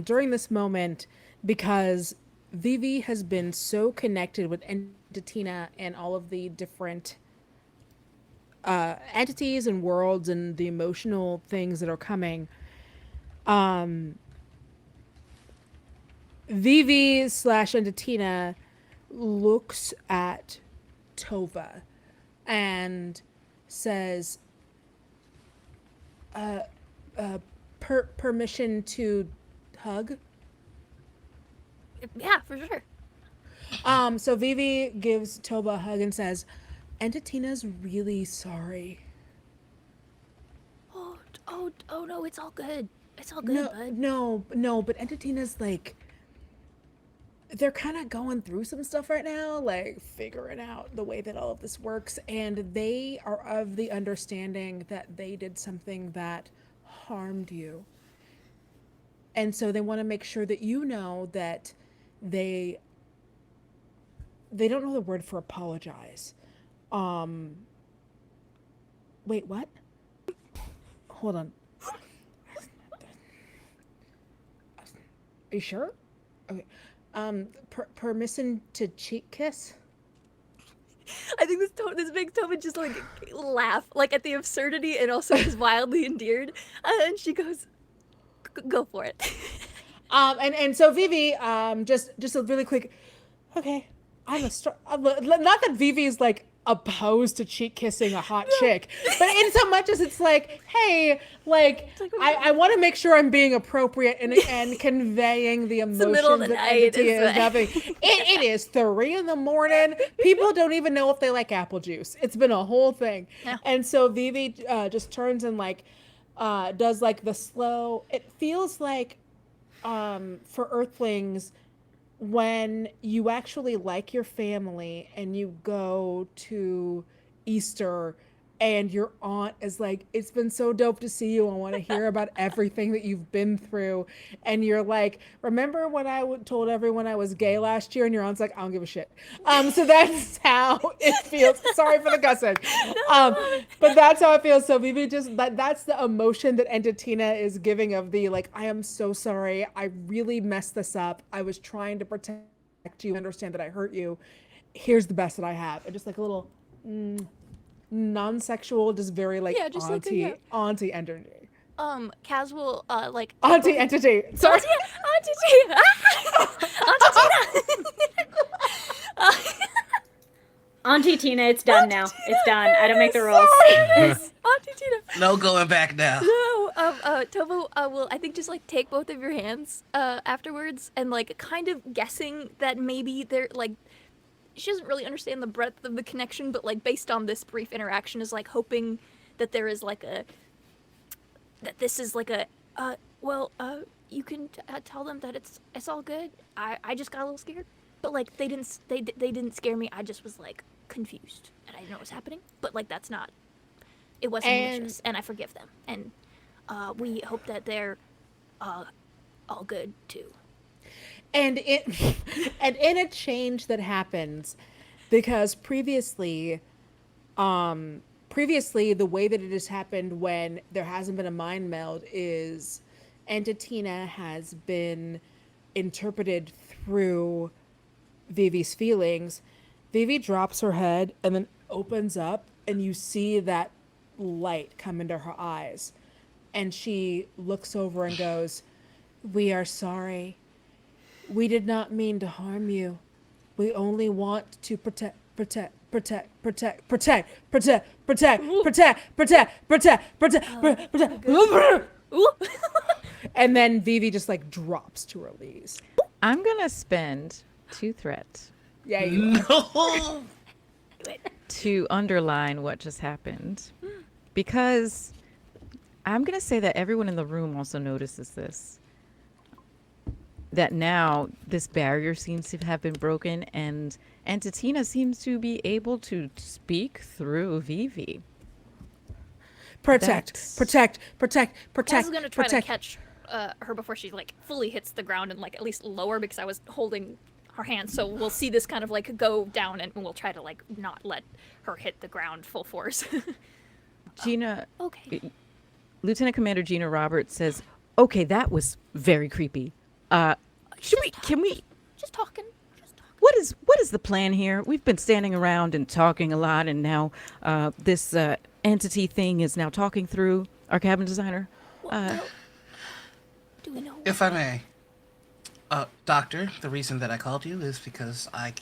during this moment, because Veevee has been so connected with Entitina and all of the different entities and worlds and the emotional things that are coming, Veevee/Entitina looks at Tovaa and says, permission to hug? Yeah, for sure. So Veevee gives Tovaa a hug and says, Entitina's really sorry. Oh no, it's all good. It's all good, bud. No, but Entitina's like, they're kind of going through some stuff right now, like figuring out the way that all of this works, and they are of the understanding that they did something that harmed you. And so they want to make sure that you know that they don't know the word for apologize. Wait, what? Hold on. Are you sure? Okay. Permission to cheek kiss? I think this makes Tovaa just like laugh, like at the absurdity and also is wildly endeared. And she goes, "Go for it." And so Veevee, just a really quick, okay, not that Veevee's like opposed to cheek kissing a hot chick, but in so much as it's like, hey, like I want to make sure I'm being appropriate and conveying the emotions that entity is having. It is 3 a.m. People don't even know if they like apple juice. It's been a whole thing. Yeah. And so Veevee just turns and like does like the slow. It feels like for Earthlings, when you actually like your family and you go to Easter and your aunt is like, it's been so dope to see you. I want to hear about everything that you've been through. And you're like, remember when I told everyone I was gay last year? And your aunt's like, I don't give a shit. So that's how it feels. Sorry for the cussing. But that's how it feels. So Veevee just, that's the emotion that Entitina is giving of the, like, I am so sorry. I really messed this up. I was trying to protect you, understand that I hurt you. Here's the best that I have. And just like a little non-sexual, just very like just auntie energy. Casual like auntie entity. Sorry. Auntie Tina, it's done now. It's done. I don't make the rules. Auntie Tina. No going back now. No, Tovaa will, I think, just like take both of your hands afterwards and like kind of guessing that maybe they're like, she doesn't really understand the breadth of the connection, but like based on this brief interaction is like hoping that there is like that this is like you can tell them that it's all good. I just got a little scared, but like they didn't scare me. I just was like confused and I didn't know what was happening, but like it wasn't malicious, and I forgive them, and we hope that they're all good too. And in a change that happens, because previously the way that it has happened when there hasn't been a mind meld is Entitina has been interpreted through Veevee's feelings. Veevee drops her head and then opens up, and you see that light come into her eyes, and she looks over and goes, "We are sorry. We did not mean to harm you. We only want to protect. And then Veevee just like drops to release. I'm gonna spend 2 threats. Yeah, you are. To underline what just happened, because I'm gonna say that everyone in the room also notices this. That now this barrier seems to have been broken, and Entitina seems to be able to speak through Veevee. Protect. I was gonna try to catch her before she like fully hits the ground and like at least lower, because I was holding her hands. So we'll see this kind of like go down, and we'll try to like not let her hit the ground full force. Gina. Okay. Lieutenant Commander Gina Roberts says, "Okay, that was very creepy. Can we just talking? What is the plan here? We've been standing around and talking a lot, and now this entity thing is now talking through our cabin designer. Do we know? If I may, Doctor, the reason that I called you is because I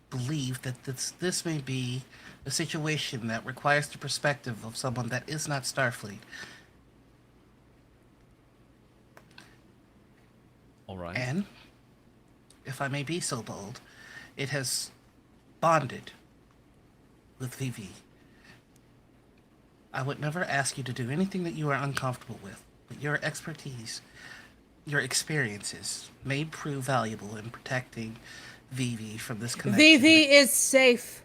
believe that this may be a situation that requires the perspective of someone that is not Starfleet. All right. And, if I may be so bold, it has bonded with Veevee. I would never ask you to do anything that you are uncomfortable with, but your expertise, your experiences may prove valuable in protecting Veevee from this connection. Veevee is safe.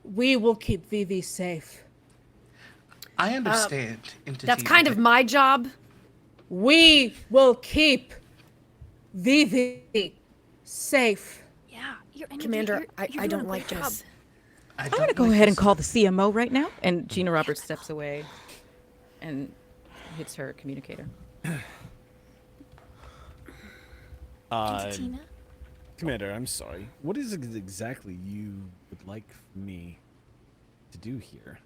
We will keep Veevee safe. I understand. That's kind of my job. We will keep Veevee safe. Yeah, Commander, I don't like this. I'm going to go ahead and call the CMO right now. And Gina Roberts steps away and hits her communicator. Commander, I'm sorry. What is it exactly you would like me to do here?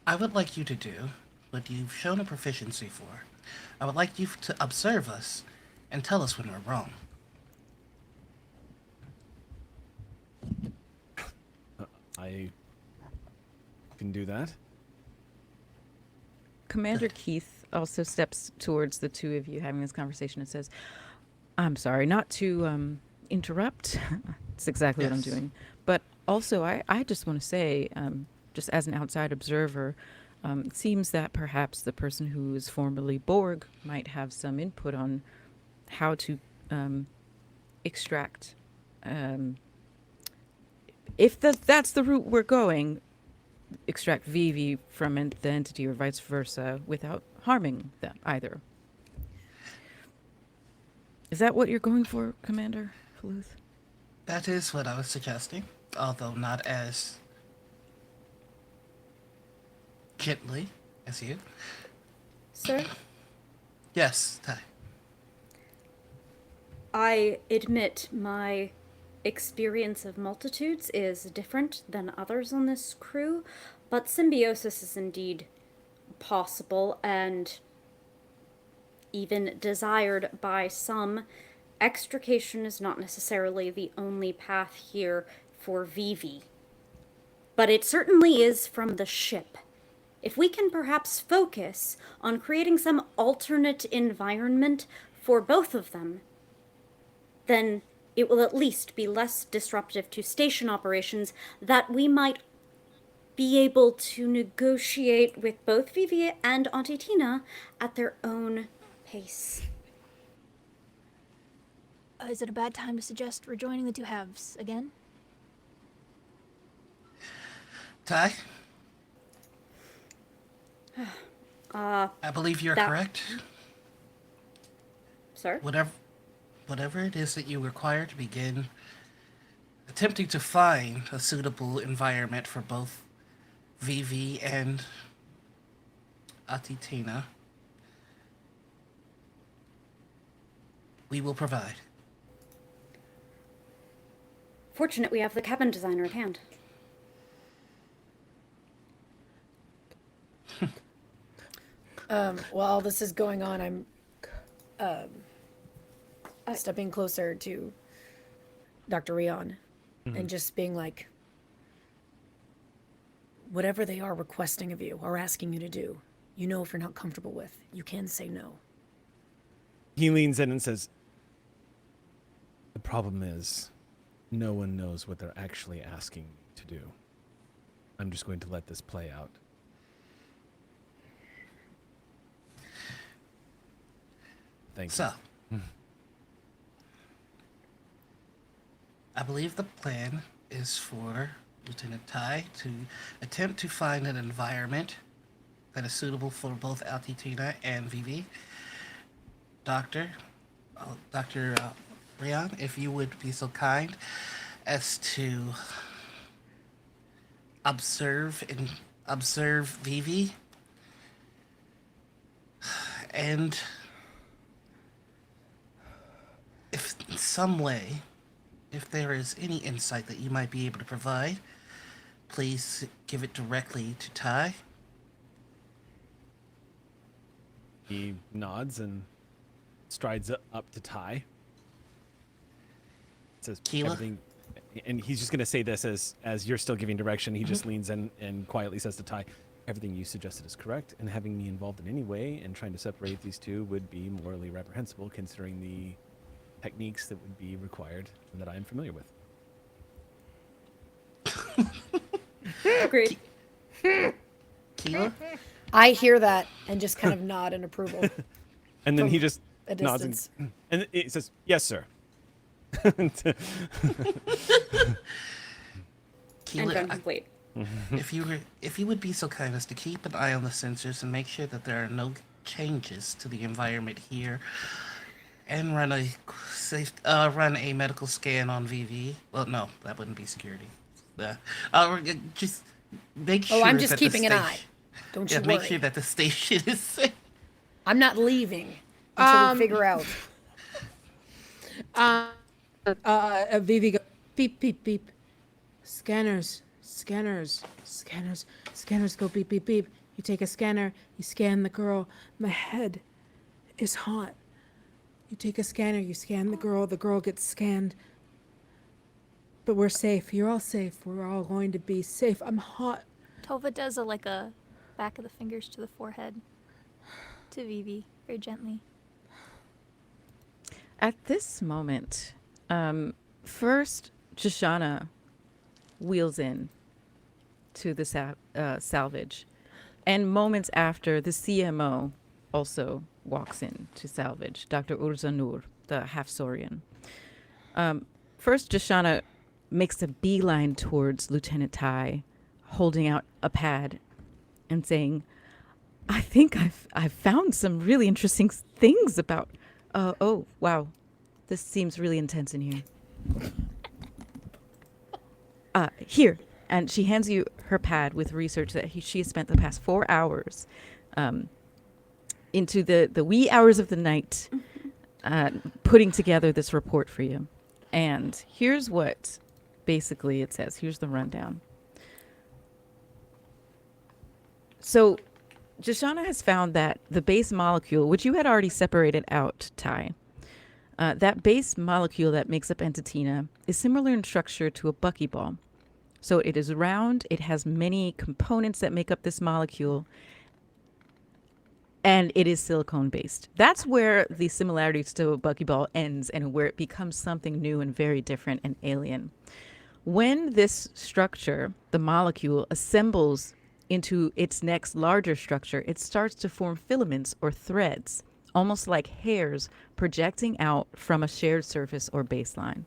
I would like you to do what you've shown a proficiency for. I would like you to observe us and tell us when we're wrong. I can do that. Commander Keith also steps towards the two of you having this conversation and says, "I'm sorry, not to interrupt." It's exactly what I'm doing. But also, I just want to say, just as an outside observer, it seems that perhaps the person who is formerly Borg might have some input on how to extract. If that's the route we're going, extract Veevee from the entity or vice versa without harming them either. Is that what you're going for, Commander Faluth? That is what I was suggesting, although not as gently as you. Sir? Yes, Ty. I admit my experience of multitudes is different than others on this crew, but symbiosis is indeed possible and even desired by some. Extrication is not necessarily the only path here for Veevee, but it certainly is from the ship. If we can perhaps focus on creating some alternate environment for both of them, then it will at least be less disruptive to station operations that we might be able to negotiate with both Veevee and Auntie Tina at their own pace. Is it a bad time to suggest rejoining the two halves again? Ty? I believe you're correct. Sir? Whatever it is that you require to begin attempting to find a suitable environment for both Veevee and Auntie Tina, we will provide. Fortunate we have the cabin designer at hand. While all this is going on, I'm stepping closer to Dr. Reon and just being like, whatever they are requesting of you or asking you to do, you know, if you're not comfortable with, you can say no. He leans in and says, "The problem is, no one knows what they're actually asking me to do. I'm just going to let this play out." Thanks. So, I believe the plan is for Lieutenant Ty to attempt to find an environment that is suitable for both Auntie Tina and Veevee. Doctor, Dr. Reon, if you would be so kind as to observe Veevee, and if in some way, if there is any insight that you might be able to provide, please give it directly to Ty. He nods and strides up to Ty. Says Qila? everything, and he's just going to say this as you're still giving direction. He just leans in and quietly says to Ty, everything you suggested is correct, and having me involved in any way and trying to separate these two would be morally reprehensible considering the techniques that would be required and that I am familiar with. Agreed. Qila? I hear that and just kind of nod in approval. And then From he just a nods distance. and it says, yes, sir. Qila, And complete. if you would be so kind as to keep an eye on the sensors and make sure that there are no changes to the environment here, and run a medical scan on Veevee. Well, no, that wouldn't be security. Just make sure. Oh, I'm just that the keeping an eye. Don't you worry. Make sure that the station is safe. I'm not leaving until we figure out. Veevee goes, beep, beep, beep. Scanners go beep, beep, beep. You take a scanner, you scan the girl. My head is hot. You take a scanner, you scan the girl gets scanned. But we're safe. You're all safe. We're all going to be safe. I'm hot. Tovaa does a back of the fingers to the forehead to Veevee, very gently. At this moment, first, Shoshana wheels in to the salvage. And moments after, the CMO also walks in to salvage, Dr. Urzanur, the half-Saurian. First, Shoshana makes a beeline towards Lieutenant Ty, holding out a pad and saying, I think I've found some really interesting things about... oh, wow. This seems really intense in here. Here. And she hands you her pad with research that she has spent the past 4 hours into the wee hours of the night putting together this report for you. And here's what basically it says. Here's the rundown. So Shoshana has found that the base molecule, which you had already separated out, Ty, that base molecule that makes up Entatina is similar in structure to a buckyball. So it is round, it has many components that make up this molecule, and it is silicone-based. That's where the similarities to a buckyball ends and where it becomes something new and very different and alien. When this structure, the molecule, assembles into its next larger structure, it starts to form filaments or threads, almost like hairs projecting out from a shared surface or baseline.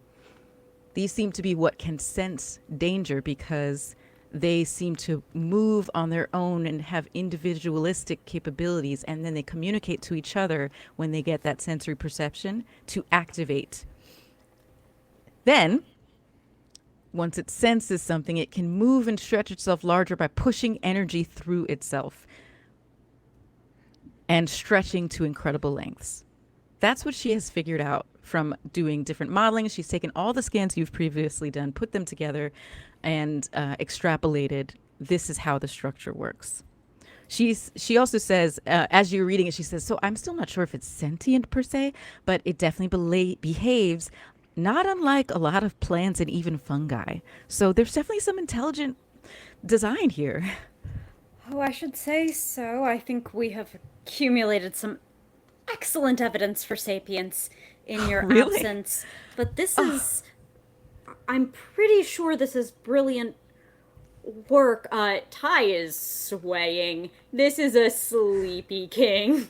These seem to be what can sense danger because they seem to move on their own and have individualistic capabilities, and then they communicate to each other when they get that sensory perception to activate. Then, once it senses something, it can move and stretch itself larger by pushing energy through itself and stretching to incredible lengths. That's what she has figured out from doing different modeling. She's taken all the scans you've previously done, put them together, and extrapolated, this is how the structure works. She also says, as you're reading it, she says, so I'm still not sure if it's sentient per se, but it definitely behaves not unlike a lot of plants and even fungi. So there's definitely some intelligent design here. Oh, I should say so. I think we have accumulated some excellent evidence for sapience in your Really? absence. But this is... I'm pretty sure this is brilliant work. Ty is swaying. This is a sleepy king.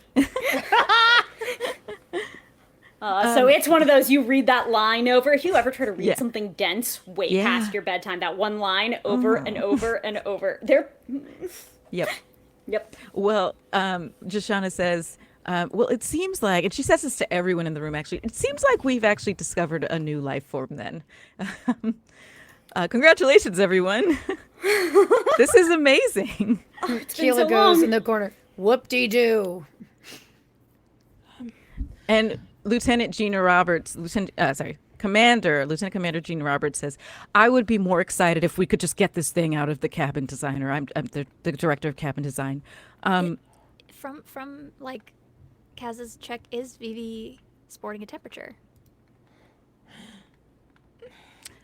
So it's one of those, you read that line over. If you ever try to read something dense way past your bedtime, that one line over and over and over. Yep. Well, Shoshana says, Well, it seems like, and she says this to everyone in the room, actually, it seems like we've actually discovered a new life form then. Congratulations, everyone. This is amazing. Qila goes in the corner. Whoop-de-doo. And Lieutenant Commander Gina Roberts says, I would be more excited if we could just get this thing out of the cabin designer. I'm the director of cabin design. From like Kaz's check, is Veevee sporting a temperature?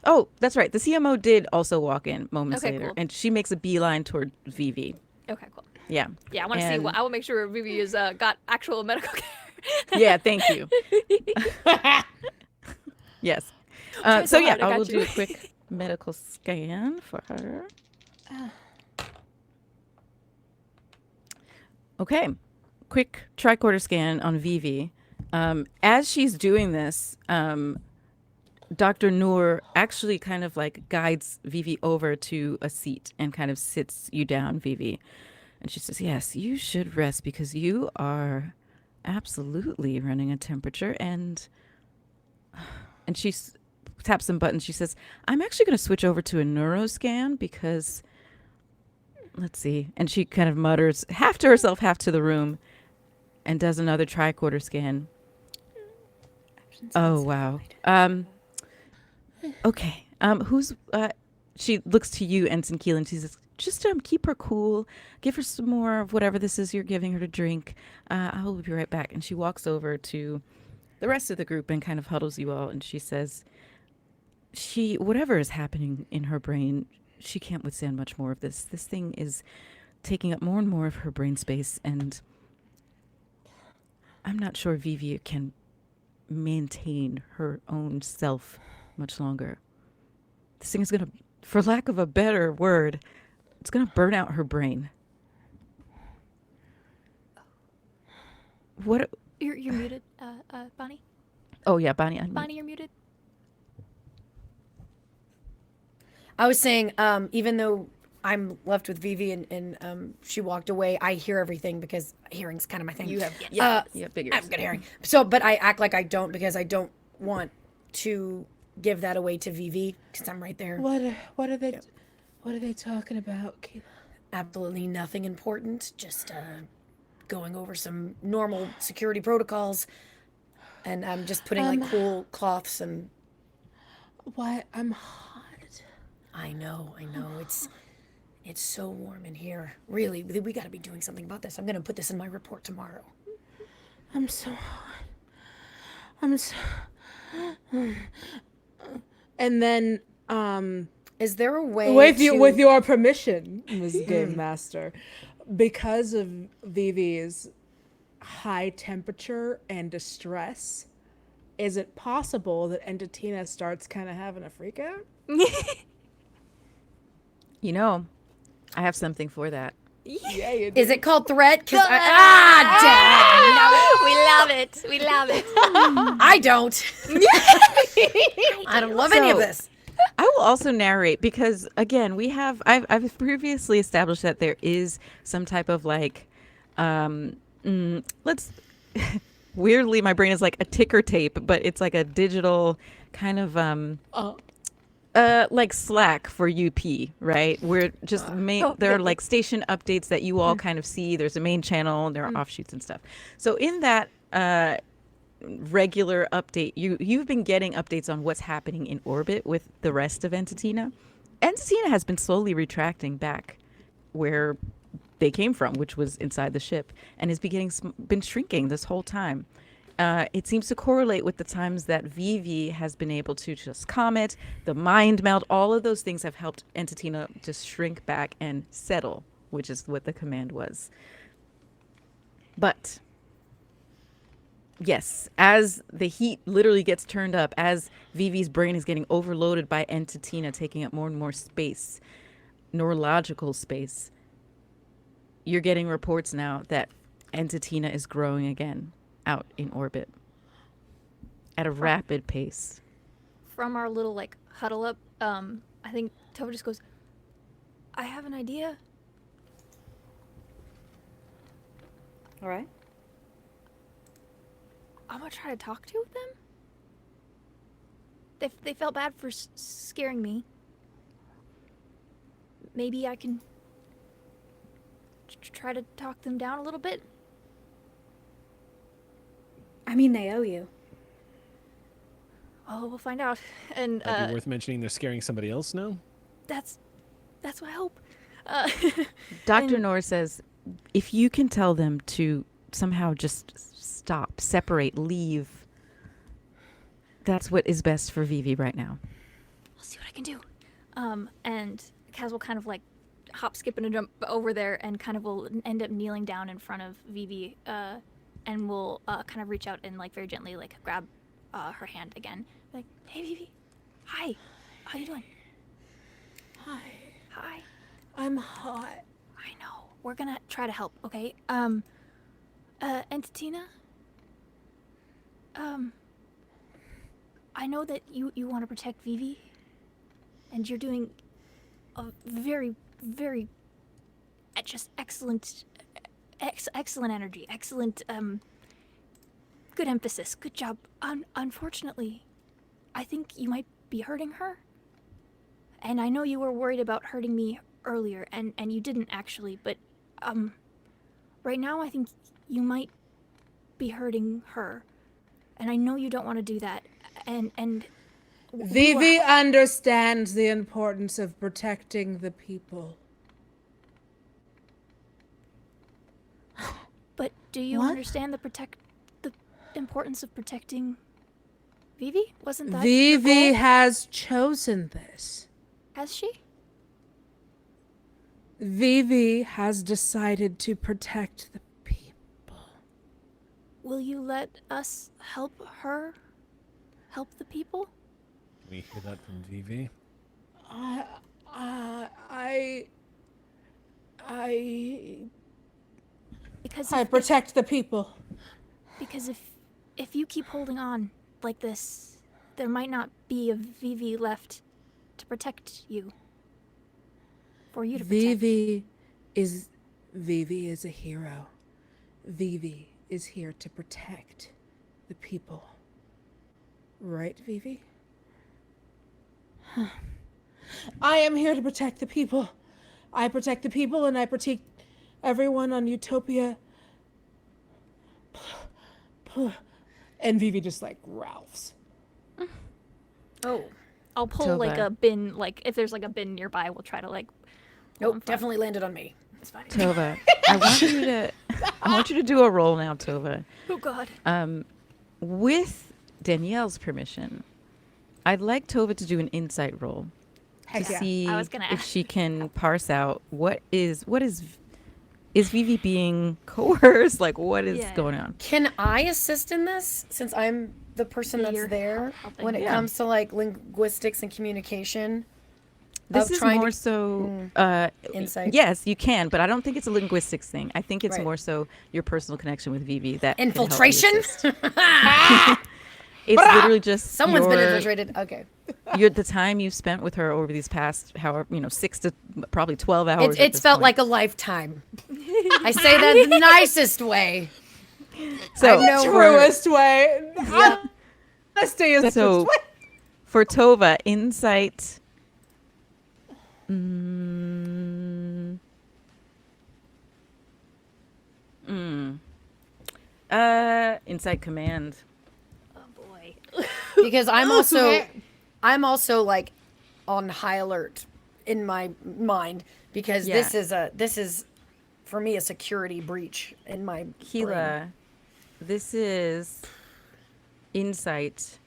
Oh, that's right. The CMO did also walk in moments later, cool. and she makes a beeline toward Veevee. Okay, cool. Yeah. Yeah, I want to see. I will make sure Veevee is got actual medical care. Yeah, thank you. Yes. So yeah, I will do a quick medical scan for her. Okay, quick tricorder scan on Veevee. As she's doing this, Dr. Noor actually kind of like guides Veevee over to a seat and kind of sits you down, Veevee. And she says, yes, you should rest because you are absolutely running a temperature. And she taps some buttons. She says, I'm actually going to switch over to a neuroscan because, let's see. And she kind of mutters, half to herself, half to the room, and does another tricorder scan. Oh, wow. Okay. She looks to you, Ensign Qila, and she says, just keep her cool. Give her some more of whatever this is you're giving her to drink. I will be right back. And she walks over to the rest of the group and kind of huddles you all. And she says, whatever is happening in her brain, she can't withstand much more of this. This thing is taking up more and more of her brain space. And I'm not sure Veevee can maintain her own self much longer. This thing is going to, for lack of a better word, it's going to burn out her brain. What? You're muted, Bonnie. Oh yeah, Bonnie. Bonnie, you're muted. I was saying, even though I'm left with Veevee and she walked away, I hear everything because hearing's kind of my thing. You have big ears. I have good hearing. So, but I act like I don't because I don't want to give that away to Veevee because I'm right there. What are they talking about, Qila? Absolutely nothing important. Just going over some normal security protocols, and I'm just putting like cool cloths and. What? I'm hot. I know. It's so warm in here. Really, we got to be doing something about this. I'm gonna put this in my report tomorrow. I'm so hot. I'm so. And then, is there a way with your permission, Ms. Gamemaster, because of Veevee's high temperature and distress, is it possible that Entertina starts kind of having a freak out? You know, I have something for that. Yeah, you do. Is it called threat? Because We love it. I don't. I don't love any of this. I will also narrate because, again, I've previously established that there is some type of like, weirdly, my brain is like a ticker tape, but it's like a digital kind of, like Slack for UP, right? We're just there are like station updates that you all kind of see. There's a main channel, and there are offshoots and stuff. So in that regular update, you've been getting updates on what's happening in orbit with the rest of Entertina. Entertina has been slowly retracting back where they came from, which was inside the ship, and has been shrinking this whole time. It seems to correlate with the times that Veevee has been able to just comet, the mind meld, all of those things have helped Entertina just shrink back and settle, which is what the command was. But yes, as the heat literally gets turned up, as Veevee's brain is getting overloaded by Entertina taking up more and more space, neurological space, you're getting reports now that Entertina is growing again out in orbit at a rapid pace. From our little like huddle up, I think Tovaa just goes, I have an idea. All right. want to try to talk to them? They felt bad for scaring me. Maybe I can try to talk them down a little bit. I mean, they owe you. Oh, we'll find out. And Might be worth mentioning they're scaring somebody else now. That's what I hope. Dr. Noor says, if you can tell them to somehow just stop, separate, leave, that's what is best for Veevee right now. I'll see what I can do. And Kaz will kind of like hop, skip, and jump over there, and kind of will end up kneeling down in front of Veevee, and will kind of reach out and like very gently like grab her hand again. Like, hey Veevee, hi, how you doing? Hi. Hi. I'm hot. I know. We're gonna try to help, okay? Entitina? I know that you want to protect Veevee, and you're doing a very, very just excellent energy, excellent, good emphasis, good job. Unfortunately, I think you might be hurting her. And I know you were worried about hurting me earlier, and you didn't actually, but, right now I think you might be hurting her. And I know you don't want to do that, and... Veevee understands the importance of protecting the people. But do you understand the importance of protecting Veevee? Wasn't that your Veevee goal? has chosen this. Has she? Veevee has decided to protect the people. Will you let us help her help the people? Can we hear that from Veevee? Because I protect the people. Because if you keep holding on like this, there might not be a Veevee left to protect you. For you to protect. Veevee is a hero. Veevee is here to protect the people. Right, Veevee? I am here to protect the people. I protect the people, and I protect everyone on Utopia. And Veevee just like Ralphs. Oh. I'll pull Tovaa. like a bin, like if there's like a bin nearby, we'll try to like. Nope, definitely landed on me. It's fine. Tovaa, I want you to do a roll now, Tovaa. Oh God. With Danielle's permission, I'd like Tovaa to do an insight roll Heck to yeah. see I was gonna if ask. she can parse out what is Veevee being coerced? Like, what is going on? Can I assist in this since I'm the person that's You're there helping. when it Yeah. comes to like linguistics and communication? This of is trying more to- so insight. Yes, you can, but I don't think it's a linguistics thing. I think it's Right. more so your personal connection with Veevee that can help you Infiltration? assist. It's literally just Someone's been your- infiltrated. Okay. the time you've spent with her over these past 6 to probably 12 hours. at It's this felt point. like a lifetime. I say that the nicest way. So I know Truest way. Yeah. Honesty is the So truest way. for Tovaa, insight. Insight command. Oh boy. Because I'm also like on high alert in my mind because this is for me a security breach in my brain. Qila, this is insight.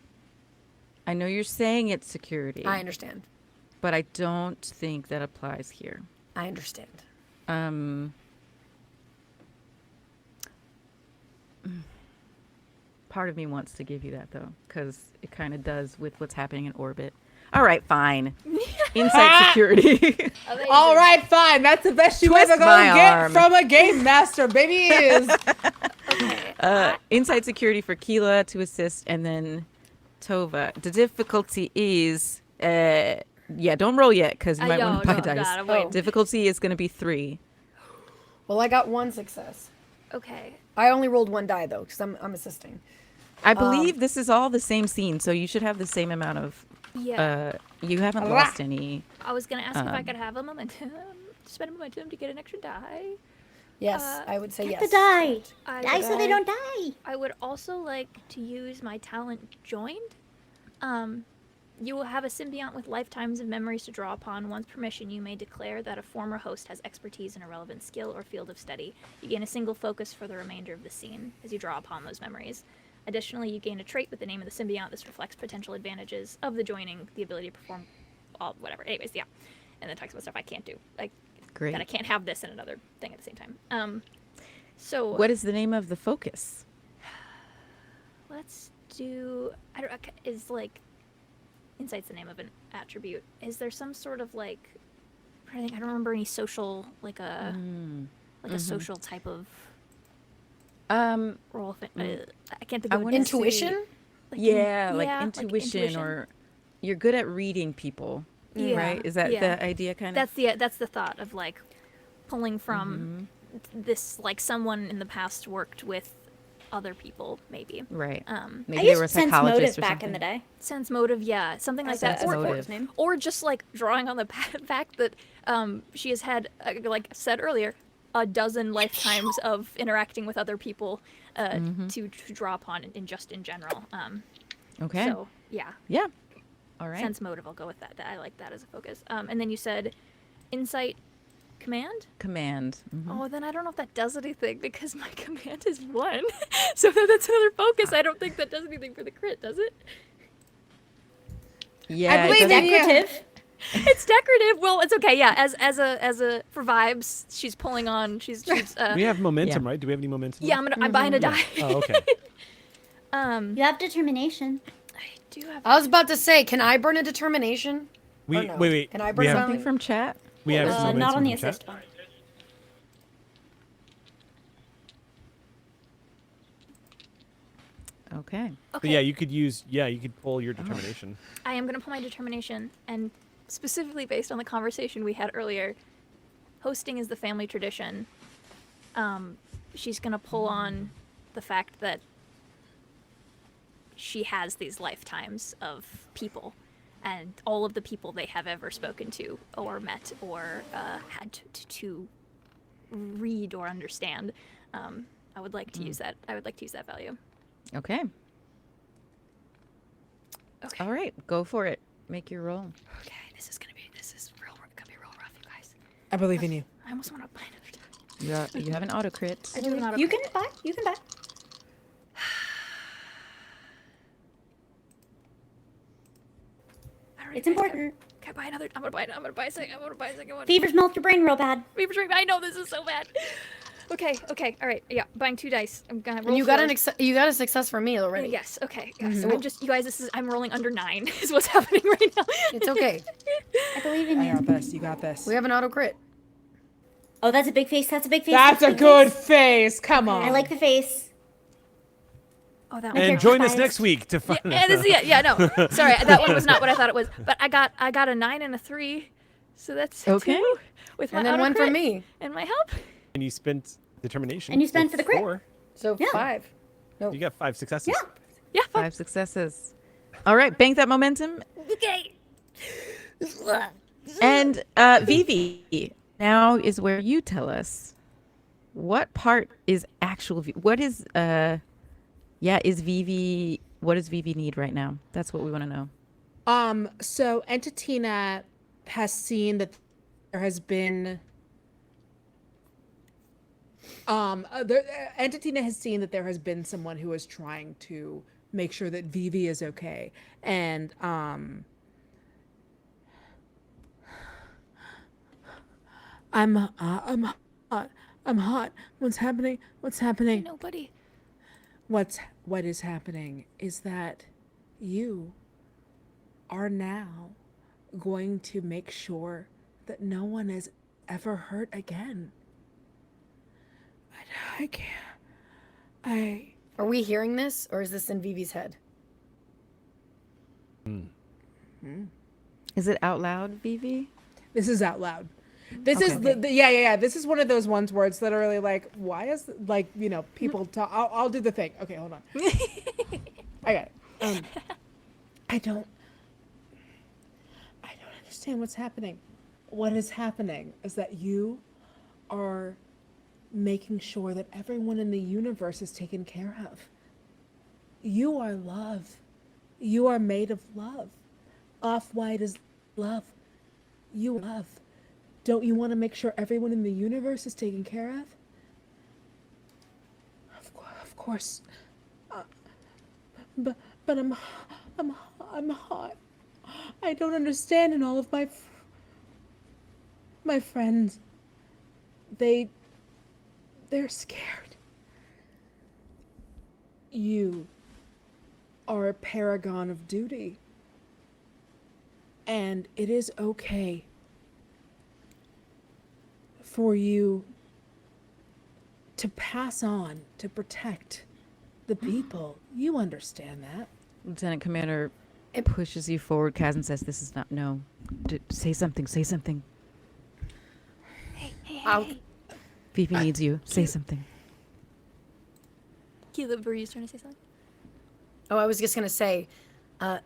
I know you're saying it's security. I understand. But I don't think that applies here. I understand. Part of me wants to give you that though, because it kind of does with what's happening in orbit. All right, fine. Insight security. All right, fine. That's the best you Twist ever my gonna get arm. from a game master, baby. Is Insight security for Qila to assist, and then Tovaa. The difficulty is, don't roll yet because you might want to buy dice. God, wait. Difficulty is going to be 3. Well, I got one success. Okay. I only rolled one die though because I'm assisting. I believe this is all the same scene, so you should have the same amount of. Yeah. You haven't lost any. I was gonna ask if I could have a momentum, spend a momentum to get an extra die. Yes, I would say Get yes. the die. I Die would- so they don't die. I would also like to use my talent joined. You will have a symbiont with lifetimes of memories to draw upon. Once permission, you may declare that a former host has expertise in a relevant skill or field of study. You gain a single focus for the remainder of the scene as you draw upon those memories. Additionally, you gain a trait with the name of the symbiont. This reflects potential advantages of the joining, the ability to perform all whatever. Anyways, yeah. And then talks about stuff I can't do. Great. That I can't have this and another thing at the same time. So What is the name of the focus? let's do. I don't. Is like. Insight's the name of an attribute. Is there some sort of like? I don't remember any social a social type of role. I can't think of it. Intuition. Intuition, or you're good at reading people, right? Is that the idea kind of? That's the thought of like pulling from this, like someone in the past worked with other people, maybe. Right. Maybe I used sense motive back in the day. Sense motive, yeah, something like that. Or just like drawing on the fact that she has had, like said earlier, a dozen lifetimes of interacting with other people to draw upon in general. Okay. So yeah. Yeah. All right. Sense motive. I'll go with that. I like that as a focus. And then you said, insight. Command? Command. Oh, then I don't know if that does anything because my command is 1. So that's another focus. I don't think that does anything for the crit, does it? Yeah, I believe decorative. It's decorative. Well, it's okay. Yeah, as a for vibes, she's pulling on. She's we have momentum, right? Do we have any momentum? Yeah, I'm buying a die. Oh, okay. You have determination. I do have. I was about to say, can I burn a determination? Wait. Can I burn something from chat? We have some not on the momentum assist from bar. Okay. But yeah, you could pull your determination. I am going to pull my determination, and specifically based on the conversation we had earlier, hosting is the family tradition. She's going to pull on the fact that she has these lifetimes of people, and all of the people they have ever spoken to or met or had to read or understand. I would like to use that. I would like to use that value. Okay. Okay. All right, go for it. Make your roll. Okay, this is gonna be real rough, you guys. I believe in you. I almost want to buy another die. You have an auto crit. I do an auto You crit. can buy. You can buy. It's important. Can I buy another? I'm gonna buy a second one. Fevers melt your brain real bad. Fever's ring. I know this is so bad. Okay. All right. Yeah, buying 2 dice. I'm gonna roll. And you got four. a success for me already. Yes. Okay. Yes. I'm just, you guys. I'm rolling under 9. Is what's happening right now. It's okay. I believe in I you. got this. You got this. We have an auto crit. Oh, that's a big face. That's a big face. That's a big good face. face. Come on. I like the face. Oh, that And join us next week to find out. No. Sorry, that one was not what I thought it was. But I got a 9 and a 3, so that's okay. 2 with my And then auto 1 crit for me. and my help. And you spent determination. And you spent for the crit. 4. So 5. No. You got 5 successes. Yeah. 5 successes. All right, bank that momentum. Okay. And Veevee, now is where you tell us what part is actual. What is is Veevee? What does Veevee need right now? That's what we want to know. So Entitina has seen that there has been Entitina has seen that there has been someone who is trying to make sure that Veevee is okay, and I'm hot. What's happening? Nobody. What is happening is that you are now going to make sure that no one is ever hurt again. I can't. Are we hearing this, or is this in Veevee's head? Is it out loud, Veevee? This is out loud. This Okay. is the This is one of those ones where it's literally like, why is people talk? I'll do the thing. Okay, hold on. I got it. I don't understand what's happening. What is happening is that you are making sure that everyone in the universe is taken care of. You are love. You are made of love. Off-white is love. You are love. Don't you want to make sure everyone in the universe is taken care of? Of course. But I'm hot. I don't understand, and all of my friends, they're scared. You are a paragon of duty, and it is okay for you to pass on to protect the people. You understand that. Lieutenant Commander pushes you forward. Kaz, and says, "This is not say something. Say something." Hey. Veevee needs you. Say something. Qila, were you trying to say something? Oh, I was just going to say,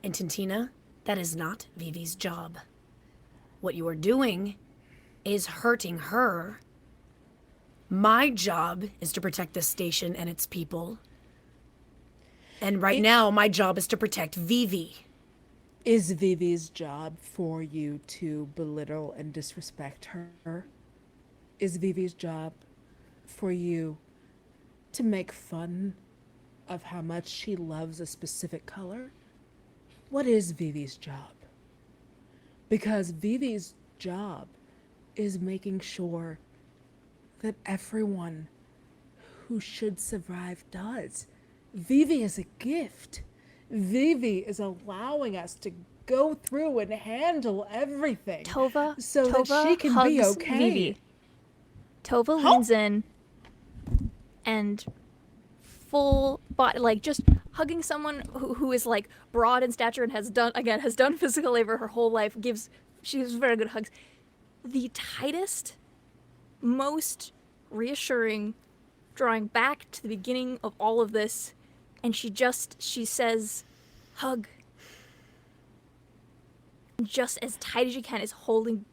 Intentina, that is not Veevee's job. What you are doing is hurting her. My job is to protect this station and its people. And right now, my job is to protect Veevee. Is Veevee's job for you to belittle and disrespect her? Is Veevee's job for you to make fun of how much she loves a specific color? What is Veevee's job? Because Veevee's job is making sure that everyone who should survive does. Veevee is a gift. Veevee is allowing us to go through and handle everything. Tovaa, so that she can be hugs okay. Veevee. Tovaa leans in and full body, like just hugging someone who is like broad in stature and has done physical labor her whole life. She gives very good hugs. The tightest, most reassuring, drawing back to the beginning of all of this, and she says, hug. Just as tight as she can is holding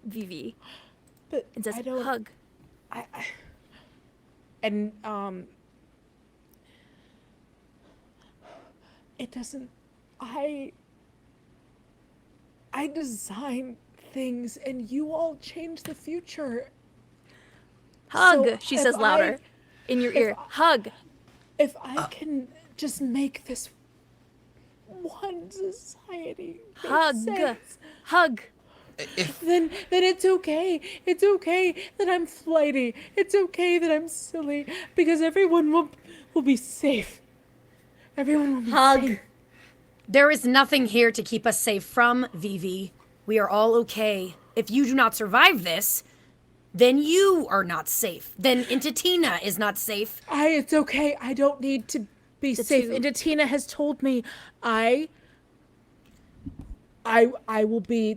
Veevee. But and says, I don't, hug. It doesn't, I design things and you all change the future. Hug, So she says louder in your ear. Hug. If I can just make this one society make Hug. sense, Hug. then it's okay. It's okay that I'm flighty. It's okay that I'm silly because everyone will be safe. Everyone will be safe. There is nothing here to keep us safe from Veevee. We are all okay. If you do not survive this, then you are not safe. Then Intentina is not safe. It's okay. I don't need to be safe. Intentina has told me I will be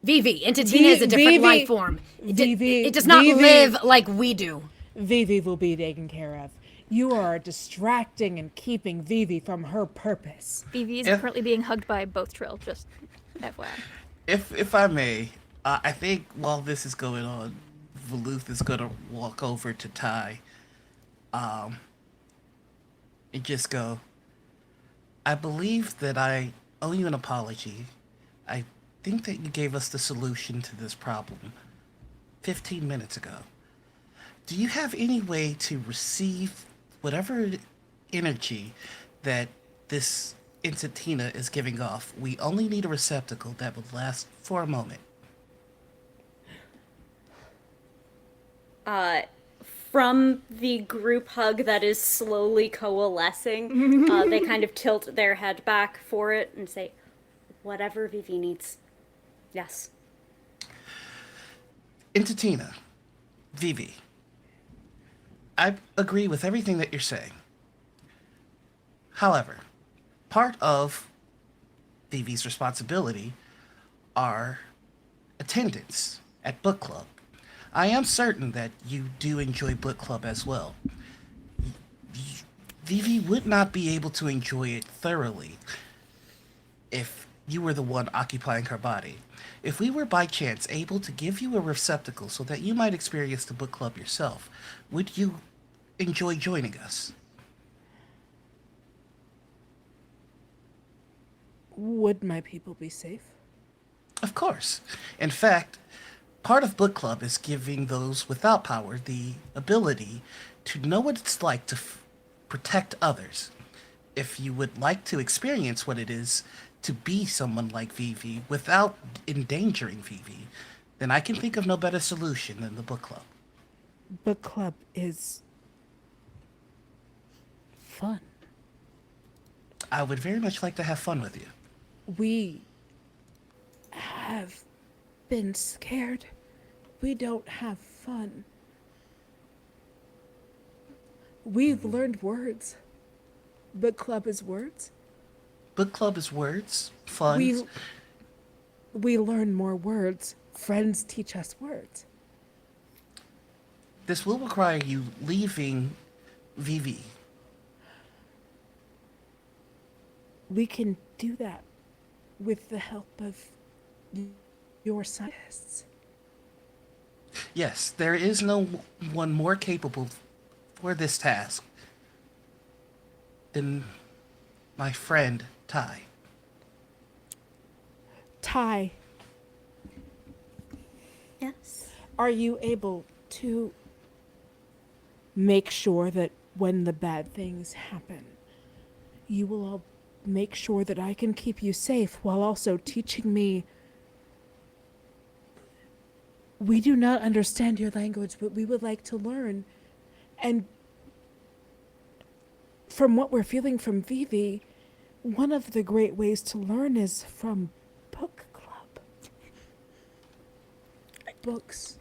Veevee. Intentina is a different life form. It does not live like we do. Veevee will be taken care of. You are distracting and keeping Veevee from her purpose. Veevee is currently being hugged by both Trill, just FYI. If I may, I think while this is going on, Veluth is going to walk over to Ty and just go, I believe that I owe you an apology. I think that you gave us the solution to this problem 15 minutes ago. Do you have any way to receive whatever energy that this Intentina is giving off? We only need a receptacle that would last for a moment. From the group hug that is slowly coalescing, they kind of tilt their head back for it and say, whatever Veevee needs. Yes. Intentina, Veevee, I agree with everything that you're saying. However, part of Veevee's responsibility are attendance at book club. I am certain that you do enjoy book club as well. Veevee would not be able to enjoy it thoroughly if you were the one occupying her body. If we were by chance able to give you a receptacle so that you might experience the book club yourself, would you enjoy joining us? Would my people be safe? Of course. In fact, part of book club is giving those without power the ability to know what it's like to protect others. If you would like to experience what it is to be someone like Veevee without endangering Veevee, then I can think of no better solution than the book club. Book club is fun. I would very much like to have fun with you. We have been scared. We don't have fun. We've learned words. Book club is words. Book club is words, fun. We learn more words. Friends teach us words. This will require you leaving Veevee. We can do that with the help of your scientists. Yes, there is no one more capable for this task than my friend Ty. Ty. Yes. Are you able to make sure that when the bad things happen, you will all make sure that I can keep you safe while also teaching me? We do not understand your language, but we would like to learn. And from what we're feeling from Veevee, one of the great ways to learn is from book club. Books.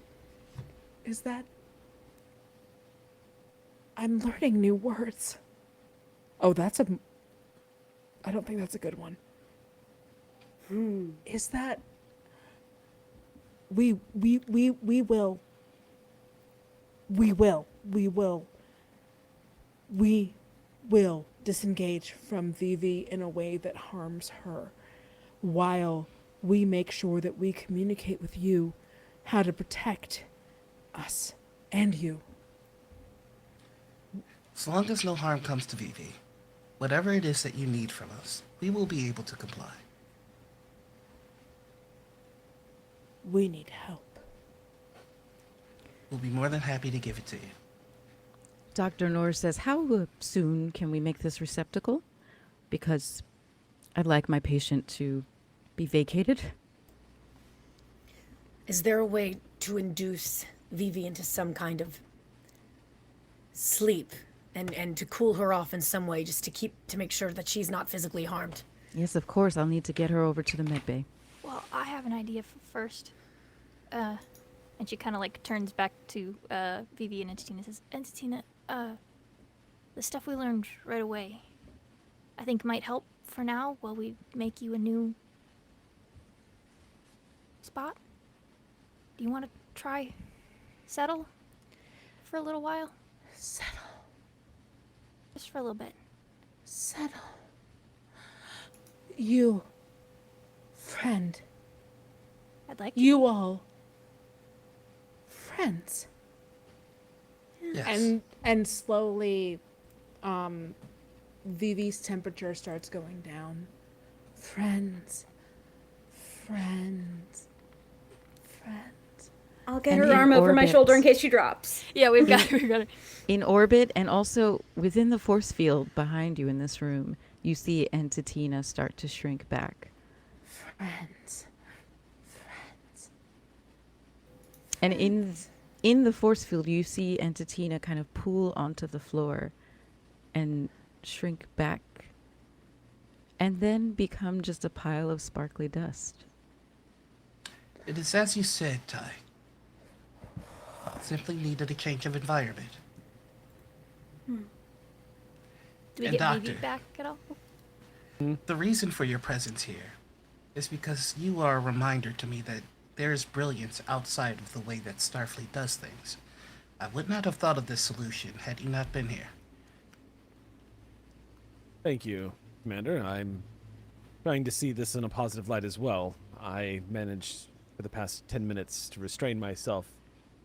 Is that... I'm learning new words. Oh, that's a... I don't think that's a good one. Is that... We will disengage from Veevee in a way that harms her, while we make sure that we communicate with you how to protect us and you. As long as no harm comes to Veevee, whatever it is that you need from us, we will be able to comply. We need help. We'll be more than happy to give it to you. Dr. Noor says, how soon can we make this receptacle? Because I'd like my patient to be vacated. Is there a way to induce Veevee into some kind of sleep and to cool her off in some way, just to make sure that she's not physically harmed? Yes, of course. I'll need to get her over to the med bay. Well, I have an idea first. And she kind of like turns back to Veevee and Entitina and says, Entitina, the stuff we learned right away, I think might help for now while we make you a new spot. Do you want to try settle for a little while? Settle. Just for a little bit. Settle. You, friend. I'd like you all friends. Yes. And slowly Veevee's temperature starts going down. Friends. I'll get her arm over my shoulder in case she drops. Yeah, we've got her. In orbit, and also within the force field behind you in this room, you see Entitina start to shrink back. Friends. And in the force field, you see Entitina kind of pool onto the floor and shrink back, and then become just a pile of sparkly dust. It is as you said, Ty. Simply needed a change of environment. Do we And get Doctor, Veevee back at all? the reason for your presence here is because you are a reminder to me that there is brilliance outside of the way that Starfleet does things. I would not have thought of this solution had you not been here. Thank you, Commander. I'm trying to see this in a positive light as well. I managed for the past 10 minutes to restrain myself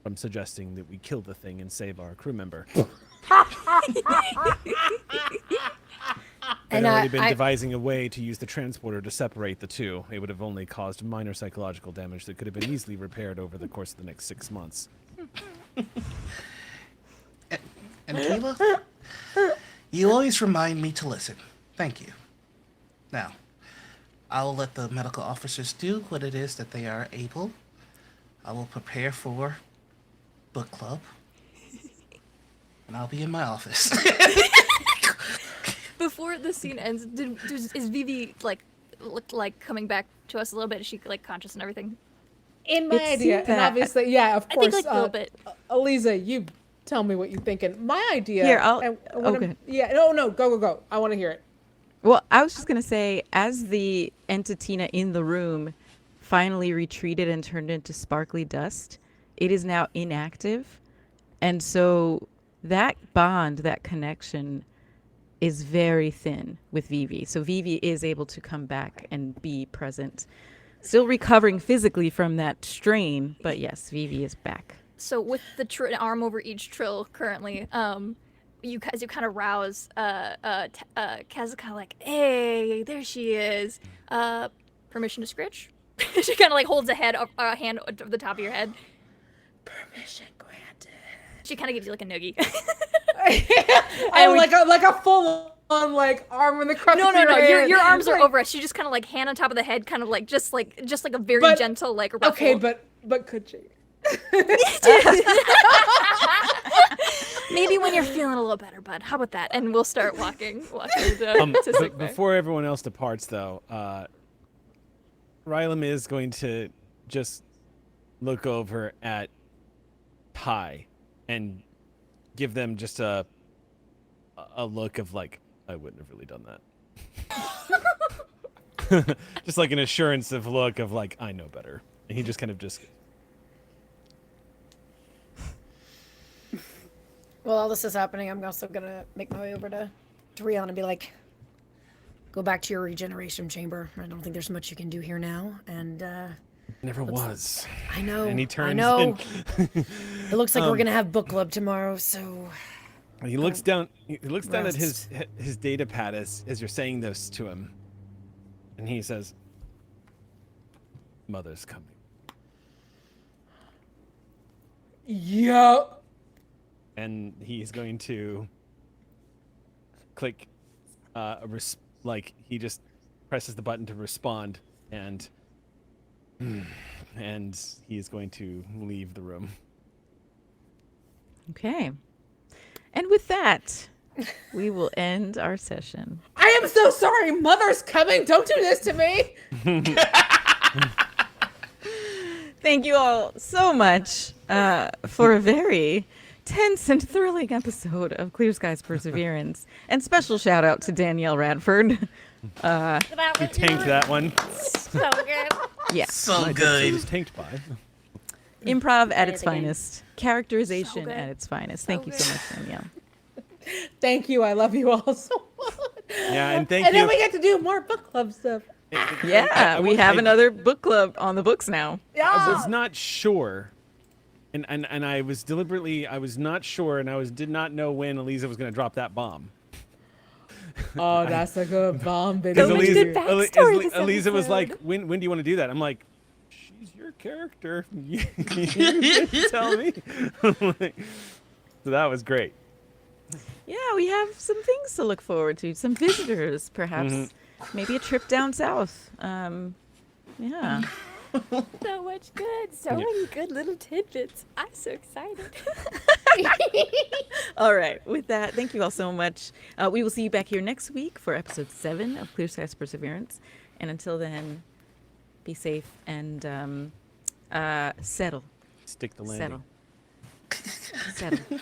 from suggesting that we kill the thing and save our crew member. I'd already been devising a way to use the transporter to separate the two. It would have only caused minor psychological damage that could have been easily repaired over the course of the next 6 months. And Qila, you always remind me to listen. Thank you. Now, I will let the medical officers do what it is that they are able. I will prepare for book club. And I'll be in my office. Before the scene ends, is Veevee look like coming back to us a little bit? Is she like conscious and everything? In my idea, and obviously, yeah, of course. I think like a little bit. Aliza, you tell me what you're thinking. My idea. Here, okay. Yeah, no, go. I want to hear it. Well, I was just going to say, as the Entitina in the room finally retreated and turned into sparkly dust, it is now inactive. And so that bond, that connection is very thin with Veevee. So Veevee is able to come back and be present. Still recovering physically from that strain, but yes, Veevee is back. So with the arm over each trill currently, you kind of rouse Kaz is kind of like, hey, there she is. Permission to scritch? She kind of like holds a hand over the top of your head. Permission granted. She kind of gives you like a noogie. And like a full on like arm in the crotch. No. Your arms are over us. She just kind of like hand on top of the head, kind of like just like a very gentle like ruffle. Okay, but could she? Maybe when you're feeling a little better, bud. How about that? And we'll start walking to sick bay. Before everyone else departs, though, Rylem is going to just look over at Ty and give them just a look of like, I wouldn't have really done that. Just like an assurance of look of like, I know better. And he just kind of just... While all this is happening, I'm also gonna make my way over to Reon and be like, go back to your regeneration chamber. I don't think there's much you can do here now. And never was. I know. And he turns. I know. And it looks like we're gonna have book club tomorrow, so. He looks down. He looks down at his data pad as you're saying this to him, and he says, "Mother's coming." Yep. And he's going to click, he just presses the button to respond, and he is going to leave the room. Okay. And with that, we will end our session. I am so sorry. Mother's coming. Don't do this to me. Thank you all so much for a very tense and thrilling episode of Clear Skies Perseverance. And special shout out to Danielle Radford. You tanked that one. So good. Yeah. So good. Just tanked by. Improv at its finest. Characterization at its finest. Thank you so much, Danielle. Thank you. I love you all so much. Yeah, and thank you. And then we get to do more book club stuff. Yeah, we have another book club on the books now. Yeah. I was not sure. And I was not sure, and did not know when Aliza was going to drop that bomb. Oh, that's a good bomb, baby. Aliza was like, when do you want to do that? I'm like, she's your character. You tell me. So that was great. Yeah, we have some things to look forward to. Some visitors, perhaps. Mm-hmm. Maybe a trip down south. Yeah. So much good. So many good little tidbits. I'm so excited. All right. With that, thank you all so much. We will see you back here next week for episode 7 of Clear Skies Perseverance. And until then, be safe and settle. Stick the landing. Settle.